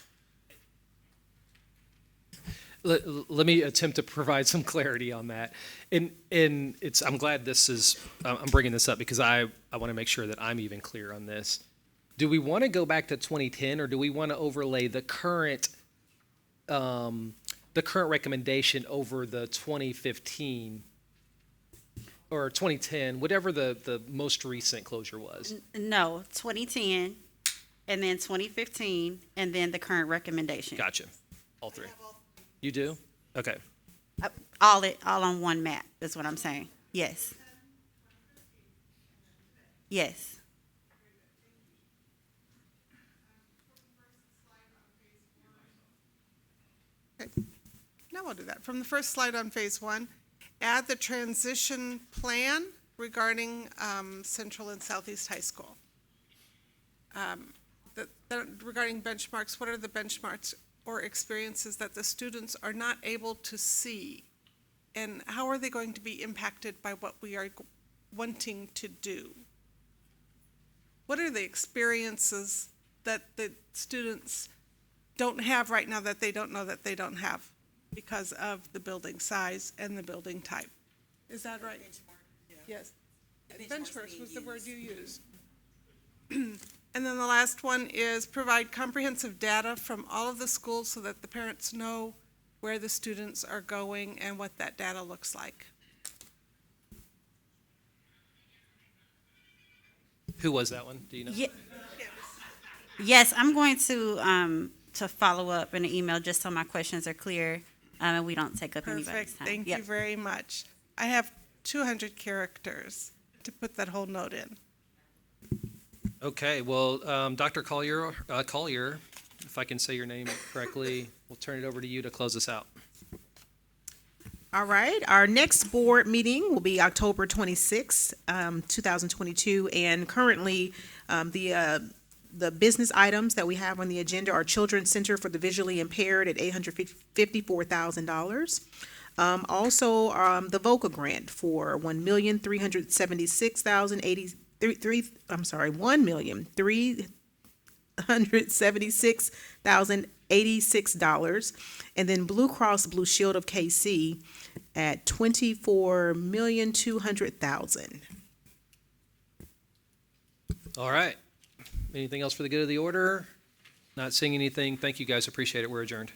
Speaker 1: Let me attempt to provide some clarity on that. And I'm glad I'm bringing this up because I want to make sure that I'm even clear on this. Do we want to go back to 2010, or do we want to overlay the current recommendation over the 2015 or 2010, whatever the most recent closure was?
Speaker 15: No, 2010 and then 2015, and then the current recommendation.
Speaker 1: Gotcha. All three. You do? Okay.
Speaker 15: All on one map, is what I'm saying. Yes. Yes.
Speaker 2: Okay. Now we'll do that. From the first slide on phase one, add the transition plan regarding Central and Southeast High School. Regarding benchmarks, what are the benchmarks or experiences that the students are not able to see? And how are they going to be impacted by what we are wanting to do? What are the experiences that the students don't have right now that they don't know that they don't have because of the building size and the building type? Is that right? Yes. Benchmarks was the word you used. And then the last one is provide comprehensive data from all of the schools so that the parents know where the students are going and what that data looks like.
Speaker 1: Who was that one? Do you know?
Speaker 15: Yes, I'm going to follow up in an email just so my questions are clear and we don't take up anybody's
Speaker 2: Perfect.
Speaker 15: time.
Speaker 2: Thank you very much. I have 200 characters to put that whole note in.
Speaker 1: Okay, well, Dr. Collier, if I can say your name correctly, we'll turn it over to you to close us out.
Speaker 4: All right, our next board meeting will be October 26th, 2022, and currently the business items that we have on the agenda are Children's Center for the Visually Impaired at $854,000. Also, the VOCA grant for $1,376,086, and then Blue Cross Blue Shield of KC at $24,200,000.
Speaker 1: All right. Anything else for the good of the order? Not seeing anything. Thank you guys. Appreciate it. We're adjourned.